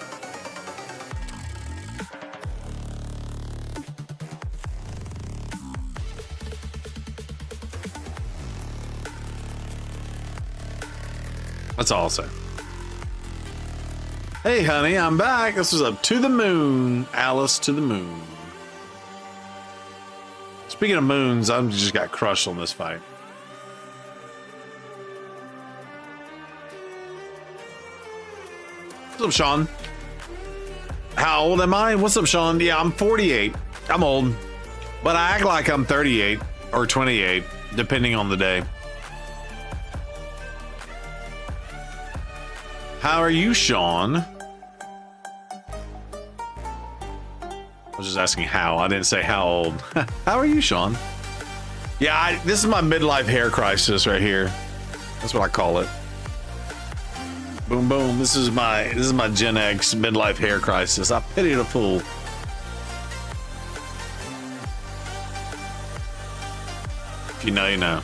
That's all I'll say. Hey, honey, I'm back. This was up to the moon. Alice to the moon. Speaking of moons, I just got crushed on this fight. What's up, Sean? How old am I? What's up, Sean? Yeah, I'm 48. I'm old. But I act like I'm 38 or 28, depending on the day. How are you, Sean? I was just asking how. I didn't say how old. How are you, Sean? Yeah, this is my midlife hair crisis right here. That's what I call it. Boom, boom. This is my Gen X midlife hair crisis. I pity the fool. If you know, you know.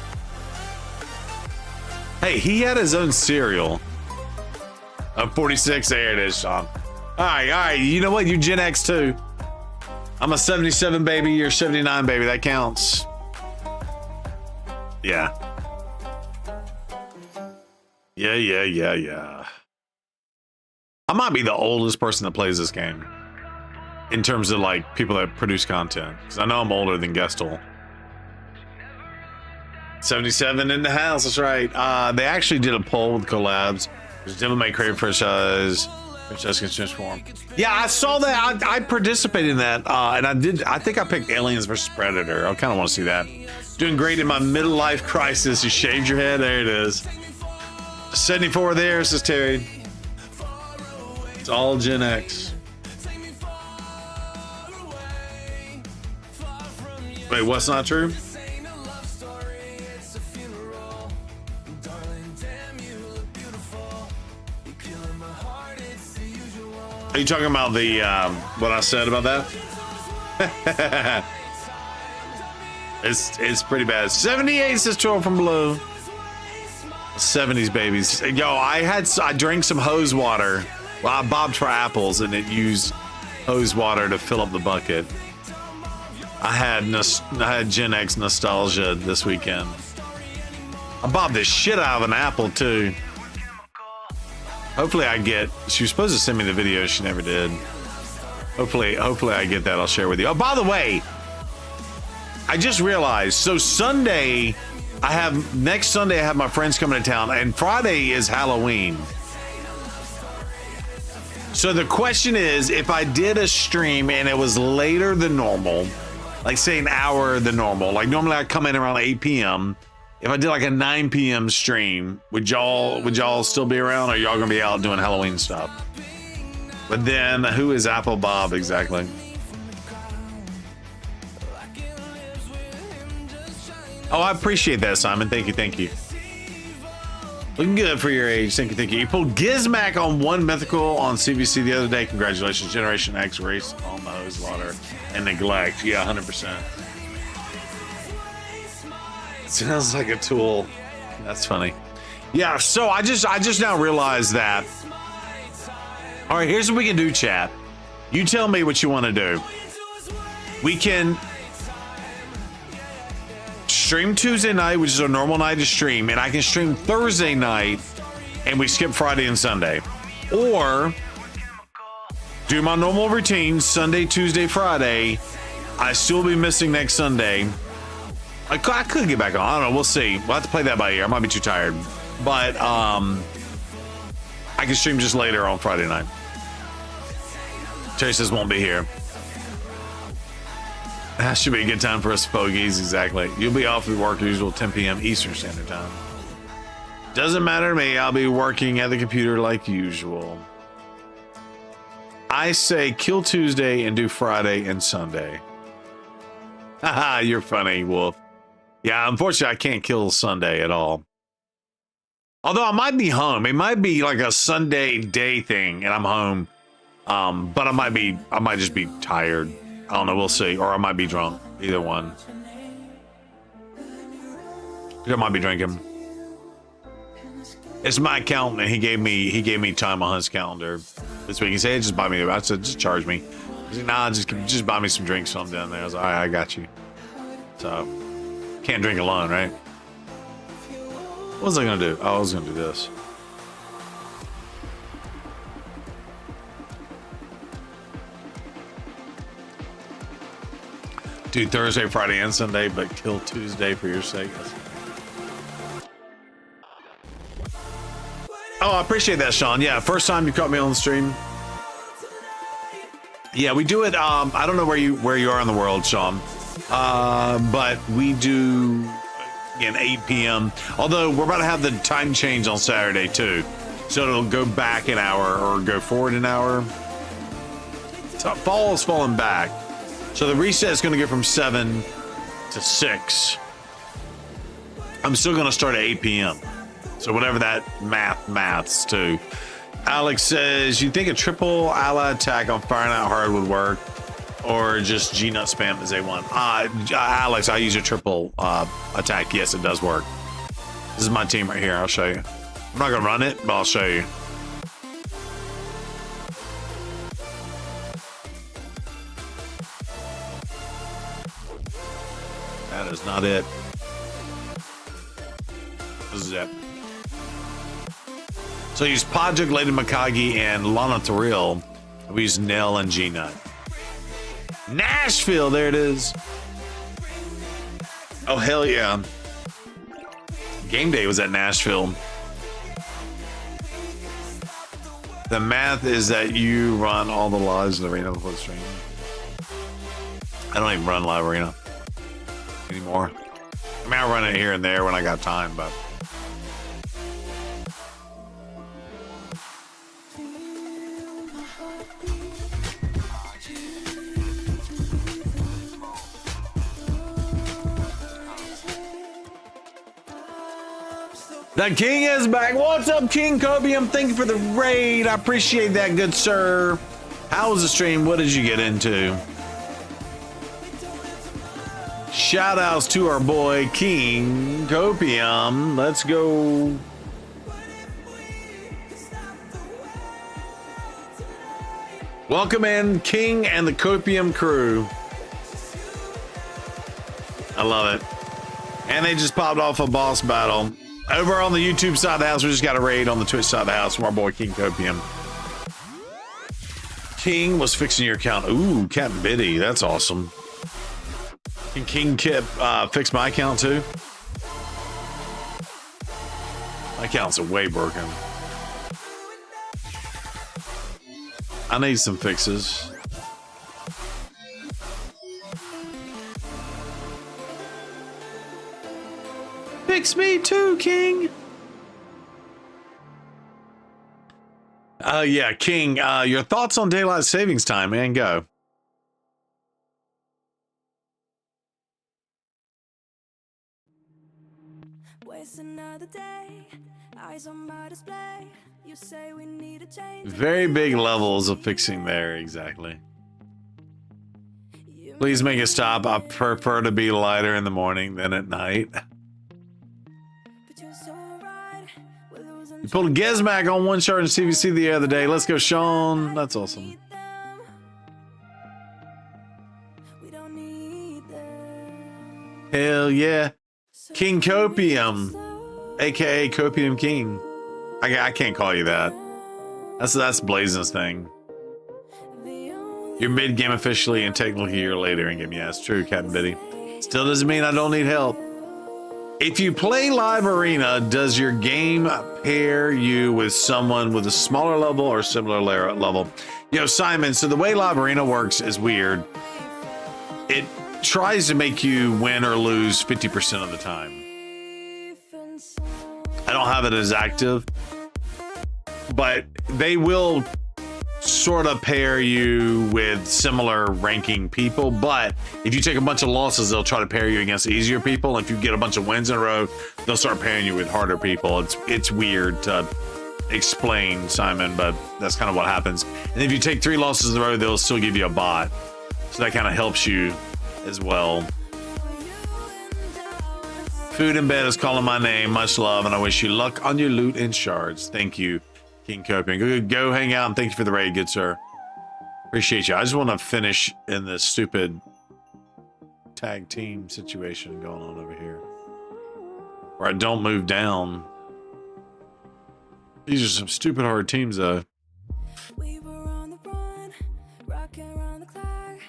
Hey, he had his own cereal. I'm 46. There it is, Sean. All right. You know what? You Gen X too. I'm a 77 baby. You're 79 baby. That counts. Yeah. Yeah. I might be the oldest person that plays this game in terms of like people that produce content, because I know I'm older than Gestel. 77 in the house. That's right. They actually did a poll with collabs. There's Devil May Cry franchise. Franchise can transform. Yeah, I saw that. I participated in that, and I think I picked Aliens vs Predator. I kind of want to see that. Doing great in my middle life crisis. You shaved your head. There it is. 74 there, says Terry. It's all Gen X. Wait, what's not true? Are you talking about the what I said about that? It's pretty bad. 78 says Troll from Blue. 70s babies. Yo, I drank some hose water. Well, I bobbed for apples and it used hose water to fill up the bucket. I had Gen X nostalgia this weekend. I bobbed the shit out of an apple too. Hopefully she was supposed to send me the video, she never did. Hopefully I get that, I'll share with you. Oh, by the way, I just realized, so next Sunday I have my friends coming to town, and Friday is Halloween. So the question is, if I did a stream and it was later than normal, like say an hour than normal, like normally I come in around 8 p.m. If I did like a 9 p.m. stream, would y'all still be around, or y'all gonna be out doing Halloween stuff? But then, who is Apple Bob exactly? Oh, I appreciate that, Simon. Thank you. Looking good for your age. Thank you. You pulled Gizmac on one mythical on CVC the other day. Congratulations. Generation X race on the hose water and neglect. Yeah, 100%. Sounds like a tool. That's funny. Yeah, so I just now realized that. All right, here's what we can do, chat. You tell me what you want to do. We can stream Tuesday night, which is a normal night to stream, and I can stream Thursday night, and we skip Friday and Sunday. Or do my normal routine, Sunday, Tuesday, Friday. I still be missing next Sunday. I could get back on. I don't know. We'll see. We'll have to play that by ear. I might be too tired. But I can stream just later on Friday night. Terry says won't be here. That should be a good time for us fogies. Exactly. You'll be off at work usual 10 p.m. Eastern Standard Time. Doesn't matter to me. I'll be working at the computer like usual. I say kill Tuesday and do Friday and Sunday. Haha, you're funny, Wolf. Yeah, unfortunately, I can't kill Sunday at all. Although I might be home. It might be like a Sunday day thing, and I'm home. But I might just be tired. I don't know. We'll see. Or I might be drunk. Either one. I might be drinking. It's my accountant, and he gave me time on his calendar this week. He said, hey, just buy me. I said, just charge me. He said, nah, just buy me some drinks while I'm down there. I was like, all right, I got you. So, can't drink alone, right? What was I gonna do? Oh, I was gonna do this. Do Thursday, Friday, and Sunday, but kill Tuesday for your sake. Oh, I appreciate that, Sean. Yeah, first time you caught me on the stream. Yeah, we do it. I don't know where you are in the world, Sean, but we do again 8 p.m. Although we're about to have the time change on Saturday too, so it'll go back an hour or go forward an hour. So fall is falling back. So the reset is going to go from 7 to 6. I'm still going to start at 8 p.m. So whatever that maths to. Alex says, you think a triple ally attack on Fire Night Hard would work, or just G-Nut spam as A1? Alex, I use a triple attack. Yes, it does work. This is my team right here. I'll show you. I'm not gonna run it, but I'll show you. That is not it. This is it. So I use Podjuk, Lady Mikagi, and Lana Thrill. We use Nell and G-Nut. Nashville, there it is. Oh, hell yeah. Game day was at Nashville. The math is that you run all the lives in the arena before the stream. I don't even run live arena anymore. I mean, I run it here and there when I got time, but... The King is back. What's up, King Copium? Thank you for the raid. I appreciate that, good sir. How was the stream? What did you get into? Shout outs to our boy King Copium. Let's go. Welcome in King and the Copium crew. I love it. And they just popped off a boss battle. Over on the YouTube side of the house, we just got a raid on the Twitch side of the house from our boy King Copium. King was fixing your account. Ooh, Captain Biddy, that's awesome. Can King Kip fix my account too? My account's way broken. I need some fixes. Fix me too, King. Yeah, King, your thoughts on daylight savings time, man, go. Very big levels of fixing there, exactly. Please make it stop. I prefer to be lighter in the morning than at night. You pulled a Gizmac on one shard in CVC the other day. Let's go, Sean. That's awesome. Hell yeah. King Copium, aka Copium King. I can't call you that. That's Blazen's thing. You're mid-game officially and technically you're later in game. Yeah, it's true, Captain Biddy. Still doesn't mean I don't need help. If you play live arena, does your game pair you with someone with a smaller level or similar level? You know, Simon, so the way live arena works is weird. It tries to make you win or lose 50% of the time. I don't have it as active, but they will sort of pair you with similar ranking people. But if you take a bunch of losses, they'll try to pair you against easier people. And if you get a bunch of wins in a row, they'll start pairing you with harder people. It's weird to explain, Simon, but that's kind of what happens. And if you take 3 losses in a row, they'll still give you a bot. So that kind of helps you as well. Food in bed is calling my name. Much love, and I wish you luck on your loot and shards. Thank you, King Copian. Go hang out, and thank you for the raid, good sir. Appreciate you. I just want to finish in this stupid tag team situation going on over here, where I don't move down. These are some stupid hard teams, though. We were on the run, rocking around the clock.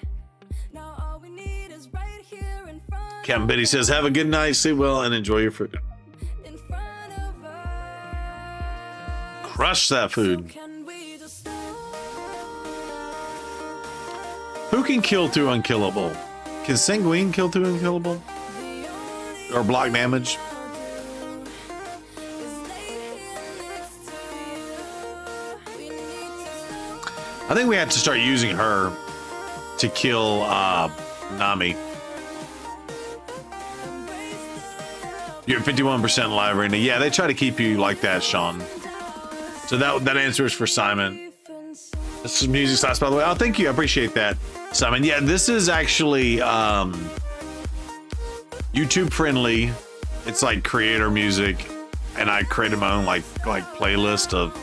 Now all we need is right here in front. Captain Biddy says, have a good night, sleep well, and enjoy your food. In front of us. Crush that food. Can we just Who can kill through unkillable? Can Sanguine kill through unkillable? Or block damage? I think we have to start using her to kill Nami. You're at 51% live arena. Yeah, they try to keep you like that, Sean. So that answer is for Simon. This is music sauce, by the way. Oh, thank you. I appreciate that, Simon. Yeah, this is actually YouTube friendly. It's like creator music, and I created my own like playlist of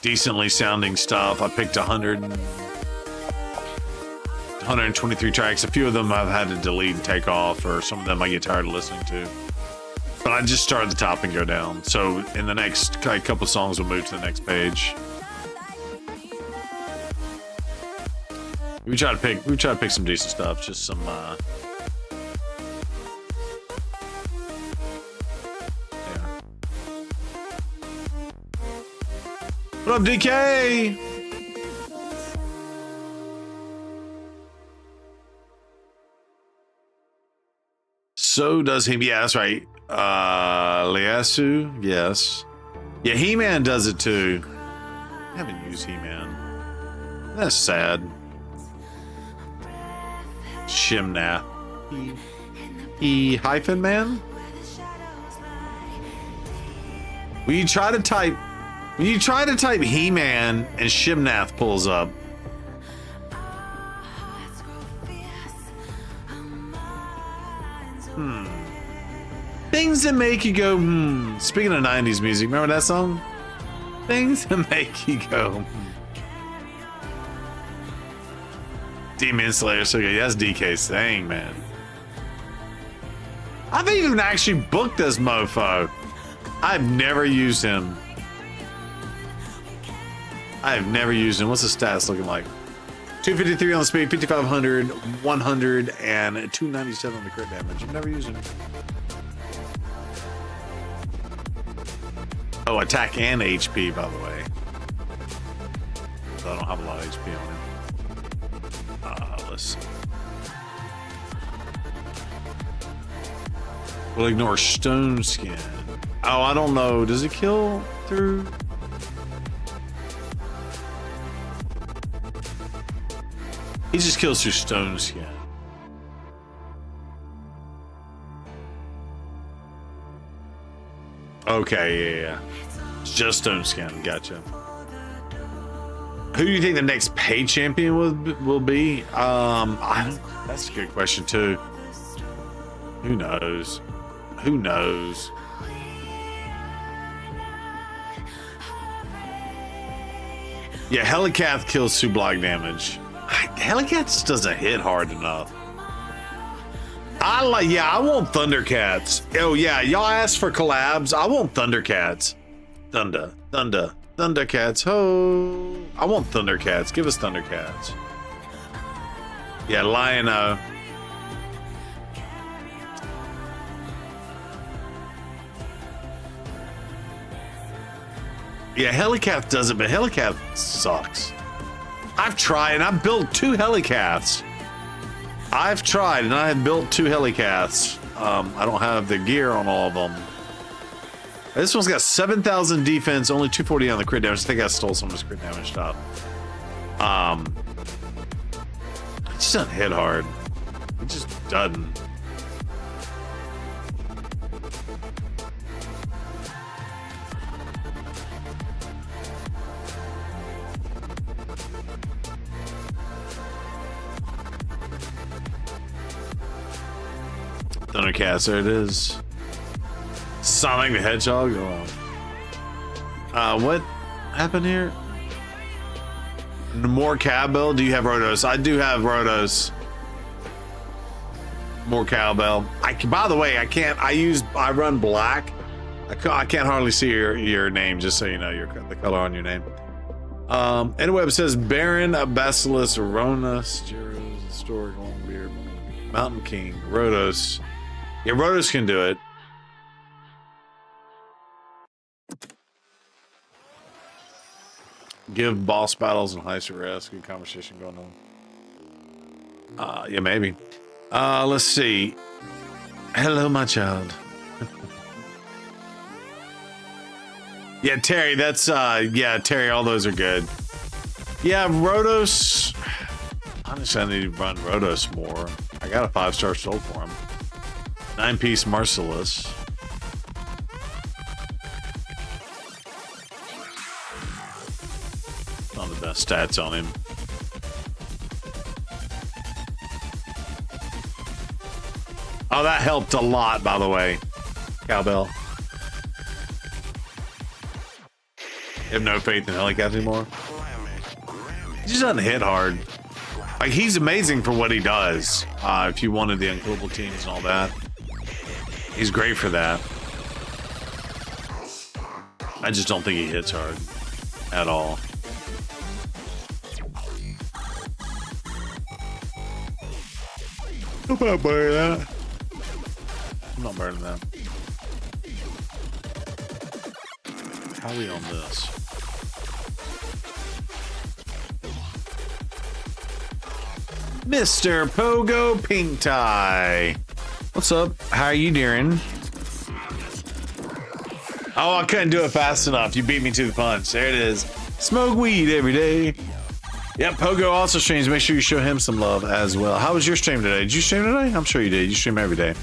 decently sounding stuff. I picked 123 tracks. A few of them I've had to delete and take off, or some of them I get tired of listening to. But I just start at the top and go down. So in the next couple songs, we'll move to the next page. We try to pick some decent stuff. Just some yeah. What up, DK? So does he? Yeah, that's right. Liasu, yes. Yeah, He-Man does it too. I haven't used He-Man. That's sad. Shimnath. He-hyphen man? When you try to type He-Man and Shimnath pulls up. Things that make you go, Speaking of 90s music, remember that song? Things that make you go, Demon Slayer, so good. That's DK's thing, man. I've even actually booked this mofo. I've never used him. What's the stats looking like? 253 on the speed, 5500, 100, and 297 on the crit damage. I've never used him. Oh, attack and HP, by the way. So I don't have a lot of HP on him. Let's see. We'll ignore Stone Skin. Oh, I don't know. Does it kill through? He just kills through Stone Skin. Okay, yeah. It's just Stone Skin. Gotcha. Who do you think the next paid champion will be? That's a good question too. Who knows? Who knows? Yeah, Helicath kills 2 block damage. Helicath just doesn't hit hard enough. Yeah, I want Thundercats. Oh yeah, y'all asked for collabs. I want Thundercats. Thundercats. Ho! I want Thundercats. Give us Thundercats. Yeah, Lion-O. Yeah, Helicath does it, but Helicath sucks. I've tried, and I've built 2 Helicaths. I've tried, and I have built 2 Helicaths. I don't have the gear on all of them. This one's got 7,000 defense, only 240 on the crit damage. I think I stole some of his crit damage stuff. It just doesn't hit hard. It just doesn't. Thundercats, there it is. Sonic the Hedgehog. Oh. What happened here? More cowbell. Do you have Rotos? I do have Rotos. More cowbell. By the way, I can't. I run black. I can't hardly see your name. Just so you know, the color on your name. Anyway, it says Baron, Basilisk, Rona, Steros, Historic, Longbeard, Mountain King, Rotos. Yeah, Rotos can do it. Give boss battles and heist arrest. Good conversation going on. Yeah, maybe. Let's see. Hello, my child. Yeah, Terry, that's yeah, Terry, all those are good. Yeah, Rotos. Honestly, I need to run Rotos more. I got a 5-star soul for him. 9-piece Merciless. Not the best stats on him. Oh, that helped a lot, by the way. Cowbell. You have no faith in Helicat anymore? He just doesn't hit hard. Like, he's amazing for what he does. If you wanted the unclubable teams and all that. He's great for that. I just don't think he hits hard. At all. I'm not burning that. I'm not burning that. How are we on this? Mr. Pogo Pink Tie. What's up? How are you doing? Oh, I couldn't do it fast enough. You beat me to the punch. There it is. Smoke weed every day. Yep, Pogo also streams. Make sure you show him some love as well. How was your stream today? Did you stream today? I'm sure you did. You stream every day.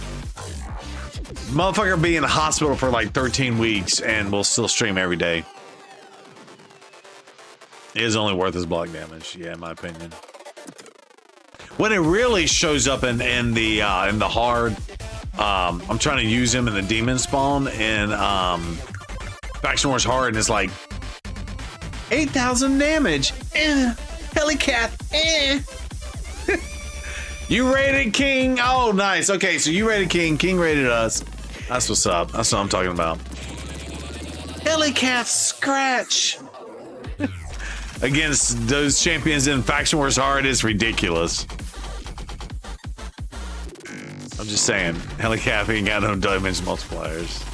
Motherfucker be in the hospital for like 13 weeks and will still stream every day. It is only worth his block damage. Yeah, in my opinion. When it really shows up in the hard, I'm trying to use him in the demon spawn and Faction Wars hard, and it's like 8,000 damage. Helicat. You rated King. Oh, nice. Okay, so you rated King. King rated us. That's what's up. That's what I'm talking about. Helicat scratch. Against those champions in Faction Wars hard is ridiculous. I'm just saying, Helicat ain't got no dimension multipliers.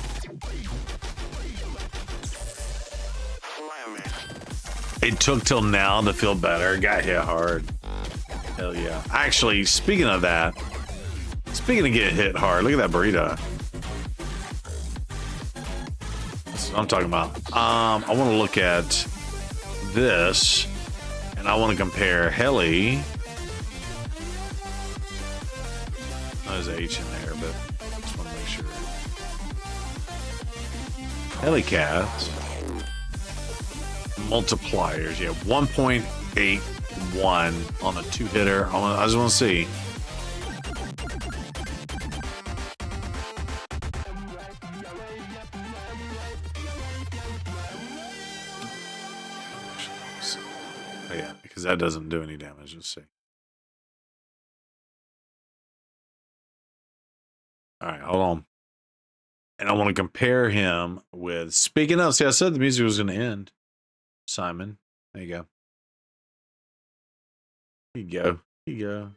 It took till now to feel better. Got hit hard. Hell yeah. Actually, speaking of that, speaking of getting hit hard, look at that burrito. That's what I'm talking about. I want to look at this, and I want to compare Heli. There's an H in there, but I just want to make sure. Helicat multipliers, yeah, 1.81 on a 2-hitter. I just want to see. Oh, yeah, because that doesn't do any damage. Let's see. All right, hold on. And I want to compare him with. Speaking of, see, I said the music was going to end. Simon, there you go. Here you go. Here you go.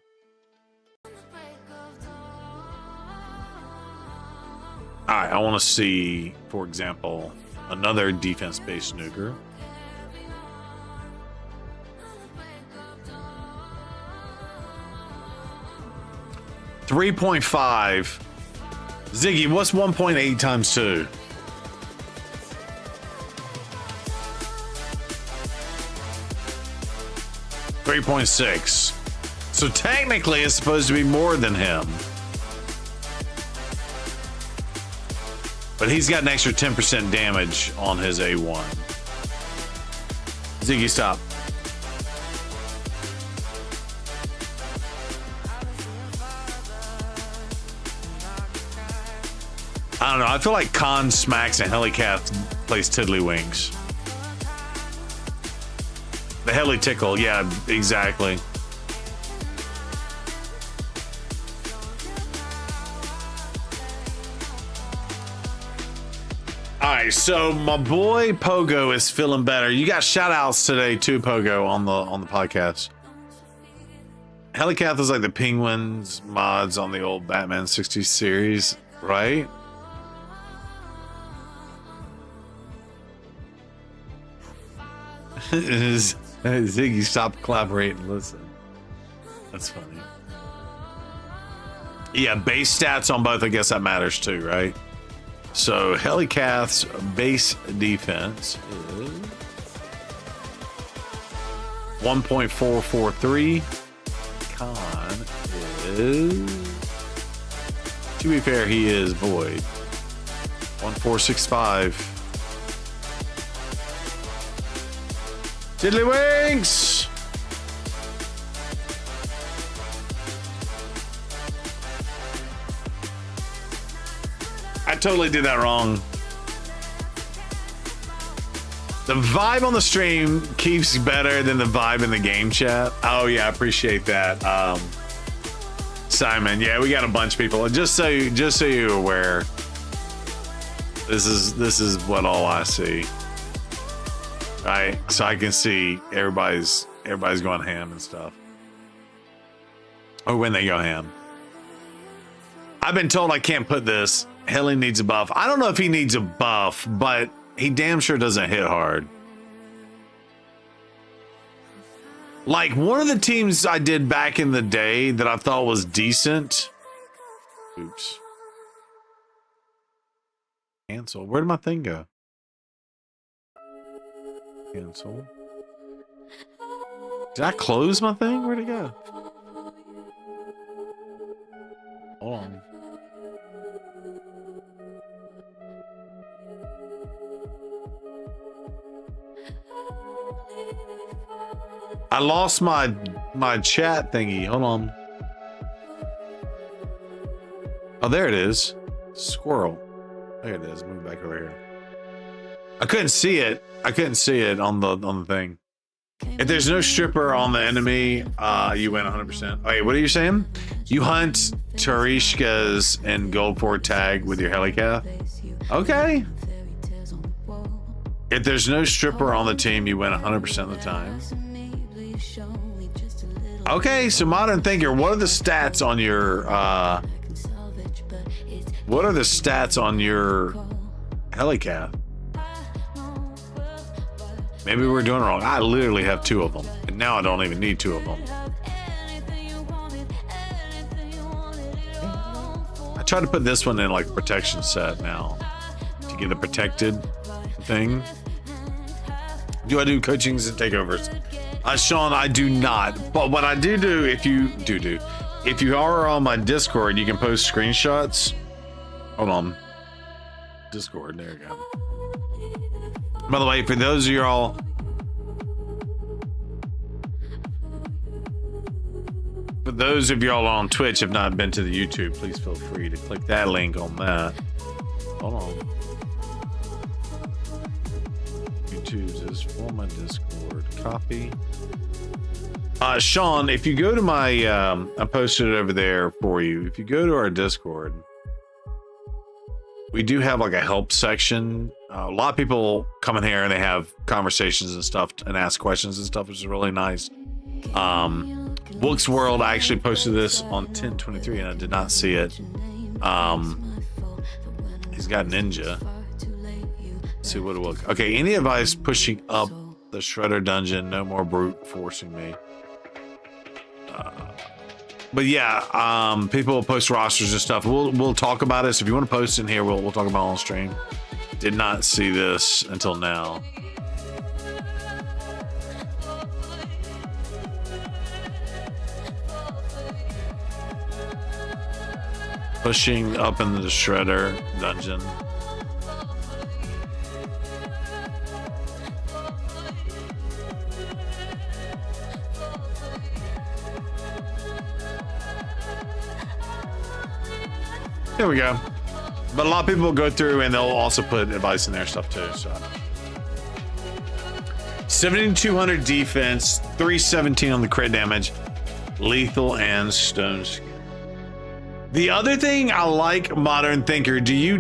All right, I want to see, for example, another defense-based snooker. $3.5. Ziggy, what's 1.8 times 2? $3.6. So technically it's supposed to be more than him. But he's got an extra 10% damage on his A1. Ziggy, stop. I don't know. I feel like Con smacks and Helicath plays Tiddlywinks. The Heli Tickle, yeah, exactly. All right, so my boy Pogo is feeling better. You got shout outs today too, Pogo, on the podcast. Helicath is like the Penguins mods on the old Batman 60 series, right? Ziggy, stop collaborating. Listen, that's funny. Yeah, base stats on both. I guess that matters too, right? So Helicath's base defense is 1.443. Con is, to be fair, he is void. 1465. Tiddlywinks! I totally did that wrong. The vibe on the stream keeps better than the vibe in the game chat. Oh yeah, I appreciate that. Simon, yeah, we got a bunch of people. Just so you're aware, this is what all I see. Right, so I can see everybody's going ham and stuff. Or when they go ham. I've been told I can't put this. Heli needs a buff. I don't know if he needs a buff, but he damn sure doesn't hit hard. Like one of the teams I did back in the day that I thought was decent. Oops. Cancel. Where did my thing go? Cancel. Did I close my thing? Where'd it go? Hold on. I lost my chat thingy. Hold on. Oh, there it is. Squirrel. There it is. Move back over here. I couldn't see it. I couldn't see it on the thing. If there's no stripper on the enemy, you win 100%. Wait, what are you saying? You hunt Tarishkas and gold for tag with your Helicath? Okay. If there's no stripper on the team, you win 100% of the time. Okay, so Modern Thinker, what are the stats on your Helicath? Maybe we're doing it wrong. I literally have 2 of them, and now I don't even need 2 of them. I tried to put this one in like protection set now to get the protected thing. Do I do coachings and takeovers? Sean, I do not. But what I do, if you if you are on my Discord, you can post screenshots. Hold on. Discord, there you go. By the way, for those of y'all on Twitch have not been to the YouTube, please feel free to click that link on that. Hold on. YouTube's is for my Discord. Copy. Sean, if you go to my I posted it over there for you. If you go to our Discord, we do have like a help section. A lot of people come in here and they have conversations and stuff and ask questions and stuff, which is really nice. Book's World, I actually posted this on 10/23 and I did not see it. He's got Ninja. Let's see what it will. Okay, any advice pushing up the Shredder dungeon? No more brute forcing me. But yeah, people will post rosters and stuff. We'll talk about it. So if you want to post in here, we'll talk about it on stream. Did not see this until now. Pushing up into the Shredder dungeon. There we go. But a lot of people will go through and they'll also put advice in their stuff too. So 7,200 defense, 317 on the crit damage, lethal and stone skin. The other thing I like, Modern Thinker, do you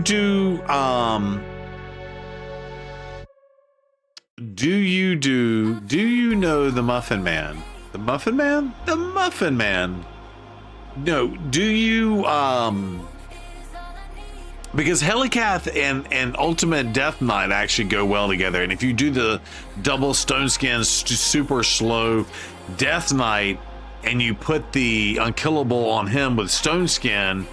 know the Muffin Man? The Muffin Man? The Muffin Man. No, do you because Helicath and Ultimate Death Knight actually go well together, and if you do the double Stone Skin super slow Death Knight and you put the unkillable on him with Stone Skin,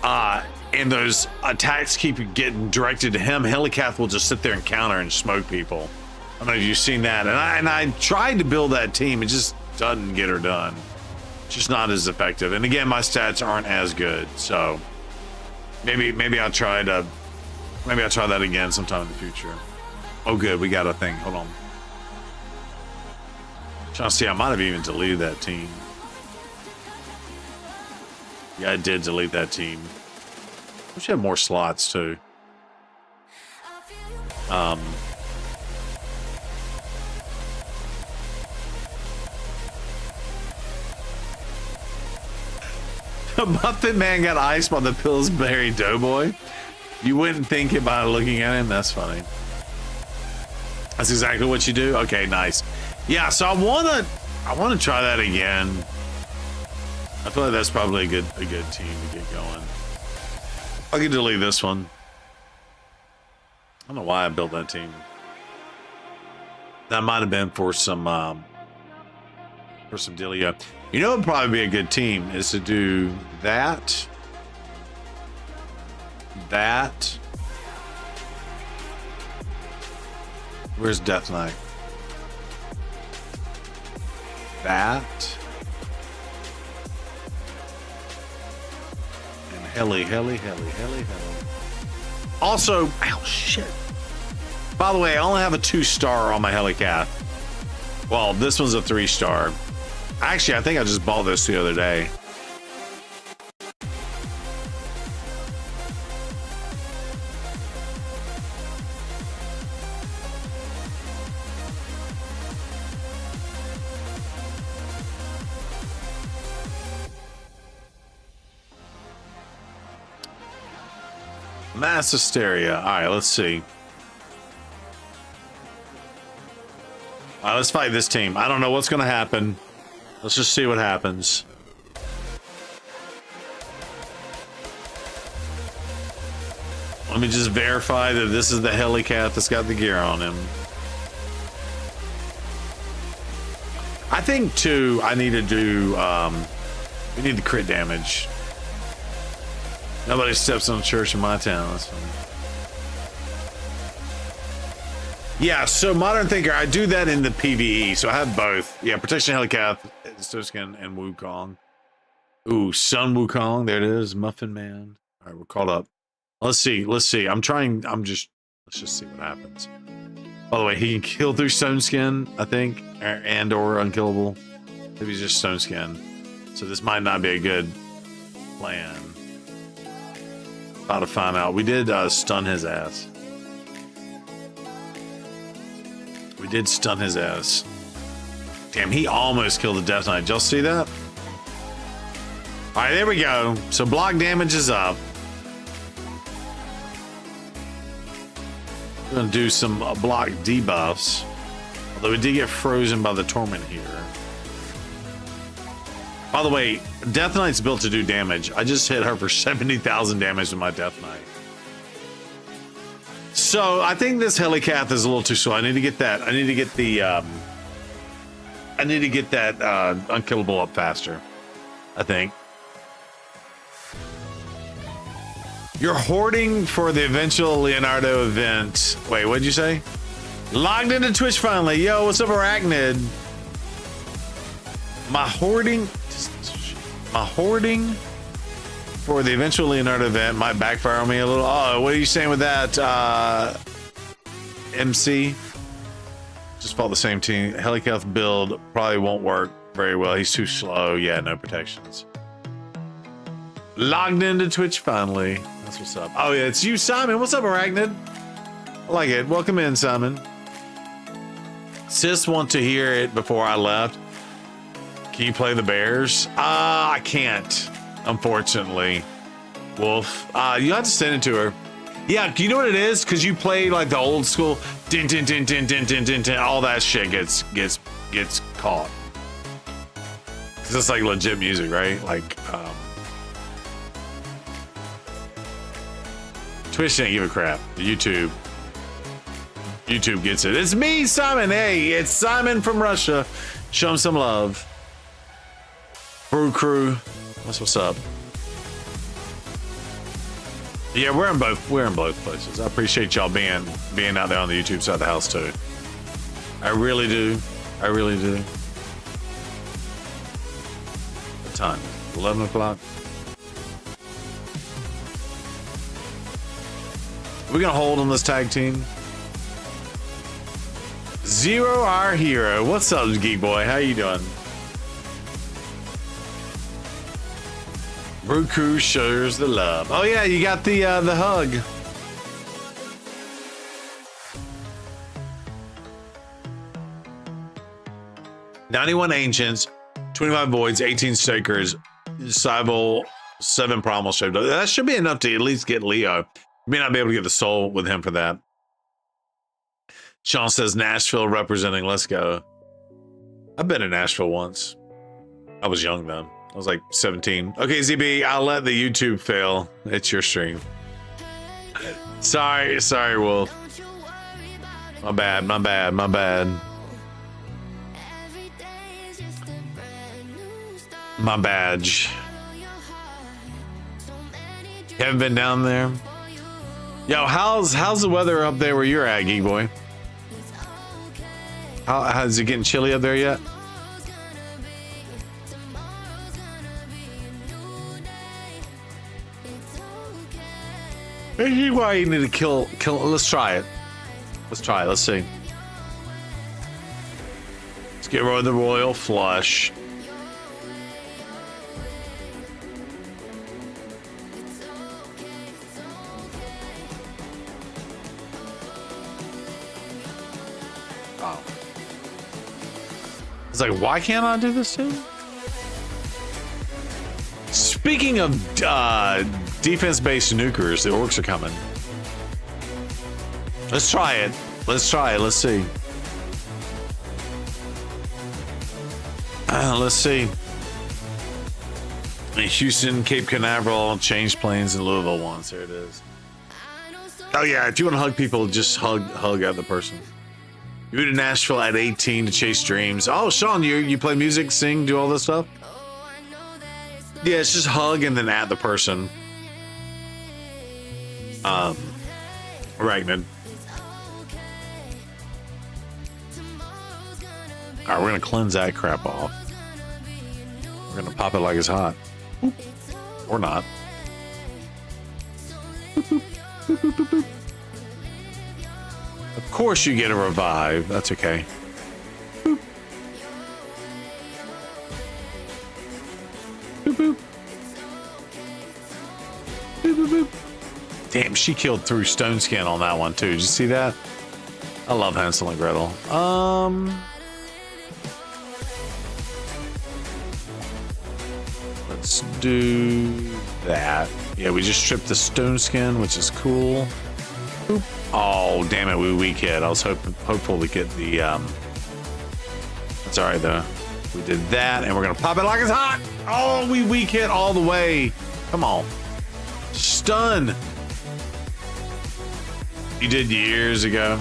and those attacks keep getting directed to him, Helicath will just sit there and counter and smoke people. I don't know if you've seen that, and I tried to build that team, it just doesn't get her done. It's just not as effective, and again, my stats aren't as good, so maybe I'll try that again sometime in the future. Oh good, we got a thing. Hold on. Trying to see, I might have even deleted that team. Yeah, I did delete that team. We should have more slots too. Muffin Man got iced by the Pillsbury Doughboy. You wouldn't think it by looking at him. That's funny. That's exactly what you do. Okay, nice. Yeah, so I wanna try that again. I feel like that's probably a good team to get going. I can delete this one. I don't know why I built that team. That might have been for some dealio. You know, it'd probably be a good team is to do that. Where's Death Knight? That. And Heli. Also, ow, shit. By the way, I only have a 2-star on my Helicath. Well, this one's a 3-star. Actually, I think I just bought this the other day. Mass hysteria. All right, let's see. All right, let's fight this team. I don't know what's going to happen. Let's just see what happens. Let me just verify that this is the Helicath that's got the gear on him. I think too, I need to do, we need the crit damage. Nobody steps on a church in my town. That's funny. Yeah, so Modern Thinker, I do that in the PvE, so I have both. Yeah, Protection Helicath, Stoskin, and Wukong. Ooh, Sun Wukong, there it is, Muffin Man. All right, we're caught up. Let's see. Let's just see what happens. By the way, he can kill through Stone Skin, I think, or unkillable. Maybe he's just Stone Skin. So this might not be a good plan. About to find out. We did stun his ass. We did stun his ass. Damn, he almost killed the Death Knight. Did y'all see that? All right, there we go. So block damage is up. Gonna do some block debuffs. Although we did get frozen by the torment here. By the way, Death Knight's built to do damage. I just hit her for 70,000 damage with my Death Knight. So I think this Helicath is a little too slow. I need to get that. I need to get the. I need to get that unkillable up faster. I think. You're hoarding for the eventual Leonardo event. Wait, what'd you say? Logged into Twitch finally. Yo, what's up, Arachnid? My hoarding for the eventual Leonardo event might backfire on me a little. Oh, what are you saying with that, MC? Just fought the same team. Helicath build probably won't work very well. He's too slow. Yeah, no protections. Logged into Twitch finally. That's what's up. Oh yeah, it's you, Simon. What's up, Arachnid? I like it. Welcome in, Simon. Sis want to hear it before I left. Can you play the Bears? I can't, unfortunately. Wolf. You have to send it to her. Yeah, do you know what it is? Because you play like the old school din din din din din din din din, all that shit gets caught. Because it's like legit music, right? Like Twitch didn't give a crap. YouTube gets it. It's me, Simon. Hey, it's Simon from Russia. Show him some love. Brew Crew. That's what's up. Yeah, we're in both places. I appreciate y'all being out there on the YouTube side of the house too. I really do. I really do. What time? 11 o'clock. We're gonna hold on this tag team. Zero our hero. What's up, Geek Boy? How you doing? Brew Crew shows the love. Oh yeah, you got the hug. "91 Ancients, 25 Voids, 18 Stakers, Cybele, 7 Primal Shape." That should be enough to at least get Leo. May not be able to get the soul with him for that. Sean says Nashville representing. Let's go. I've been in Nashville once. I was young though. I was like 17. Okay, ZB, I'll let the YouTube fail. It's your stream. Sorry, Wolf. My bad. My badge. You haven't been down there? Yo, how's the weather up there where you're at, Geek Boy? How's it getting chilly up there yet? Maybe why you need to kill. Let's try it. Let's see. Let's get rid of the Royal Flush. Oh. It's like, why can't I do this too? Speaking of defense-based nukers, the orcs are coming. Let's try it. Let's see. Let's see. Houston, Cape Canaveral, change planes, and Louisville ones. There it is. Oh yeah, if you want to hug people, just hug other person. You moved to Nashville at 18 to chase dreams. Oh, Sean, you play music, sing, do all this stuff? Yeah, it's just hug and then at the person. Arachnid. Alright, we're gonna cleanse that crap off. We're gonna pop it like it's hot. Or not. Of course you get a revive. That's okay. Boop. Boop, boop. Boop, boop, boop. Damn, she killed through Stone Skin on that one too. Did you see that? I love Hansel and Gretel. Let's do that. Yeah, we just stripped the Stone Skin, which is cool. Boop. Oh, damn it, we weak hit. I was hopeful to get the, It's all right, though. We did that, and we're gonna pop it like it's hot. Oh, we weak hit all the way. Come on. Stun. You did years ago.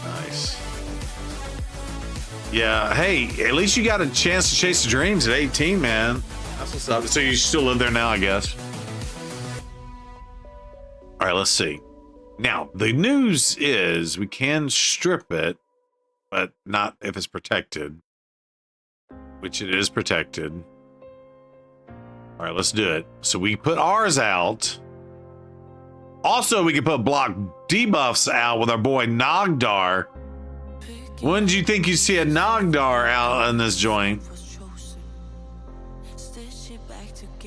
Nice. Yeah, hey, at least you got a chance to chase the dreams at 18, man. That's what's up. So you still live there now, I guess. All right, let's see. Now, the news is we can strip it, but not if it's protected, which it is protected. All right, let's do it. So we put ours out. Also, we can put block debuffs out with our boy Nogdar. When did you think you'd see a Nogdar out in this joint?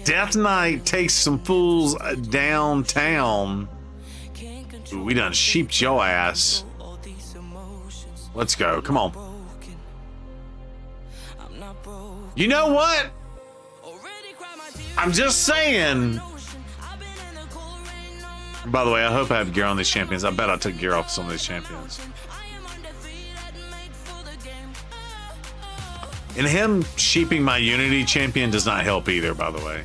Death Knight takes some fools downtown. Ooh, we done sheeped your ass. Let's go. Come on. You know what? I'm just saying. By the way, I hope I have gear on these champions. I bet I took gear off some of these champions. And him sheeping my Unity champion does not help either, by the way.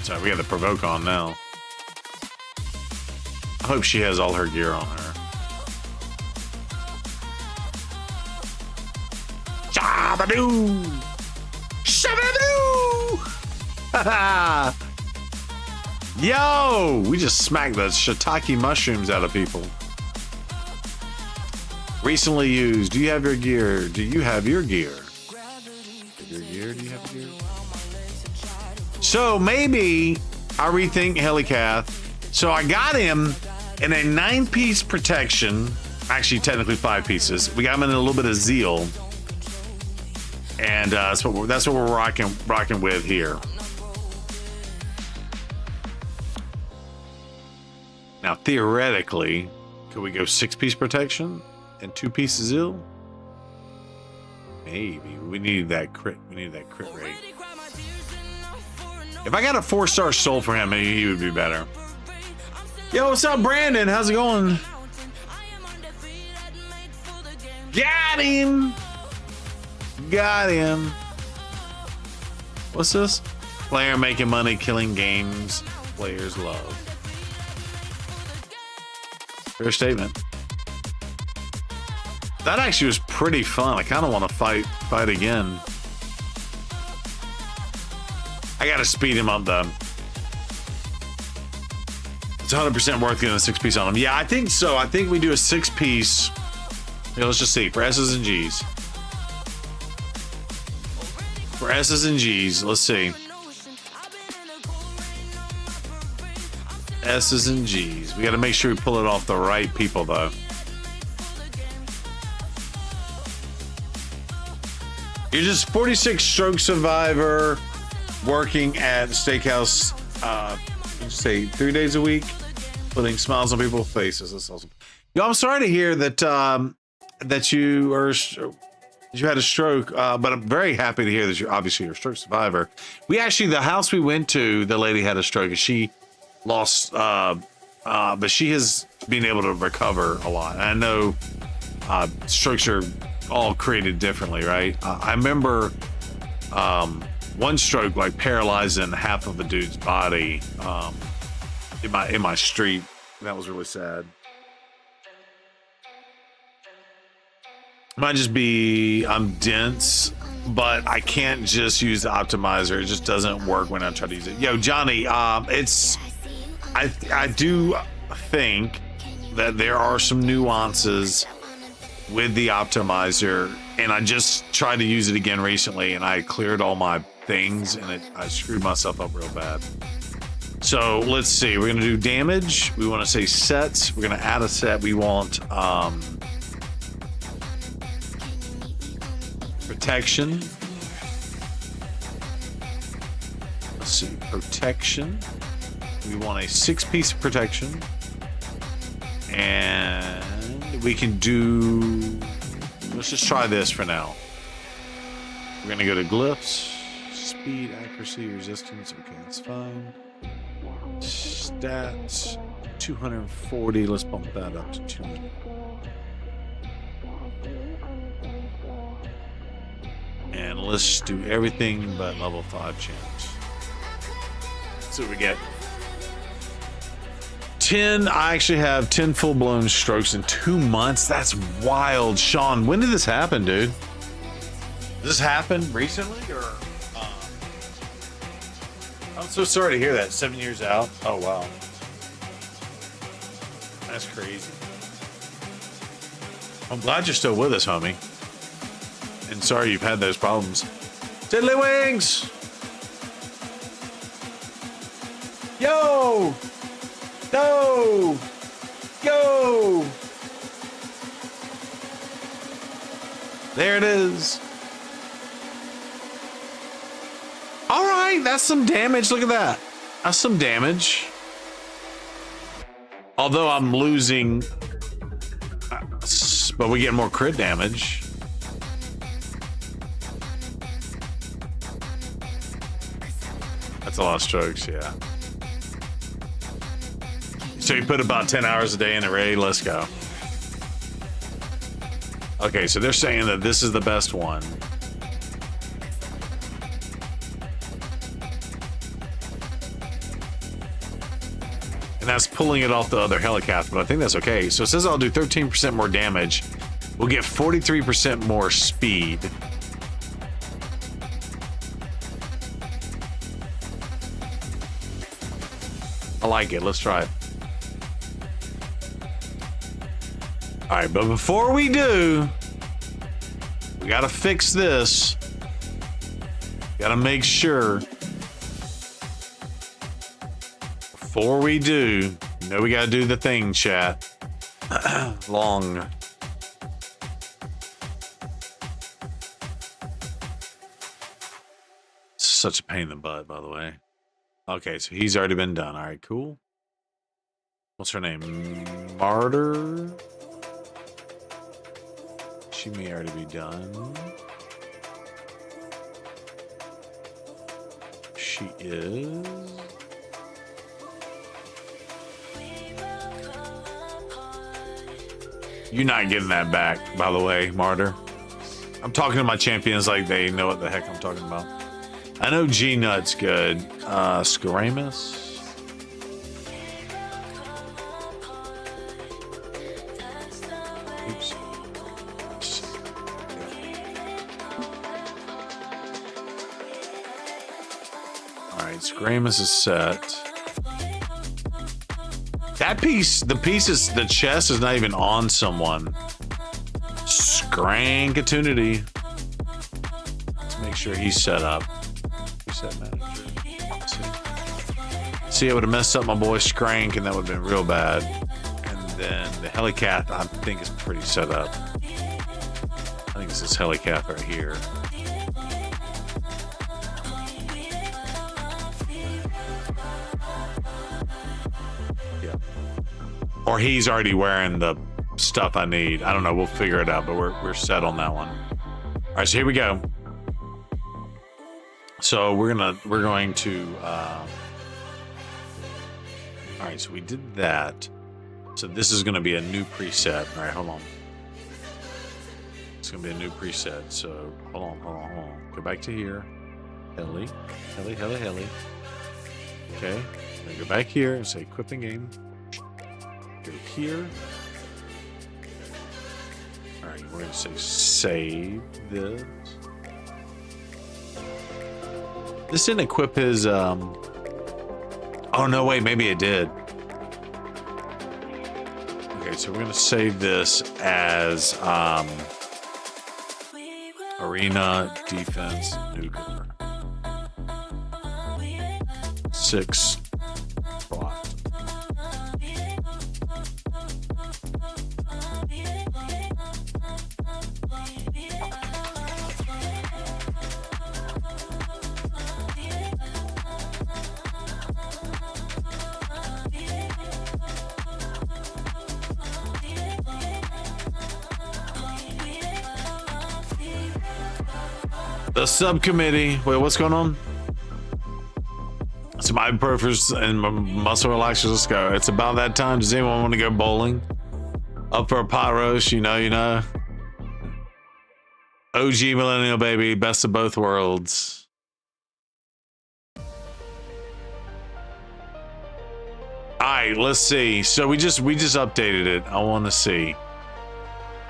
Sorry, we got the provoke on now. I hope she has all her gear on her. Shabadoo! Shabadoo! Yo! We just smacked the shiitake mushrooms out of people. Recently used. Do you have your gear? Do you have your gear? Your gear? Do you have your gear? So maybe I rethink Helicath. So I got him in a 9-piece protection. Actually, technically 5 pieces. We got him in a little bit of zeal, and that's what we're rocking with here. Now, theoretically, could we go 6-piece protection and 2 pieces zeal? Maybe. We need that crit. We need that crit rate. If I got a 4-star soul for him, maybe he would be better. Yo, what's up, Brandon? How's it going? Got him! Got him. What's this? Player making money, killing games players love. Fair statement. That actually was pretty fun. I kind of want to fight again. I gotta speed him up though. It's 100% worth getting a 6-piece on him. Yeah, I think so. I think we do a 6-piece. Yeah, let's just see. For S's and G's. For S's and G's, let's see. S's and G's. We gotta make sure we pull it off the right people though. You're just 46 stroke survivor working at the steakhouse, say 3 days a week, putting smiles on people's faces. That's awesome. Yo, I'm sorry to hear that that you had a stroke, but I'm very happy to hear that you're obviously a stroke survivor. We actually, the house we went to, the lady had a stroke and she lost, but she has been able to recover a lot. And I know strokes are all created differently, right? I remember one stroke like paralyzing half of a dude's body in my street. That was really sad. Might just be I'm dense, but I can't just use the optimizer. It just doesn't work when I try to use it. Yo, Johnny, I do think that there are some nuances with the optimizer, and I just tried to use it again recently, and I cleared all my things, and I screwed myself up real bad. So let's see. We're gonna do damage. We want to say sets. We're gonna add a set. We want protection. Let's see. Protection. We want a 6-piece protection, and we can do. Let's just try this for now. We're gonna go to glyphs, speed, accuracy, resistance. Okay, that's fine. stats 240. Let's bump that up to 200. And let's do everything but level 5 champs. See what we get. 10. I actually have 10 full-blown strokes in 2 months. That's wild. Sean, when did this happen, dude? Did this happen recently, or? I'm so sorry to hear that. 7 years out. Oh, wow. That's crazy. I'm glad you're still with us, homie. And sorry you've had those problems. Diddly wings! Yo! No! Yo! There it is. All right, that's some damage. Look at that. That's some damage. Although I'm losing, but we get more crit damage. That's a lot of strokes, yeah. So you put about 10 hours a day in the raid. Let's go. Okay, so they're saying that this is the best one. And that's pulling it off the other helicath, but I think that's okay. So it says I'll do 13% more damage. We'll get 43% more speed. I like it. Let's try it. All right, but before we do, we gotta fix this. Gotta make sure. Before we do, you know we gotta do the thing, chat. Long. Such a pain in the butt, by the way. Okay, so he's already been done. All right, cool. What's her name? Martyr? She may already be done. She is. You're not getting that back, by the way, Martyr. I'm talking to my champions like they know what the heck I'm talking about. I know G-Nut's good. Scoramus. Oops. Alright, Scoramus is set. That piece, the chest is not even on someone. Scrankatunity. Let's make sure he's set up. Reset manager. See, I would have messed up my boy Scrank, and that would have been real bad. And then the helicath, I think, is pretty set up. I think it's this helicath right here. Yeah. Or he's already wearing the stuff I need. I don't know. We'll figure it out, but we're set on that one. All right, so here we go. So we're going to. All right, so we did that. So this is going to be a new preset. All right, hold on. It's going to be a new preset. So hold on. Go back to here. Heli. Okay. Then go back here and say equipping game. Go here. All right, we're going to say save this. This didn't equip his, oh no, wait, maybe it did. Okay, so we're gonna save this as, Arena Defense Nuclear. 6 plot. The subcommittee. Wait, what's going on? So some ibuprofens and muscle relaxers. Let's go. It's about that time. Does anyone want to go bowling? Up for a pot roast, you know. OG millennial baby, best of both worlds. All right, let's see. So we just updated it. I want to see.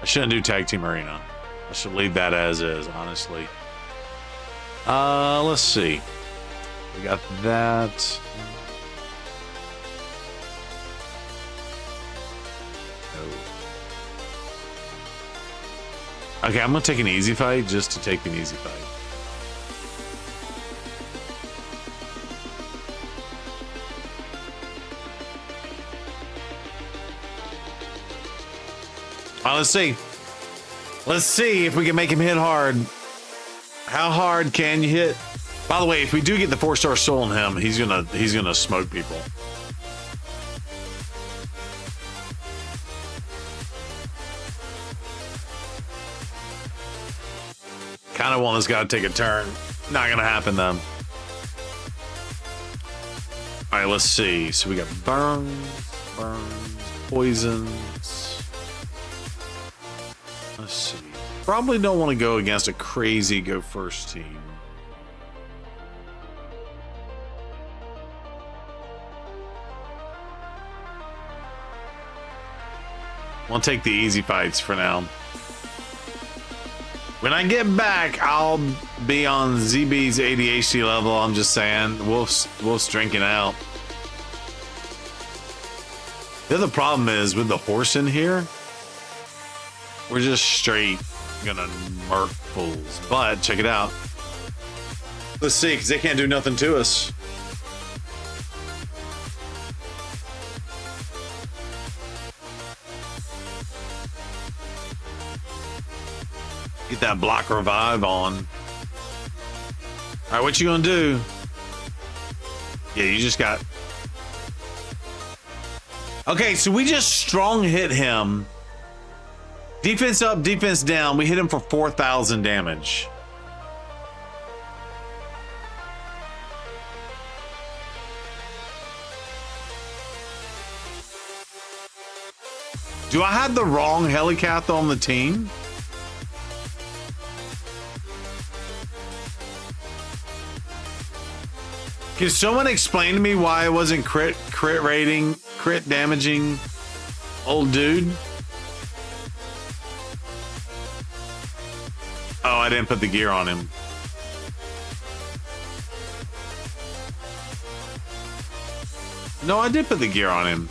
I shouldn't do tag team arena. I should leave that as is, honestly. Let's see. We got that. Okay, I'm gonna take an easy fight just to take an easy fight. All right, let's see. Let's see if we can make him hit hard. How hard can you hit? By the way, if we do get the 4-star soul in him, he's gonna smoke people. Kind of want this guy to take a turn. Not gonna happen then. All right, let's see. So we got burns, poisons. Let's see. Probably don't want to go against a crazy go first team. We'll take the easy fights for now. When I get back, I'll be on ZB's ADHD level. I'm just saying, Wolf's drinking out. The other problem is with the horse in here, we're just straight gonna murk fools. But check it out. Let's see, because they can't do nothing to us. Get that block revive on. All right, what you gonna do? Yeah, you just got... Okay, so we just strong hit him. Defense up, defense down. We hit him for 4,000 damage. Do I have the wrong Helicath on the team? Can someone explain to me why it wasn't crit rating, crit damaging old dude? Oh, I didn't put the gear on him. No, I did put the gear on him.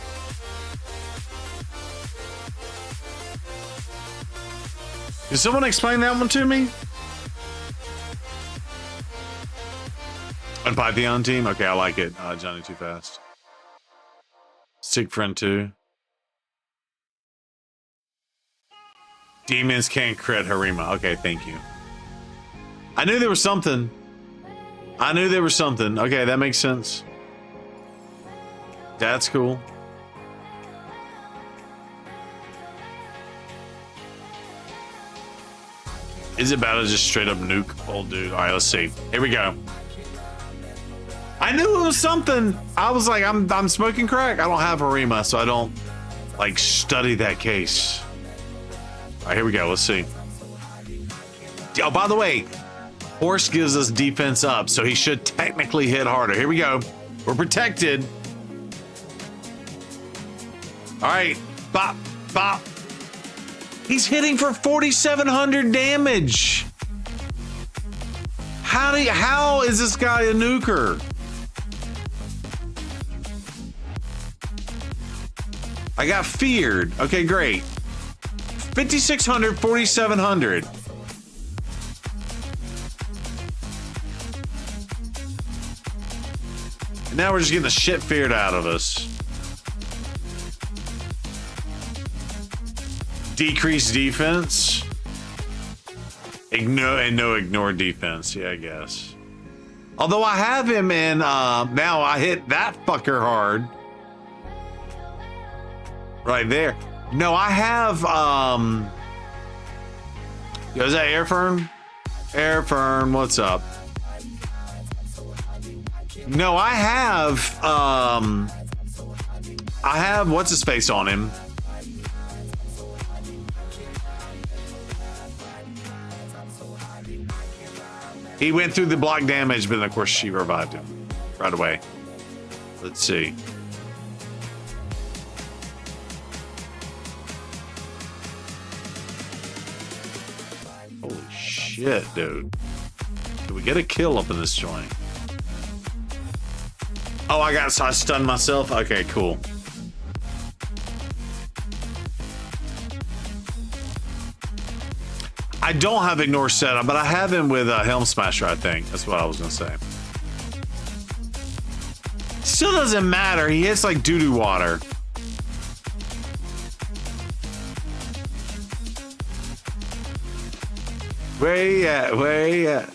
Can someone explain that one to me? And Python team? Okay, I like it. Johnny Too Fast. Sick Friend 2. Demons can't crit Harima. Okay, thank you. I knew there was something. I knew there was something. Okay, that makes sense. That's cool. Is it better to just straight up nuke old dude? All right, let's see. Here we go. I knew it was something. I was like, I'm smoking crack. I don't have Harima, so I don't like study that case. All right, here we go. Let's see. Oh, by the way, horse gives us defense up, so he should technically hit harder. Here we go. We're protected. All right, bop, bop. He's hitting for 4,700 damage. How is this guy a nuker? I got feared. Okay, great. 5,600, 4,700. And now we're just getting the shit feared out of us. Decrease defense. Ignore defense. Yeah, I guess. Although I have him in, now I hit that fucker hard. Right there. No, I have, yo, is that Air Fern? Air Fern, what's up? No, I have what's his face on him. He went through the block damage, but then of course she revived him right away. Let's see. Holy shit, dude. Did we get a kill up in this joint? Oh, I stunned myself? Okay, cool. I don't have Ignore set up, but I have him with Helm Smasher, I think. That's what I was gonna say. Still doesn't matter. He hits like doo-doo water. Where you at? Where you at?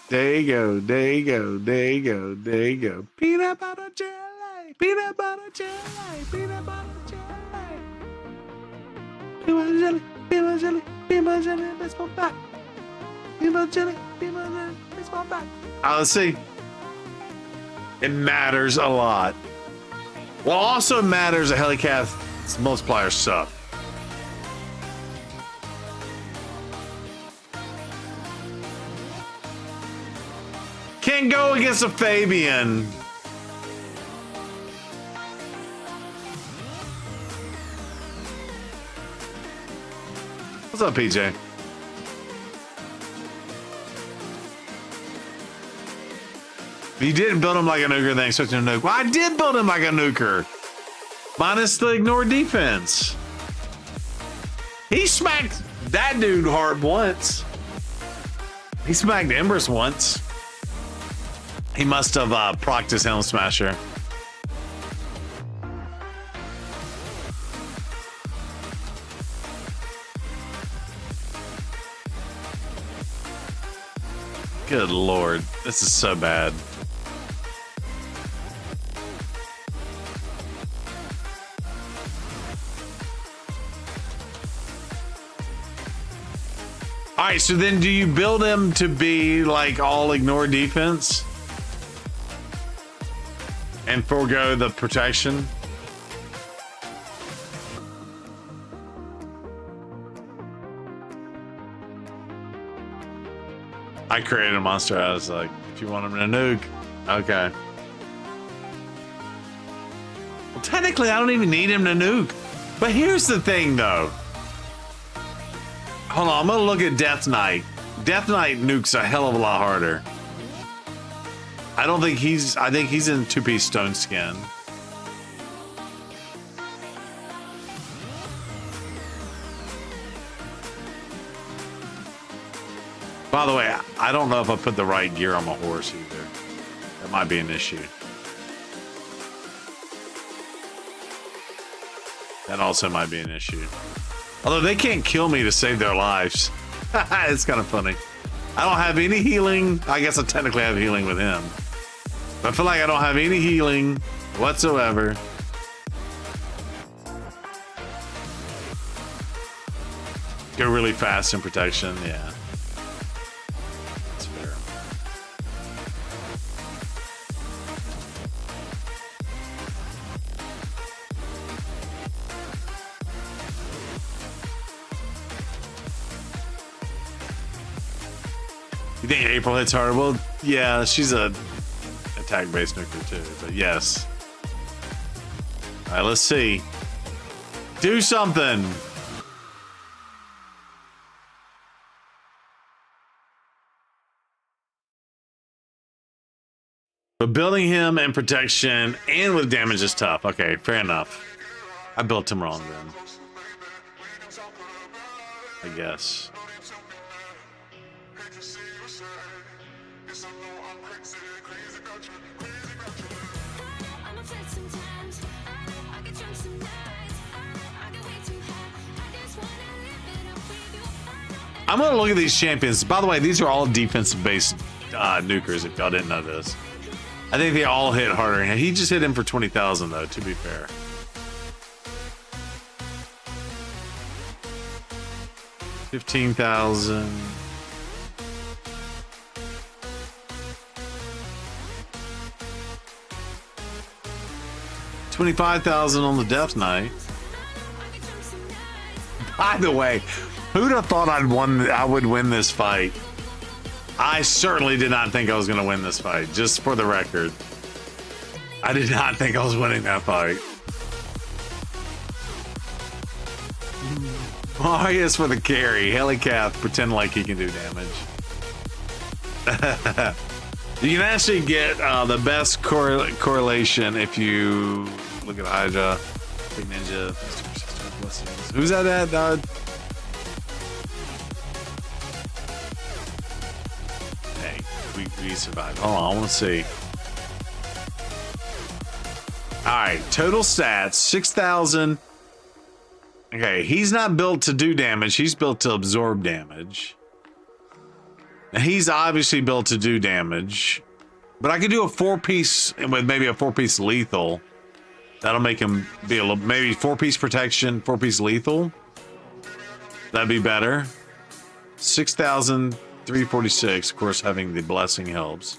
There you go. There you go. There you go. There you go. Peanut butter jelly. Peanut butter jelly. Peanut butter jelly. Peanut butter jelly. Peanut butter jelly. Peanut butter jelly. Baseball bat. Peanut butter jelly. Peanut butter jelly. Baseball bat. Let's see. It matters a lot. Well, also matters a Helicath's multiplier suck. Can't go against a Fabian. What's up, PJ? You didn't build him like a nuker, then expecting a nuke. Well, I did build him like a nuker. Minus the ignore defense. He smacked that dude hard once. He smacked Embers once. He must have procced his Helm Smasher. Good lord, this is so bad. All right, so then do you build him to be like all ignore defense? And forego the protection? I created a monster. I was like, if you want him to nuke, okay. Well, technically, I don't even need him to nuke. But here's the thing, though. Hold on, I'm gonna look at Death Knight. Death Knight nukes a hell of a lot harder. I think he's in two-piece stone skin. By the way, I don't know if I put the right gear on my horse either. That might be an issue. That also might be an issue. Although they can't kill me to save their lives. It's kind of funny. I don't have any healing. I guess I technically have healing with him. But I feel like I don't have any healing whatsoever. Go really fast in protection, yeah. That's fair. You think April hits hard? Well, yeah, she's a attack-based nuker too, but yes. All right, let's see. Do something. But building him in protection and with damage is tough. Okay, fair enough. I built him wrong then. I guess. I'm gonna look at these champions. By the way, these are all defensive-based nukers, if y'all didn't know this. I think they all hit harder. He just hit him for 20,000, though, to be fair. $15,000. 25,000 on the Death Knight. By the way, who'd have thought I would win this fight? I certainly did not think I was going to win this fight, just for the record. I did not think I was winning that fight. Marius for the carry. Helicath pretend like he can do damage. You can actually get the best correlation if you look at Hydra, Big Ninja. Who's that at? Hey, we survived. Hold on, I want to see. All right, total stats 6,000. Okay, he's not built to do damage. He's built to absorb damage. Now, he's obviously built to do damage, but I could do a 4-piece with maybe a 4-piece lethal. That'll make him be a little, maybe 4-piece protection, 4-piece lethal. That'd be better. 6,346. Of course, having the blessing helps.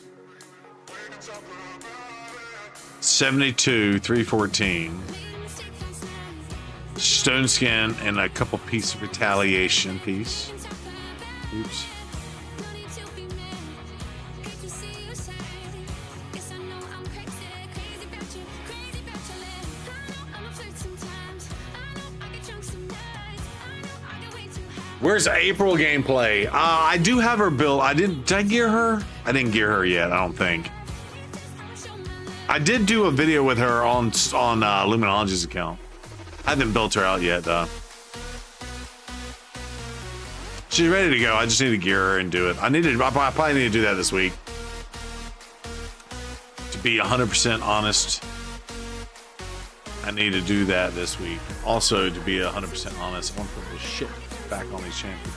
72,314. Stone skin and a couple piece of retaliation piece. Oops. Where's April gameplay? I do have her built. Did I gear her? I didn't gear her yet, I don't think. I did do a video with her on Luminology's account. I haven't built her out yet, though. She's ready to go. I just need to gear her and do it. I probably need to do that this week. To be 100% honest, I need to do that this week. Also, to be 100% honest, I want to put this shit back on these champions.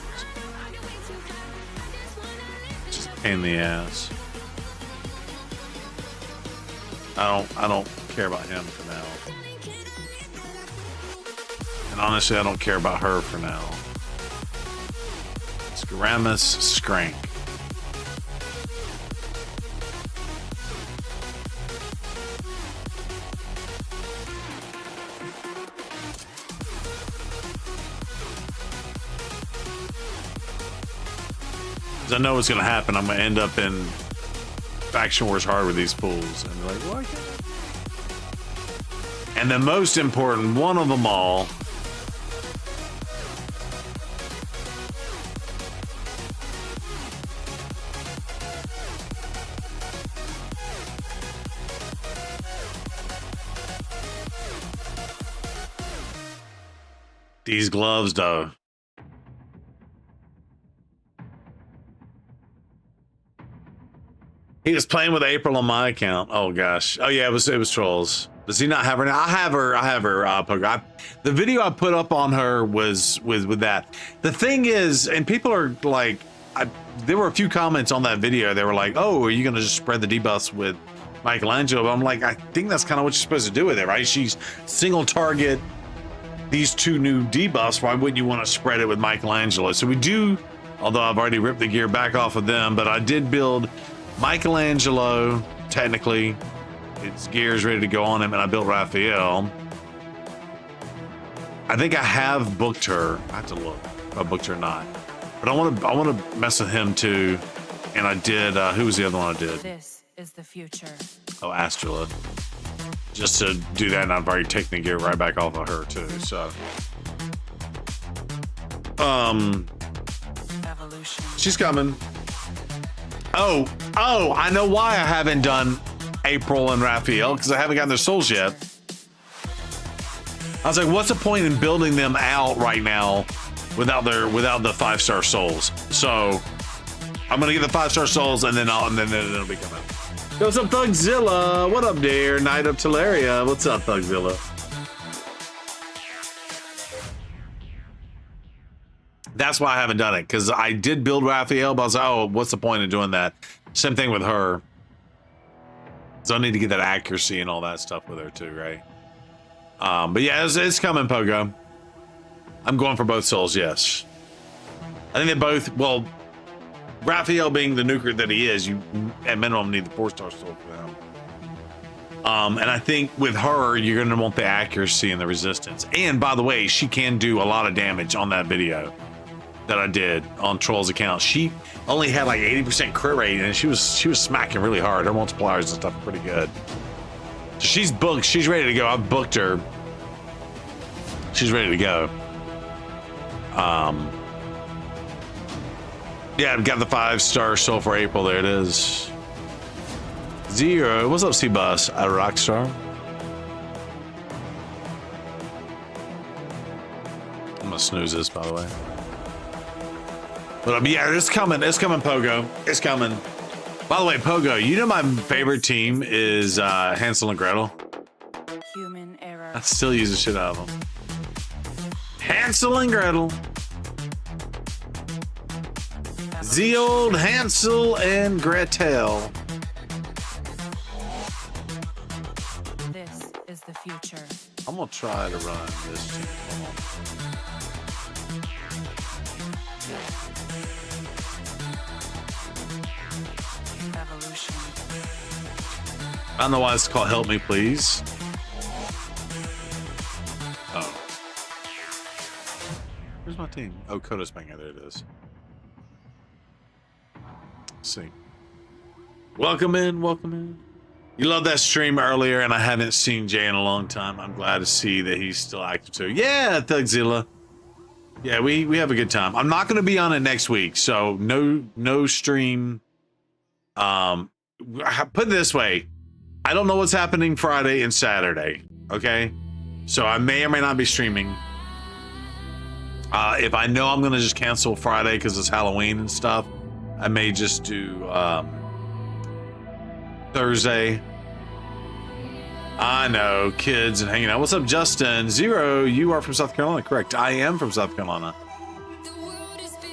Just a pain in the ass. I don't care about him for now. And honestly, I don't care about her for now. Skaramus, Skrank. I know what's gonna happen. I'm gonna end up in Faction Wars hard with these fools, and they're like, why can't I? And the most important one of them all, these gloves, though. He was playing with April on my account. Oh gosh. Oh yeah, it was trolls. Does he not have her now? I have her. Poker. The video I put up on her was with that. The thing is, and people are like, there were a few comments on that video. They were like, "Oh, are you gonna just spread the debuffs with Michelangelo?" But I'm like, I think that's kind of what you're supposed to do with it, right? She's single target. These two new debuffs. Why wouldn't you want to spread it with Michelangelo? So we do. Although I've already ripped the gear back off of them, but I did build Michelangelo, technically, its gear is ready to go on him, and I built Raphael. I think I have booked her. I have to look if I booked her or not. But I want to mess with him too. And I did. Who was the other one I did? This is the future. Oh, Astrala. Just to do that, and I've already taken the gear right back off of her too. So, Evolution. She's coming. Oh, I know why I haven't done April and Raphael, because I haven't gotten their souls yet. I was like, what's the point in building them out right now without the 5-star souls? So I'm gonna get the 5-star souls, and then it'll be coming. What's up, Thugzilla? What up, there? Knight of Teleria. What's up, Thugzilla? That's why I haven't done it, because I did build Raphael, but I was like, oh, what's the point of doing that? Same thing with her. So I need to get that accuracy and all that stuff with her too, right? But yeah, it's coming, Pogo. I'm going for both souls, yes. I think they both, well, Raphael being the nuker that he is, you at minimum need the 4-star soul for him. And I think with her, you're gonna want the accuracy and the resistance. And by the way, she can do a lot of damage on that video that I did on Troll's account. She only had like 80% crit rate, and she was smacking really hard. Her multipliers and stuff are pretty good. So she's booked. She's ready to go. I've booked her. She's ready to go. Yeah, I've got the 5-star soul for April. There it is. 0. What's up, C-Bus? A Rockstar. I'm gonna snooze this, by the way. But yeah, it's coming. It's coming, Pogo. It's coming. By the way, Pogo, you know my favorite team is Hansel and Gretel. Human error. I still use the shit out of them. Hansel and Gretel. The old Hansel and Gretel. This is the future. I'm gonna try to run this team. Evolution. I don't know why it's called Help Me Please. Oh. Where's my team? Oh, Koda's Banger. There it is. Let's see. Welcome in, welcome in. You loved that stream earlier, and I haven't seen Jay in a long time. I'm glad to see that he's still active too. Yeah, Thugzilla. Yeah, we have a good time. I'm not going to be on it next week, so no stream. Put it this way, I don't know what's happening Friday and Saturday. Okay, so I may or may not be streaming. If I know I'm going to just cancel Friday because it's Halloween and stuff, I may just do Thursday. I know, kids and hanging out. What's up, Justin? 0, you are from South Carolina, correct? I am from South Carolina.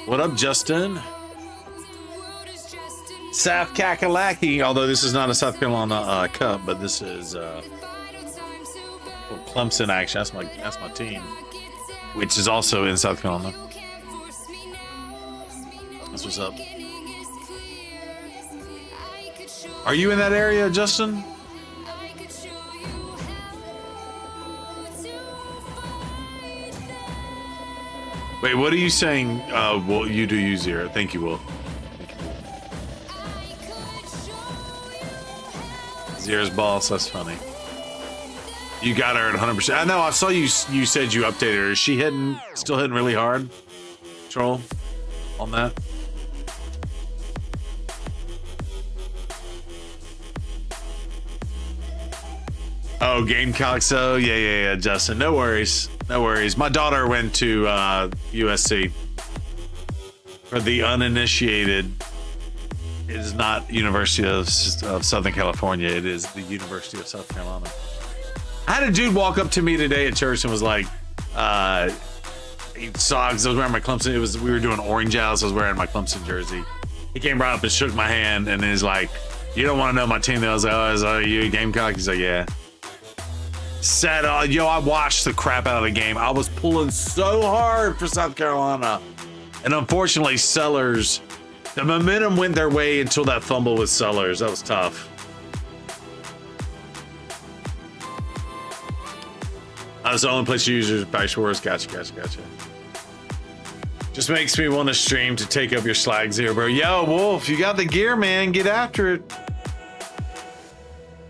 What up, Justin? South Kakalaki, although this is not a South Carolina Cup, but this is Clemson action. That's my team, which is also in South Carolina. That's what's up. Are you in that area, Justin? Wait, what are you saying? Well, you do use 0. Thank you, Will. Zero's boss. That's funny. You got her at 100%. I know. I saw you. You said you updated her. Is she still hitting really hard? Troll on that. Oh, Gamecock. So yeah, Justin. No worries. No worries. My daughter went to USC. For the uninitiated, it is not University of Southern California. It is the University of South Carolina. I had a dude walk up to me today at church and was like, he saw, because I was wearing my Clemson. We were doing Orange House. I was wearing my Clemson jersey. He came right up and shook my hand and he's like, "You don't want to know my team?" I was like, "Oh, you a Gamecock?" He's like, "Yeah." Said, yo, I watched the crap out of the game. I was pulling so hard for South Carolina. And unfortunately, Sellers, the momentum went their way until that fumble with Sellers. That was tough. I was the only place users back wars. Gotcha. Just makes me want to stream to take up your slag, 0, bro. Yo, Wolf, you got the gear, man. Get after it.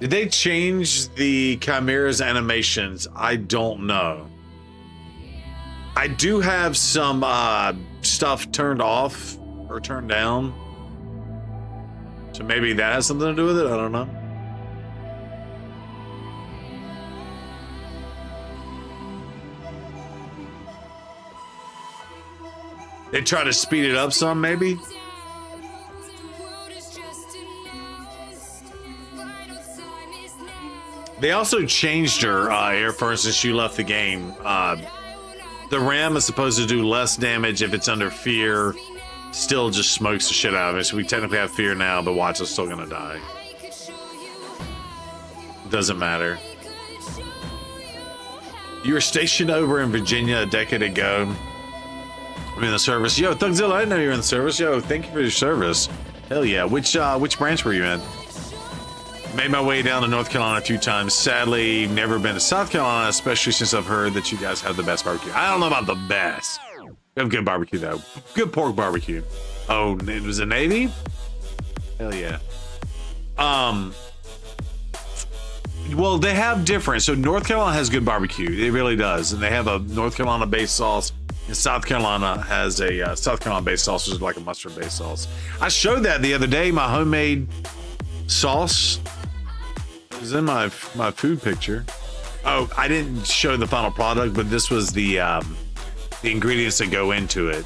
Did they change the Chimera's animations? I don't know. I do have some stuff turned off or turned down. So maybe that has something to do with it. I don't know. They try to speed it up some, maybe. They also changed her Air Force since she left the game. The Ram is supposed to do less damage if it's under fear. Still just smokes the shit out of it. So we technically have fear now, but watch, it's still gonna die. Doesn't matter. You were stationed over in Virginia a decade ago. I'm in the service. Yo, Thugzilla, I didn't know you were in the service. Yo, thank you for your service. Hell yeah. Which branch were you in? Made my way down to North Carolina a few times. Sadly, never been to South Carolina, especially since I've heard that you guys have the best barbecue. I don't know about the best. We have good barbecue, though. Good pork barbecue. Oh, it was a Navy? Hell yeah. Well, they have different. So North Carolina has good barbecue. It really does. And they have a North Carolina-based sauce. And South Carolina has a South Carolina-based sauce, which is like a mustard-based sauce. I showed that the other day, my homemade sauce. It was in my food picture. Oh, I didn't show the final product, but this was the ingredients that go into it.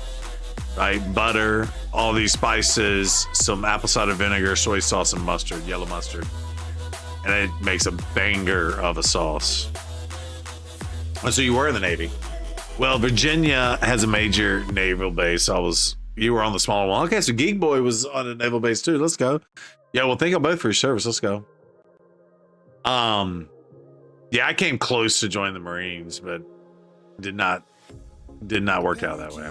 Right? Butter, all these spices, some apple cider vinegar, soy sauce, and mustard, yellow mustard. And it makes a banger of a sauce. Oh, so you were in the Navy. Well, Virginia has a major naval base. You were on the smaller one. Okay, so Geek Boy was on a naval base too. Let's go. Yeah, well, thank you both for your service. Let's go. Yeah, I came close to joining the Marines, but did not work out that way.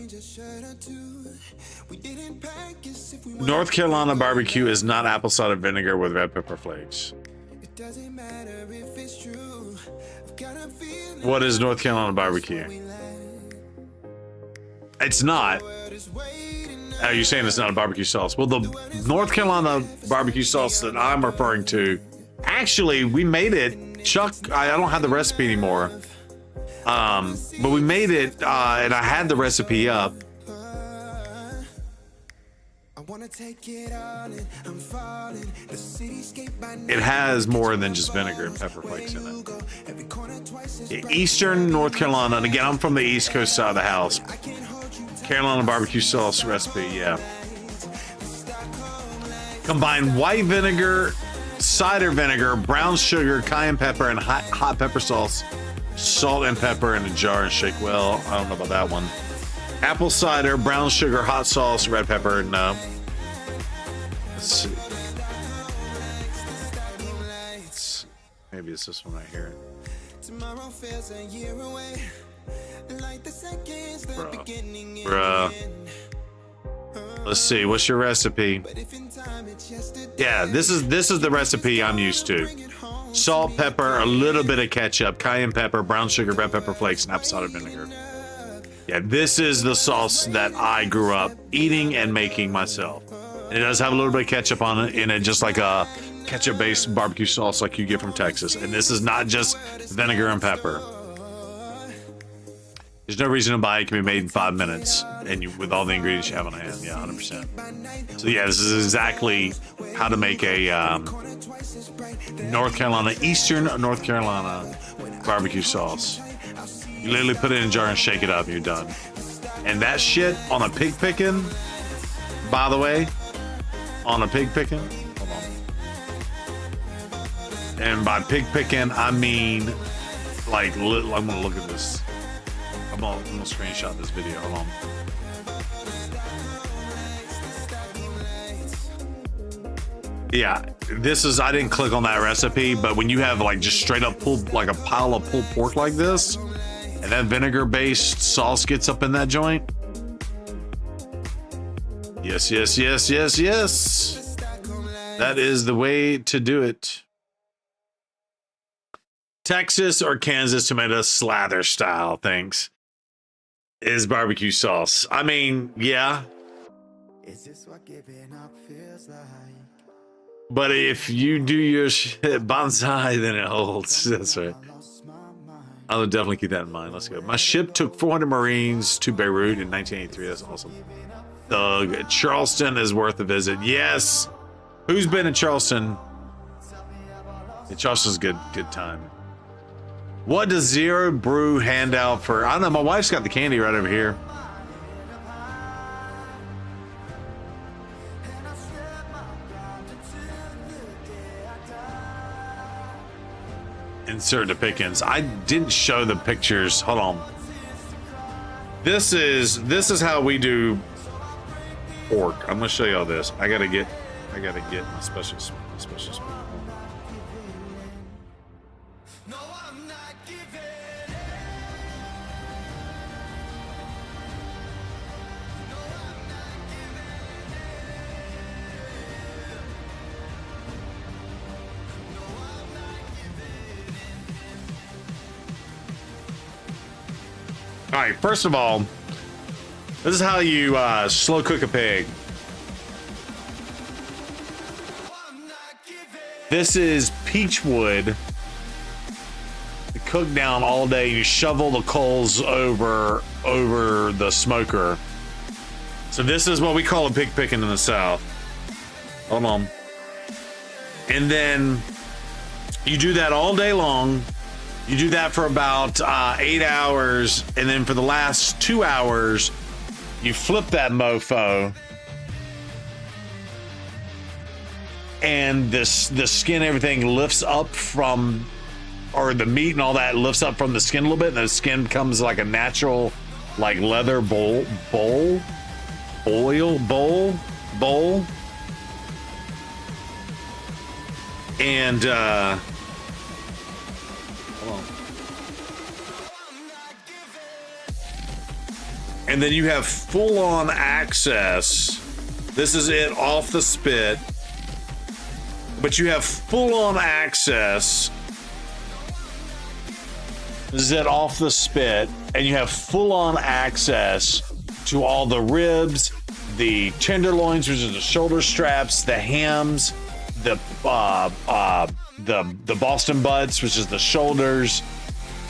North Carolina barbecue is not apple cider vinegar with red pepper flakes. What is North Carolina barbecue? It's not. Oh, you're saying it's not a barbecue sauce. Well, the North Carolina barbecue sauce that I'm referring to, actually, we made it. Chuck, I don't have the recipe anymore. But we made it, and I had the recipe up. It has more than just vinegar and pepper flakes in it. Eastern North Carolina, and again, I'm from the East Coast side of the house. Carolina barbecue sauce recipe, yeah. Combine white vinegar, cider vinegar, brown sugar, cayenne pepper, and hot pepper sauce. Salt and pepper in a jar and shake well. I don't know about that one. Apple cider, brown sugar, hot sauce, red pepper. No. Let's see. Maybe it's this one right here. Bruh. Let's see. What's your recipe? Yeah, this is the recipe I'm used to. Salt, pepper, a little bit of ketchup, cayenne pepper, brown sugar, red pepper flakes, and apple cider vinegar. Yeah, this is the sauce that I grew up eating and making myself. And it does have a little bit of ketchup on it, in it, just like a ketchup-based barbecue sauce like you get from Texas. And this is not just vinegar and pepper. There's no reason to buy it. It can be made in 5 minutes, and with all the ingredients you have on hand. Yeah, 100%. So yeah, this is exactly how to make a North Carolina, Eastern North Carolina barbecue sauce. You literally put it in a jar and shake it up, and you're done. And that shit on a pig picking, by the way, on a pig picking, hold on. And by pig picking, I mean, like, I'm gonna look at this. I'm gonna screenshot this video. Hold on. Yeah, this is, I didn't click on that recipe, but when you have like just straight up pulled, like a pile of pulled pork like this, and that vinegar based sauce gets up in that joint. Yes, yes, yes, yes, yes. That is the way to do it. Texas or Kansas tomato slather style, thanks, is barbecue sauce. I mean, yeah. Is this what giving up feels like? But if you do your shit bonsai, then it holds. That's right. I'll definitely keep that in mind. Let's go. My ship took 400 Marines to Beirut in 1983. That's awesome. Thug. Charleston is worth a visit. Yes. Who's been in Charleston? Yeah, Charleston's good time. What does Zero Brew hand out for? I don't know. My wife's got the candy right over here. Insert the pickings. I didn't show the pictures. Hold on. This is how we do pork. I'm gonna show y'all this. I gotta get my special spoon. All right, first of all, this is how you slow cook a pig. This is peach wood. Cook down all day. You shovel the coals over the smoker. So this is what we call a pig picking in the South. Hold on. And then you do that all day long. You do that for about 8 hours, and then for the last 2 hours, you flip that mofo, and the skin, everything lifts up from, or the meat and all that lifts up from the skin a little bit, and the skin becomes like a natural, like leather bowl. And hold on. And then you have full-on access. This is it off the spit, but you have full-on access. This is it off the spit, and you have full-on access to all the ribs, the tenderloins, which is the shoulder straps, the hams, the Boston butts, which is the shoulders.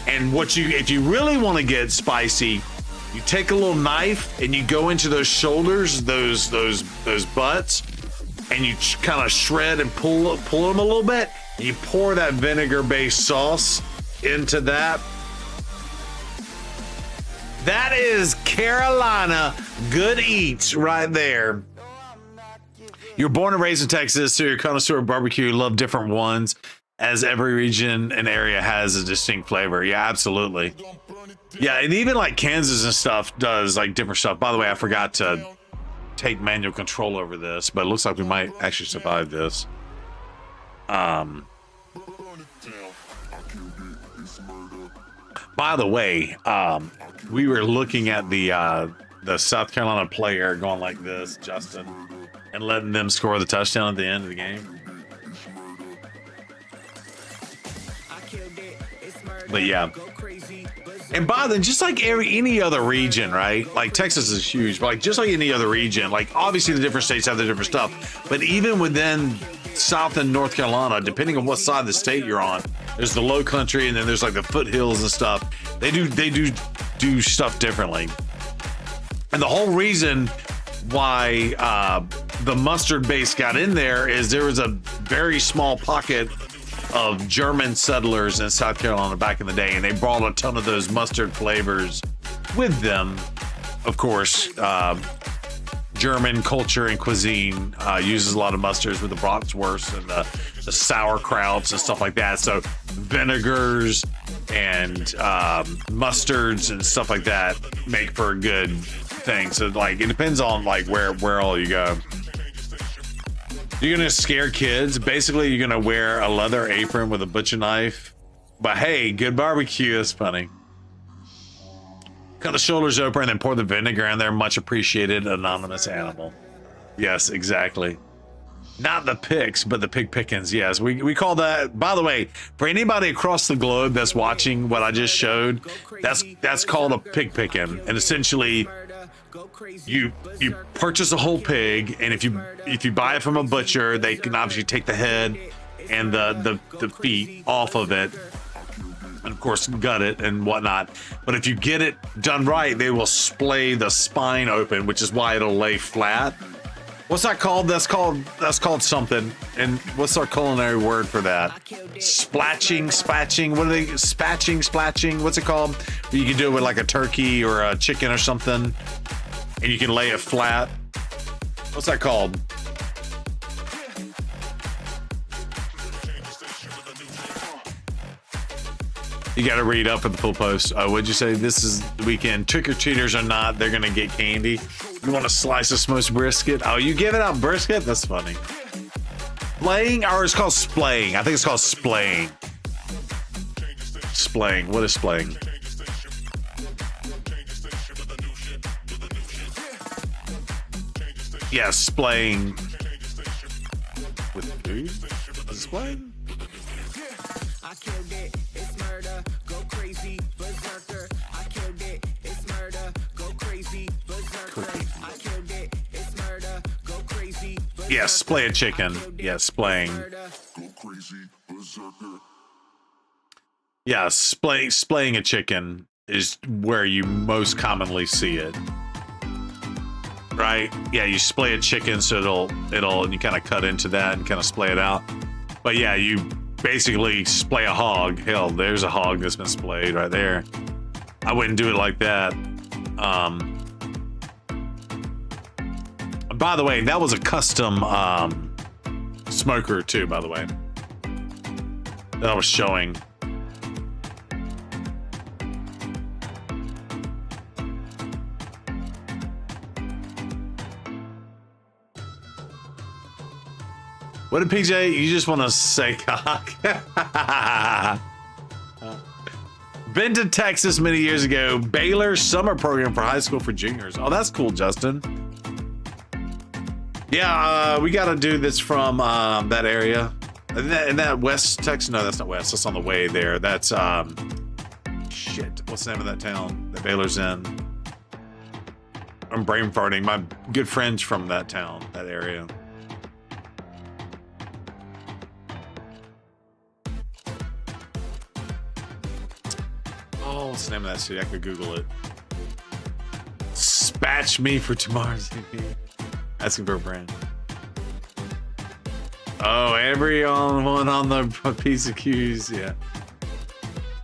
And if you really want to get spicy, you take a little knife and you go into those shoulders, those butts, and you kind of shred and pull them a little bit, and you pour that vinegar-based sauce into that. That is Carolina good eats right there. You're born and raised in Texas, so you're a connoisseur of barbecue. You love different ones, as every region and area has a distinct flavor. Yeah, absolutely. Yeah, and even like Kansas and stuff does like different stuff. By the way, I forgot to take manual control over this, but it looks like we might actually survive this. By the way, we were looking at the South Carolina player going like this, Justin, and letting them score the touchdown at the end of the game. But yeah. And by then, just like any other region, right? Like Texas is huge, but like just like any other region, like obviously the different states have the different stuff. But even within South and North Carolina, depending on what side of the state you're on, there's the low country and then there's like the foothills and stuff. They do stuff differently. And the whole reason why the mustard base got in there is there was a very small pocket of German settlers in South Carolina back in the day, and they brought a ton of those mustard flavors with them. Of course, German culture and cuisine uses a lot of mustards with the bratwurst and the sauerkrauts and stuff like that. So vinegars and mustards and stuff like that make for a good thing. So like it depends on like where all you go. You're gonna scare kids. Basically, you're gonna wear a leather apron with a butcher knife. But hey, good barbecue. That's funny. Cut the shoulders open and then pour the vinegar in there. Much appreciated, anonymous animal. Yes, exactly. Not the picks, but the pig pickings. Yes, we call that. By the way, for anybody across the globe that's watching what I just showed, that's called a pig picking. And essentially, you purchase a whole pig, and if you buy it from a butcher, they can obviously take the head and the feet off of it, and of course gut it and whatnot. But if you get it done right, they will splay the spine open, which is why it'll lay flat. What's that called? That's called something. And what's our culinary word for that? Splatching. What are they? Splatching. What's it called? You can do it with like a turkey or a chicken or something, and you can lay it flat. What's that called? You got to read up for the full post. What'd you say? This is the weekend. Trick-or-treaters or not, they're going to get candy. You want a slice of smoked brisket? Oh, you giving out brisket? That's funny. Splaying? Or it's called splaying. I think it's called splaying. Splaying. What is splaying? Yeah, splaying. With food? Is it splaying? I killed it, it's murder, go crazy, berserker. I killed it, it's Yeah, splay a chicken. Yeah, splaying. Yeah, splaying a chicken is where you most commonly see it. Right? Yeah, you splay a chicken so and you kind of cut into that and kind of splay it out. But yeah, you basically splay a hog. Hell, there's a hog that's been splayed right there. I wouldn't do it like that. By the way, that was a custom smoker too, by the way. That I was showing. What did PJ? You just want to say cock? Been to Texas many years ago. Baylor summer program for high school for juniors. Oh, that's cool, Justin. Yeah, we got a dude that's from that area. In that West Texas? No, that's not West. That's on the way there. That's shit. What's the name of that town that Baylor's in? I'm brain farting. My good friends from that town, that area. Oh, what's the name of that city? I could Google it. Spatch me for tomorrow's EP. Asking for a brand. Oh, every one on the piece of cues, yeah.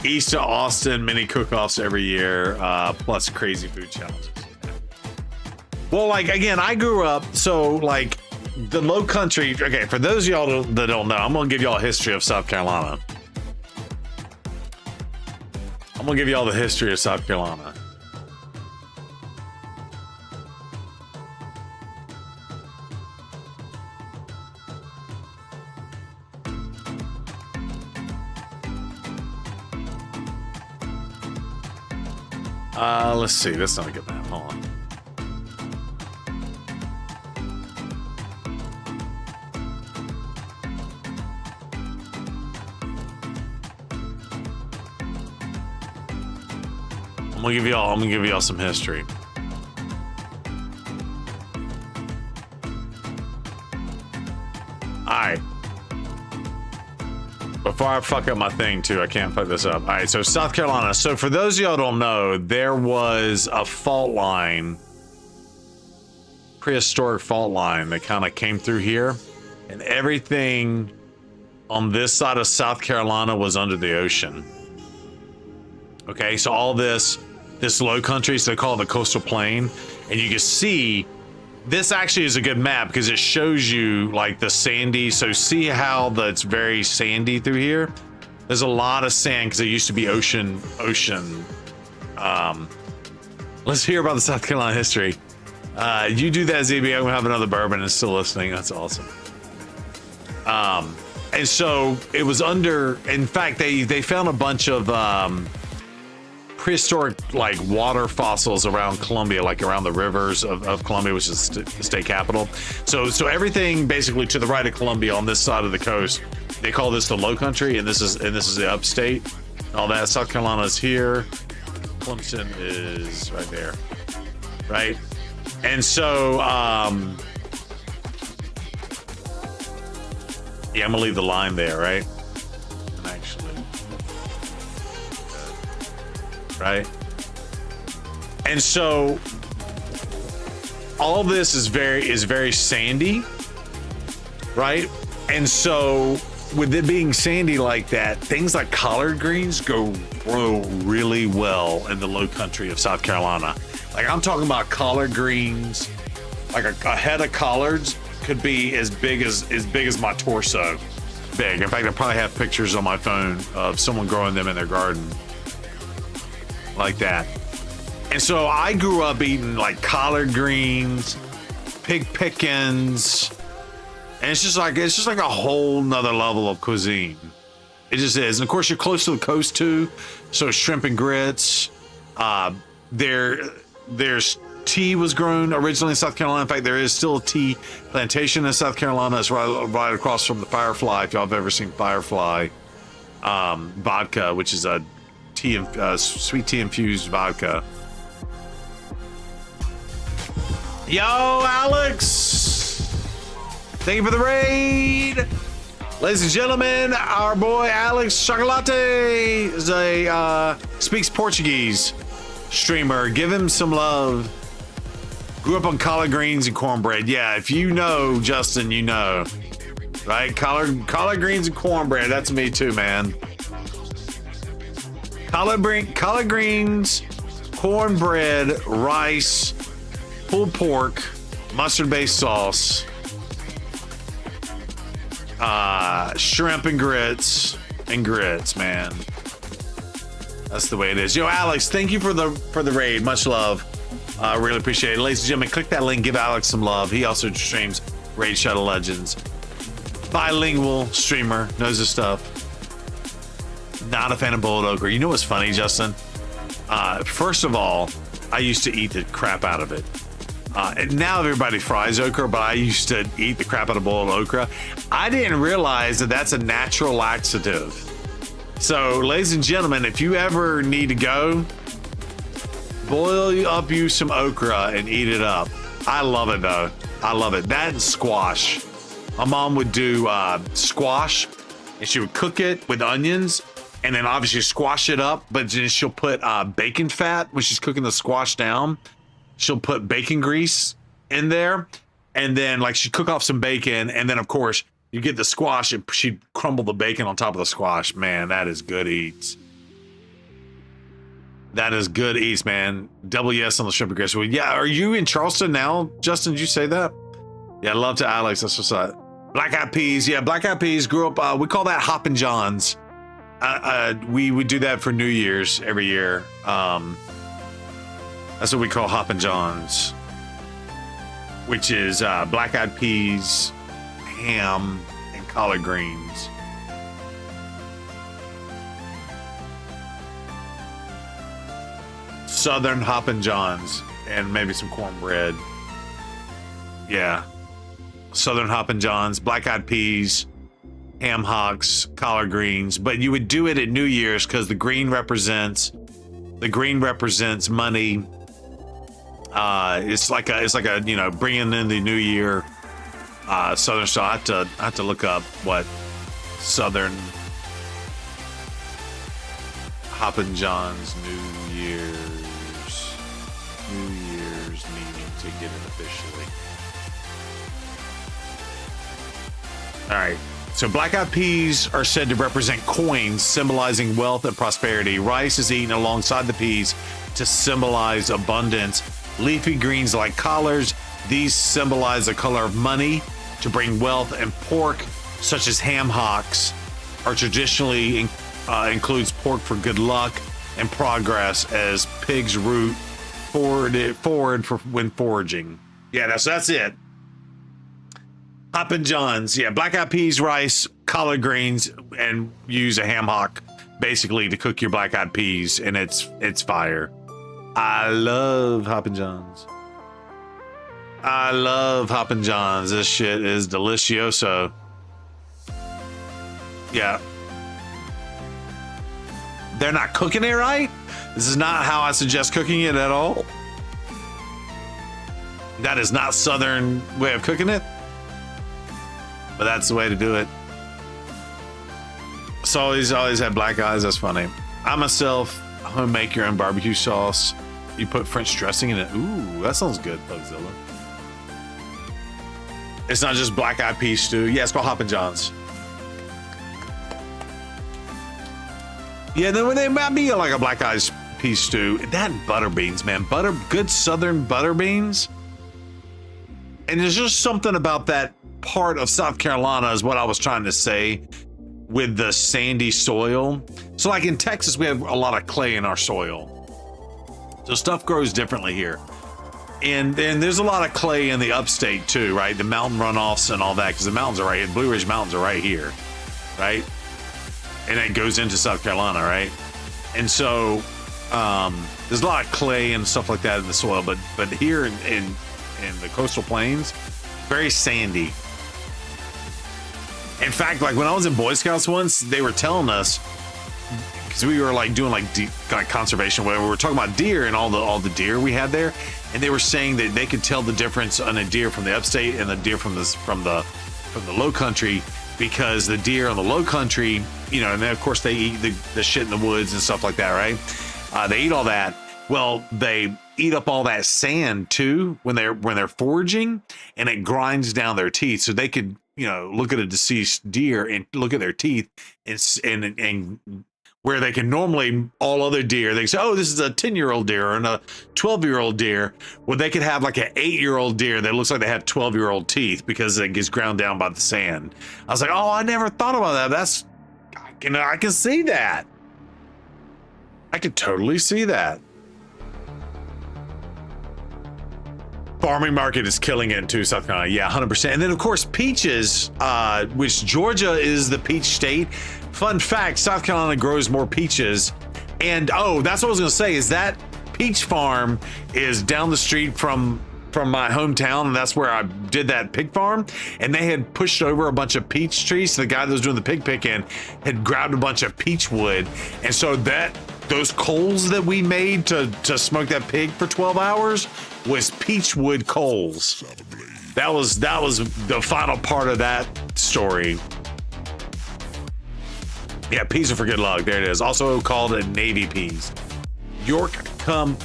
East of Austin, mini cook-offs every year, plus crazy food challenges. Yeah. Well, like, again, I grew up, so, like, the low country, okay, for those of y'all that don't know, I'm gonna give y'all a history of South Carolina. I'm gonna give y'all the history of South Carolina. Let's see. That's not a good map. Hold on. I'm gonna give y'all some history. Alright. Before I fuck up my thing too, I can't fuck this up. Alright, so South Carolina. So for those of y'all who don't know, there was a fault line, prehistoric fault line that kind of came through here, and everything on this side of South Carolina was under the ocean. Okay, so all this low country, so they call it the coastal plain, and you can see this actually is a good map because it shows you like the sandy. So see how it's very sandy through here. There's a lot of sand because it used to be ocean. Let's hear about the South Carolina history. You do that, ZB. I'm gonna have another bourbon and still listening. That's awesome. And so it was under. In fact, they found a bunch of prehistoric like water fossils around Columbia, like around the rivers of Columbia, which is the state capital. So everything basically to the right of Columbia on this side of the coast, they call this the low country, and this is the upstate. All that. South Carolina is here. Clemson is right there. Right? And so yeah, I'm gonna leave the line there, right? Actually. Right? And so all this is very sandy, right? And so with it being sandy like that, things like collard greens grow really well in the low country of South Carolina. Like I'm talking about collard greens, like a head of collards could be as big as my torso big. In fact, I probably have pictures on my phone of someone growing them in their garden like that. And so I grew up eating like collard greens, pig pickings, and it's just like a whole nother level of cuisine. It just is. And of course you're close to the coast too, so shrimp and grits. There's tea was grown originally in South Carolina. In fact, there is still a tea plantation in South Carolina. It's right across from the Firefly. If y'all have ever seen Firefly vodka, which is a tea, sweet tea infused vodka. Yo, Alex. Thank you for the raid. Ladies and gentlemen, our boy Alex Chocolate is a speaks Portuguese streamer. Give him some love. Grew up on collard greens and cornbread. Yeah, if you know, Justin, you know. Right? Collard greens and cornbread. That's me too, man. Collard greens, cornbread, rice, pulled pork, mustard-based sauce, shrimp and grits, man. That's the way it is. Yo, Alex, thank you for the raid. Much love. I really appreciate it. Ladies and gentlemen, click that link. Give Alex some love. He also streams Raid Shadow Legends. Bilingual streamer, knows his stuff. Not a fan of boiled okra. You know what's funny, Justin? First of all, I used to eat the crap out of it. And now everybody fries okra, but I used to eat the crap out of boiled okra. I didn't realize that that's a natural laxative. So, ladies and gentlemen, if you ever need to go, boil up you some okra and eat it up. I love it, though. I love it. That and squash. My mom would do squash, and she would cook it with onions, and then obviously squash it up, but then she'll put bacon fat when she's cooking the squash down. She'll put bacon grease in there, and then like she'd cook off some bacon, and then of course you get the squash, and she'd crumble the bacon on top of the squash. Man, that is good eats. That is good eats, man. Double yes on the shrimp and grits. Well, yeah, are you in Charleston now, Justin? Did you say that? Yeah, love to Alex. That's what's up. Black eyed peas. Yeah, black eyed peas. Grew up. We call that Hoppin' Johns. We would do that for New Year's every year. That's what we call Hoppin' Johns, which is black eyed peas, ham, and collard greens. Southern Hoppin' Johns and maybe some cornbread. Yeah. Southern Hoppin' Johns, black eyed peas, ham hocks, collard greens. But you would do it at New Year's because the green represents money. It's like a you know, bringing in the new year. Southern style. I have to look up what Southern Hoppin' John's New Year's meaning to get it officially. All right. So black eyed peas are said to represent coins, symbolizing wealth and prosperity. Rice is eaten alongside the peas to symbolize abundance. Leafy greens like collards, these symbolize the color of money to bring wealth, and pork, such as ham hocks, are traditionally includes pork for good luck and progress, as pigs root forward for when foraging. Yeah, that's it. Hoppin' Johns, yeah, black eyed peas, rice, collard greens, and use a ham hock basically to cook your black eyed peas, and it's fire. I love Hoppin' Johns. I love Hoppin' Johns. This shit is delicioso. Yeah. They're not cooking it right. This is not how I suggest cooking it at all. That is not Southern way of cooking it. But that's the way to do it. So always had black eyes. That's funny. I myself home make your own barbecue sauce. You put French dressing in it. Ooh, that sounds good, Bugzilla. It's not just black eyed pea stew. Yeah, it's called Hoppin' Johns. Yeah, then they might be like a black eyed pea stew. That and butter beans, man. Good Southern butter beans. And there's just something about that part of South Carolina is what I was trying to say with the sandy soil. So like in Texas, we have a lot of clay in our soil. So stuff grows differently here. And there's a lot of clay in the upstate too, right? The mountain runoffs and all that, because the mountains are right here. Blue Ridge Mountains are right here, right? And it goes into South Carolina, right? And so there's a lot of clay and stuff like that in the soil, but here in the coastal plains, very sandy. In fact, like when I was in Boy Scouts once, they were telling us, because we were like doing like conservation, whatever. We were talking about deer and all the deer we had there, and they were saying that they could tell the difference on a deer from the upstate and the deer from the from the low country, because the deer on the low country, you know, and then of course they eat the shit in the woods and stuff like that, right? They eat all that. Well, they eat up all that sand too when they're foraging, and it grinds down their teeth. So they could, you know, look at a deceased deer and look at their teeth, and where they can normally, all other deer, they say, oh, this is a 10-year-old deer or a 12-year-old deer. Well, they could have like an 8-year-old deer that looks like they have 12-year-old teeth because it gets ground down by the sand. I was like, oh, I never thought about that. I can see that. I could totally see that. Farming market is killing it too, South Carolina. Yeah, 100%. And then of course peaches, which Georgia is the peach state. Fun fact: South Carolina grows more peaches. And oh, that's what I was gonna say, is that peach farm is down the street from my hometown, and that's where I did that pig farm. And they had pushed over a bunch of peach trees. So the guy that was doing the pig picking had grabbed a bunch of peach wood, and so those coals that we made to smoke that pig for 12 hours was peach wood coals. That was the final part of that story. Yeah, peas are for good luck. There it is. Also called a navy peas. Yorkco,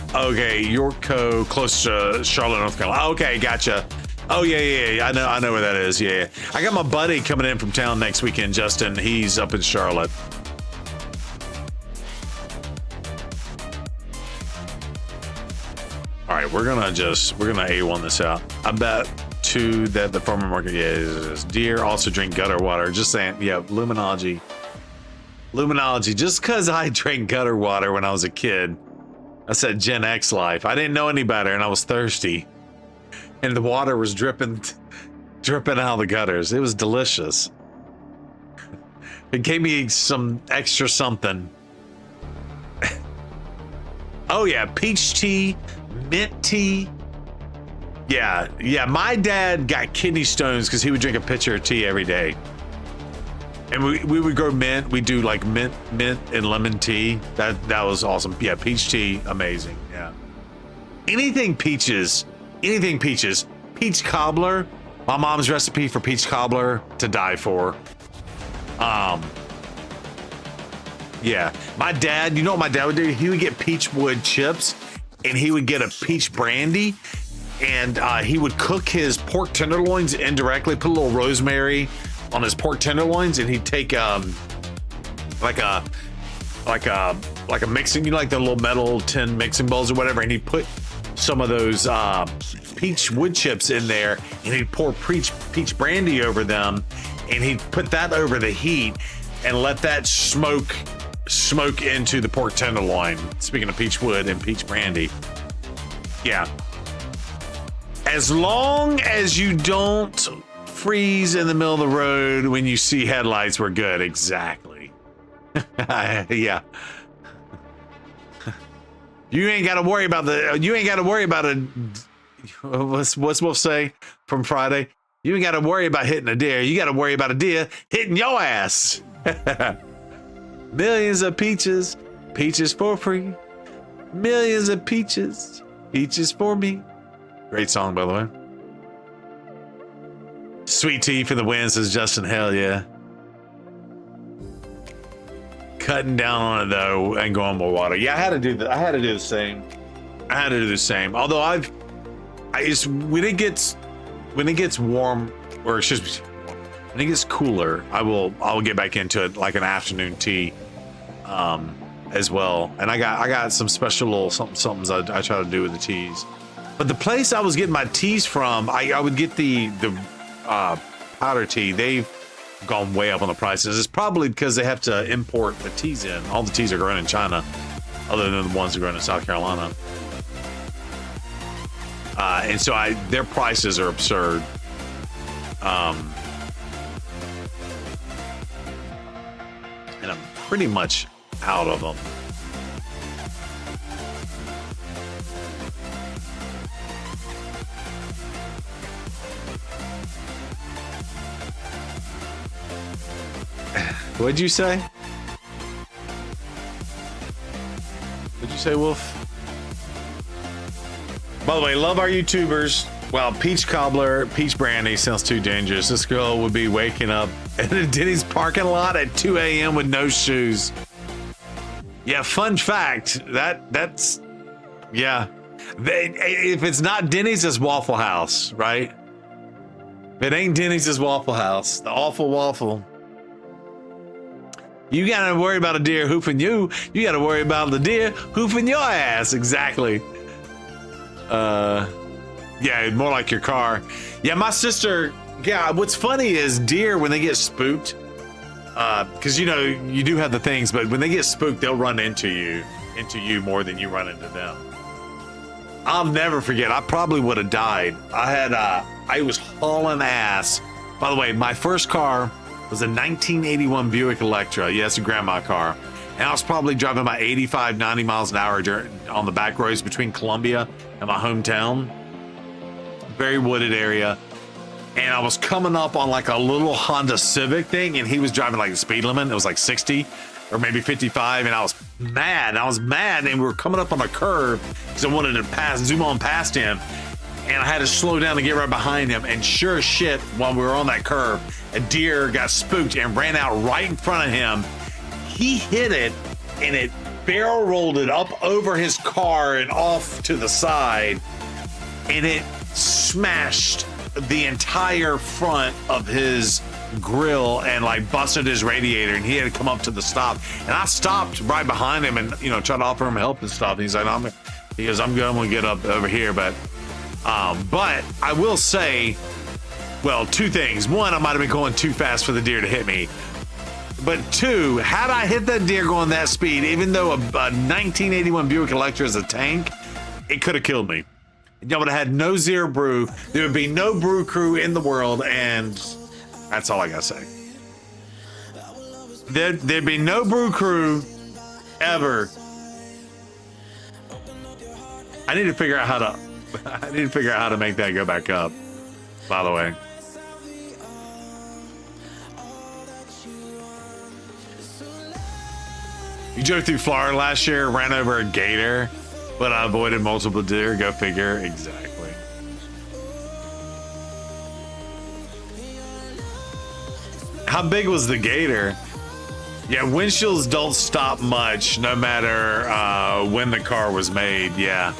close to Charlotte, North Carolina. Okay, gotcha. Oh yeah. I know where that is. Yeah. I got my buddy coming in from town next weekend, Justin. He's up in Charlotte. All right, we're gonna A1 this out. I bet too that the farmer market is deer also drink gutter water. Just saying, yeah, Luminology. Just because I drank gutter water when I was a kid, I said Gen X life. I didn't know any better, and I was thirsty, and the water was dripping out of the gutters. It was delicious. It gave me some extra something. Oh yeah, peach tea, mint tea. Yeah. My dad got kidney stones because he would drink a pitcher of tea every day. And we would grow mint. We do like mint and lemon tea. That was awesome. Yeah, peach tea, amazing. Yeah. Anything peaches. Peach cobbler. My mom's recipe for peach cobbler to die for. Yeah. My dad, you know what my dad would do? He would get peach wood chips, and he would get a peach brandy, and he would cook his pork tenderloins indirectly, put a little rosemary on his pork tenderloins, and he'd take like a mixing, you know, like the little metal tin mixing bowls or whatever, and he'd put some of those peach wood chips in there, and he'd pour peach brandy over them, and he'd put that over the heat and let that smoke into the pork tenderloin. Speaking of peach wood and peach brandy, yeah. As long as you don't freeze in the middle of the road when you see headlights, we're good. Exactly. Yeah. You ain't got to worry about what's Wolf say from Friday? You ain't got to worry about hitting a deer. You got to worry about a deer hitting your ass. Millions of peaches for free. Millions of peaches for me. Great song, by the way. Sweet tea for the win, says Justin. Hell yeah. Cutting down on it though and going more water. Yeah, I had to do the same. Although when it gets warm, or excuse me, when it gets cooler, I'll get back into it like an afternoon tea as well. And I got some special little somethings I try to do with the teas. But the place I was getting my teas from, I would get the powder tea. They've gone way up on the prices. It's probably because they have to import the teas in. All the teas are grown in China, other than the ones that are grown in South Carolina. And so their prices are absurd. And I'm pretty much out of them. What'd you say? What'd you say, Wolf? By the way, love our YouTubers. Well, peach cobbler, peach brandy sounds too dangerous. This girl would be waking up in a Denny's parking lot at 2 a.m. with no shoes. Yeah, fun fact. That's yeah. If it's not Denny's, it's Waffle House, right? If it ain't Denny's, it's Waffle House. The awful waffle. You gotta worry about a deer hoofing you. You gotta worry about the deer hoofing your ass. Exactly. Yeah, more like your car. Yeah, my sister. Yeah, what's funny is deer when they get spooked. Because you know you do have the things, but when they get spooked, they'll run into you more than you run into them. I'll never forget. I probably would have died. I was hauling ass. By the way, my first car was a 1981 Buick Electra. Yeah, it's a grandma car. And I was probably driving about 85, 90 miles an hour on the back roads between Columbia and my hometown. Very wooded area. And I was coming up on like a little Honda Civic thing, and he was driving like the speed limit. It was like 60 or maybe 55, and I was mad. And we were coming up on a curve because I wanted to zoom on past him. And I had to slow down to get right behind him. And sure as shit, while we were on that curve, a deer got spooked and ran out right in front of him. He hit it, and it barrel rolled it up over his car and off to the side. And it smashed the entire front of his grill and like busted his radiator, and he had to come up to the stop. And I stopped right behind him and tried to offer him help and stuff. And he's like, I'm good, I'm gonna get up over here. But I will say, well, two things. One, I might have been going too fast for the deer to hit me. But two, had I hit that deer going that speed, even though a 1981 Buick Electra is a tank, it could have killed me. I would have had no zero brew. There would be no brew crew in the world, and that's all I gotta say. There'd be no brew crew ever. I need to figure out how to make that go back up. By the way. You drove through Florida last year, ran over a gator, but I avoided multiple deer. Go figure. Exactly. How big was the gator? Yeah, windshields don't stop much, no matter when the car was made. Yeah.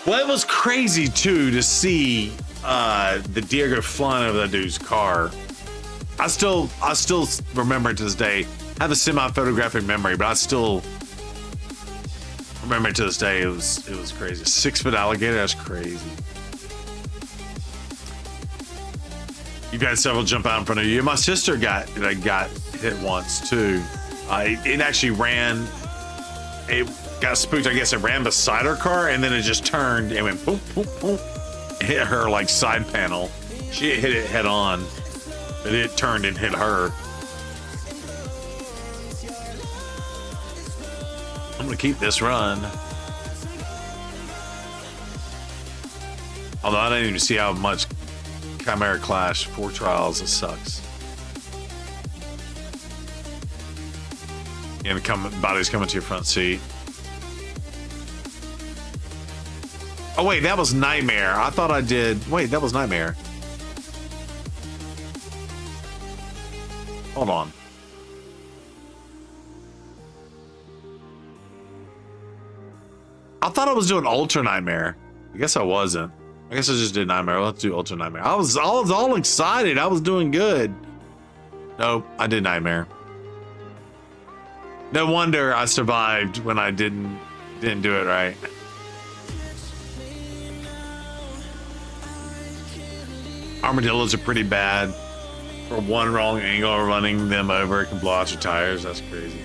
Well, it was crazy too to see the deer go flying over that dude's car. I still remember it to this day. I have a semi-photographic memory, but I still remember it to this day. It was crazy. 6-foot alligator, that's crazy. You've had several jump out in front of you. My sister got hit once too. It actually ran. It got spooked. I guess it ran beside her car, and then it just turned and went boom, boom, boom. Hit her like side panel. She hit it head on, but it turned and hit her. I'm gonna keep this run. Although I didn't even see how much Chimera Clash 4 trials. It sucks. And body's coming to your front seat. Oh wait, that was Nightmare. I thought I did. Wait, that was Nightmare. Hold on. I thought I was doing Ultra Nightmare. I guess I wasn't. I guess I just did Nightmare. I'll have to do Ultra Nightmare. I was all excited. I was doing good. Nope, I did Nightmare. No wonder I survived when I didn't do it right. Armadillos are pretty bad. For one wrong angle or running them over, it can blow out your tires. That's crazy.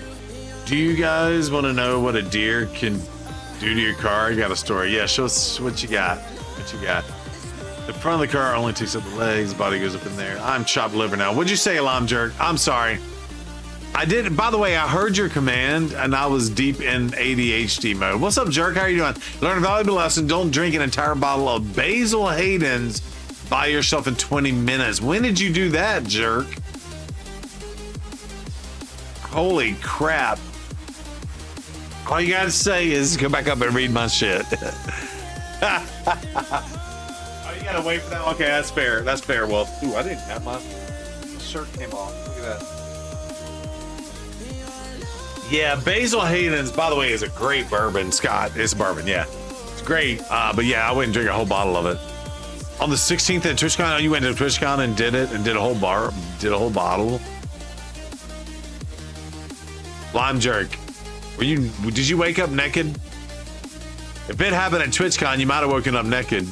Do you guys want to know what a deer can do to your car? You got a story? Yeah, show us what you got. What you got? The front of the car only takes up the legs, the body goes up in there. I'm chopped liver now. What'd you say, Alarm Jerk? I'm sorry. I did. By the way, I heard your command and I was deep in ADHD mode. What's up, Jerk? How are you doing? Learn a valuable lesson. Don't drink an entire bottle of Basil Hayden's by yourself in 20 minutes. When did you do that, Jerk? Holy crap. All you gotta say is go back up and read my shit. gotta wait for that. Okay, that's fair. That's fair, Wolf. Ooh, I didn't have my shirt came off. Look at that. Yeah, Basil Hayden's, by the way, is a great bourbon. Scott, it's bourbon, yeah. It's great. But yeah, I wouldn't drink a whole bottle of it. On the 16th at TwitchCon, you went to TwitchCon and did it and did a whole bottle. Lime jerk. Did you wake up naked? If it happened at TwitchCon, you might have woken up naked.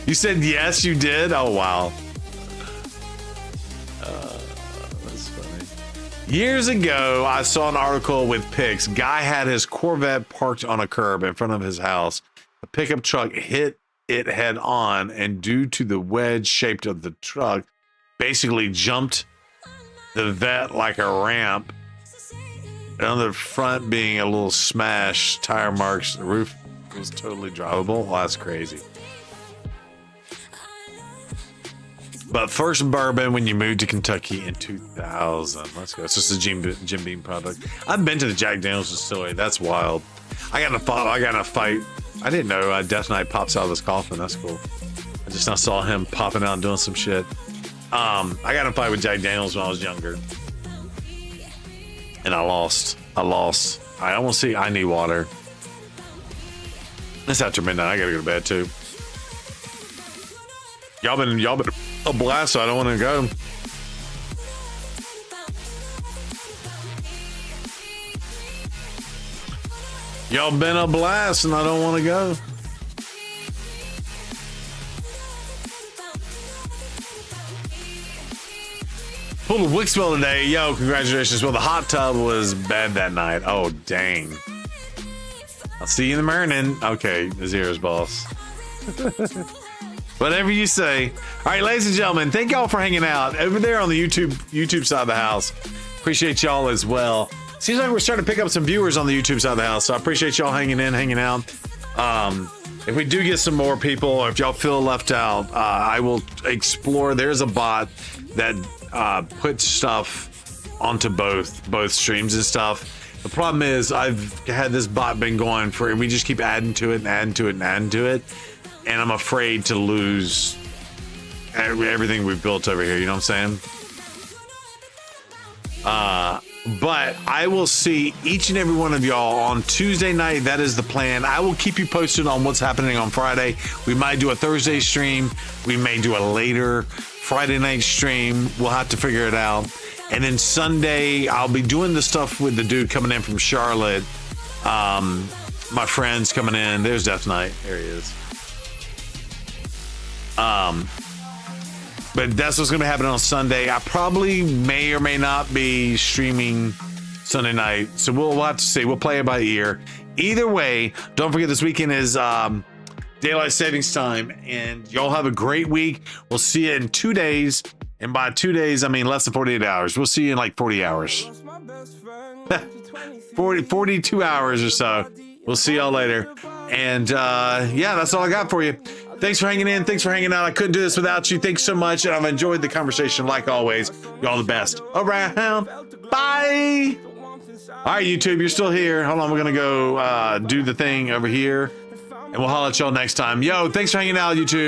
You said yes, you did? Oh, wow. That's funny. Years ago, I saw an article with pics. Guy had his Corvette parked on a curb in front of his house. A pickup truck hit it head on, and due to the wedge shaped of the truck, basically jumped the vet like a ramp. And on the front being a little smash, tire marks, the roof was totally drivable. Well, that's crazy. But first bourbon when you moved to Kentucky in 2000. Let's go. It's just a Jim Beam product. I've been to the Jack Daniels distillery. That's wild. I got in a fight. I didn't know Death Knight pops out of his coffin. That's cool. I just now saw him popping out and doing some shit. I got in a fight with Jack Daniels when I was younger. And I lost. I almost see I need water. It's after midnight. I gotta go to bed too. Y'all been a blast, so I don't want to go. Y'all been a blast, and I don't want to go. Pulled a Wicksville today. Yo, congratulations. Well, the hot tub was bad that night. Oh, dang. I'll see you in the morning. Okay, Azira's boss. Whatever you say. All right, ladies and gentlemen, thank y'all for hanging out over there on the YouTube side of the house. Appreciate y'all as well. Seems like we're starting to pick up some viewers on the YouTube side of the house, so I appreciate y'all hanging out. If we do get some more people, or if y'all feel left out, I will explore. There's a bot that puts stuff onto both streams and stuff. The problem is I've had this bot been going for, and we just keep adding to it, and I'm afraid to lose everything we've built over here. You know what I'm saying? But I will see each and every one of y'all on Tuesday night. That is the plan. I will keep you posted on what's happening on Friday. We might do a Thursday stream. We may do a later Friday night stream. We'll have to figure it out. And then Sunday, I'll be doing the stuff with the dude coming in from Charlotte. My friends coming in. There's Death Knight. There he is. But that's what's going to happen on Sunday. I probably may or may not be streaming Sunday night. So we'll have to see. We'll play it by ear. Either way, don't forget this weekend is Daylight Savings Time. And y'all have a great week. We'll see you in 2 days. And by 2 days, I mean less than 48 hours. We'll see you in like 40 hours. 42 hours or so. We'll see y'all later. And yeah, that's all I got for you. Thanks for hanging in. Thanks for hanging out. I couldn't do this without you. Thanks so much. And I've enjoyed the conversation like always. Y'all the best. Around. Bye. All right, YouTube, you're still here. Hold on. We're going to go do the thing over here. And we'll holler at y'all next time. Yo, thanks for hanging out, YouTube.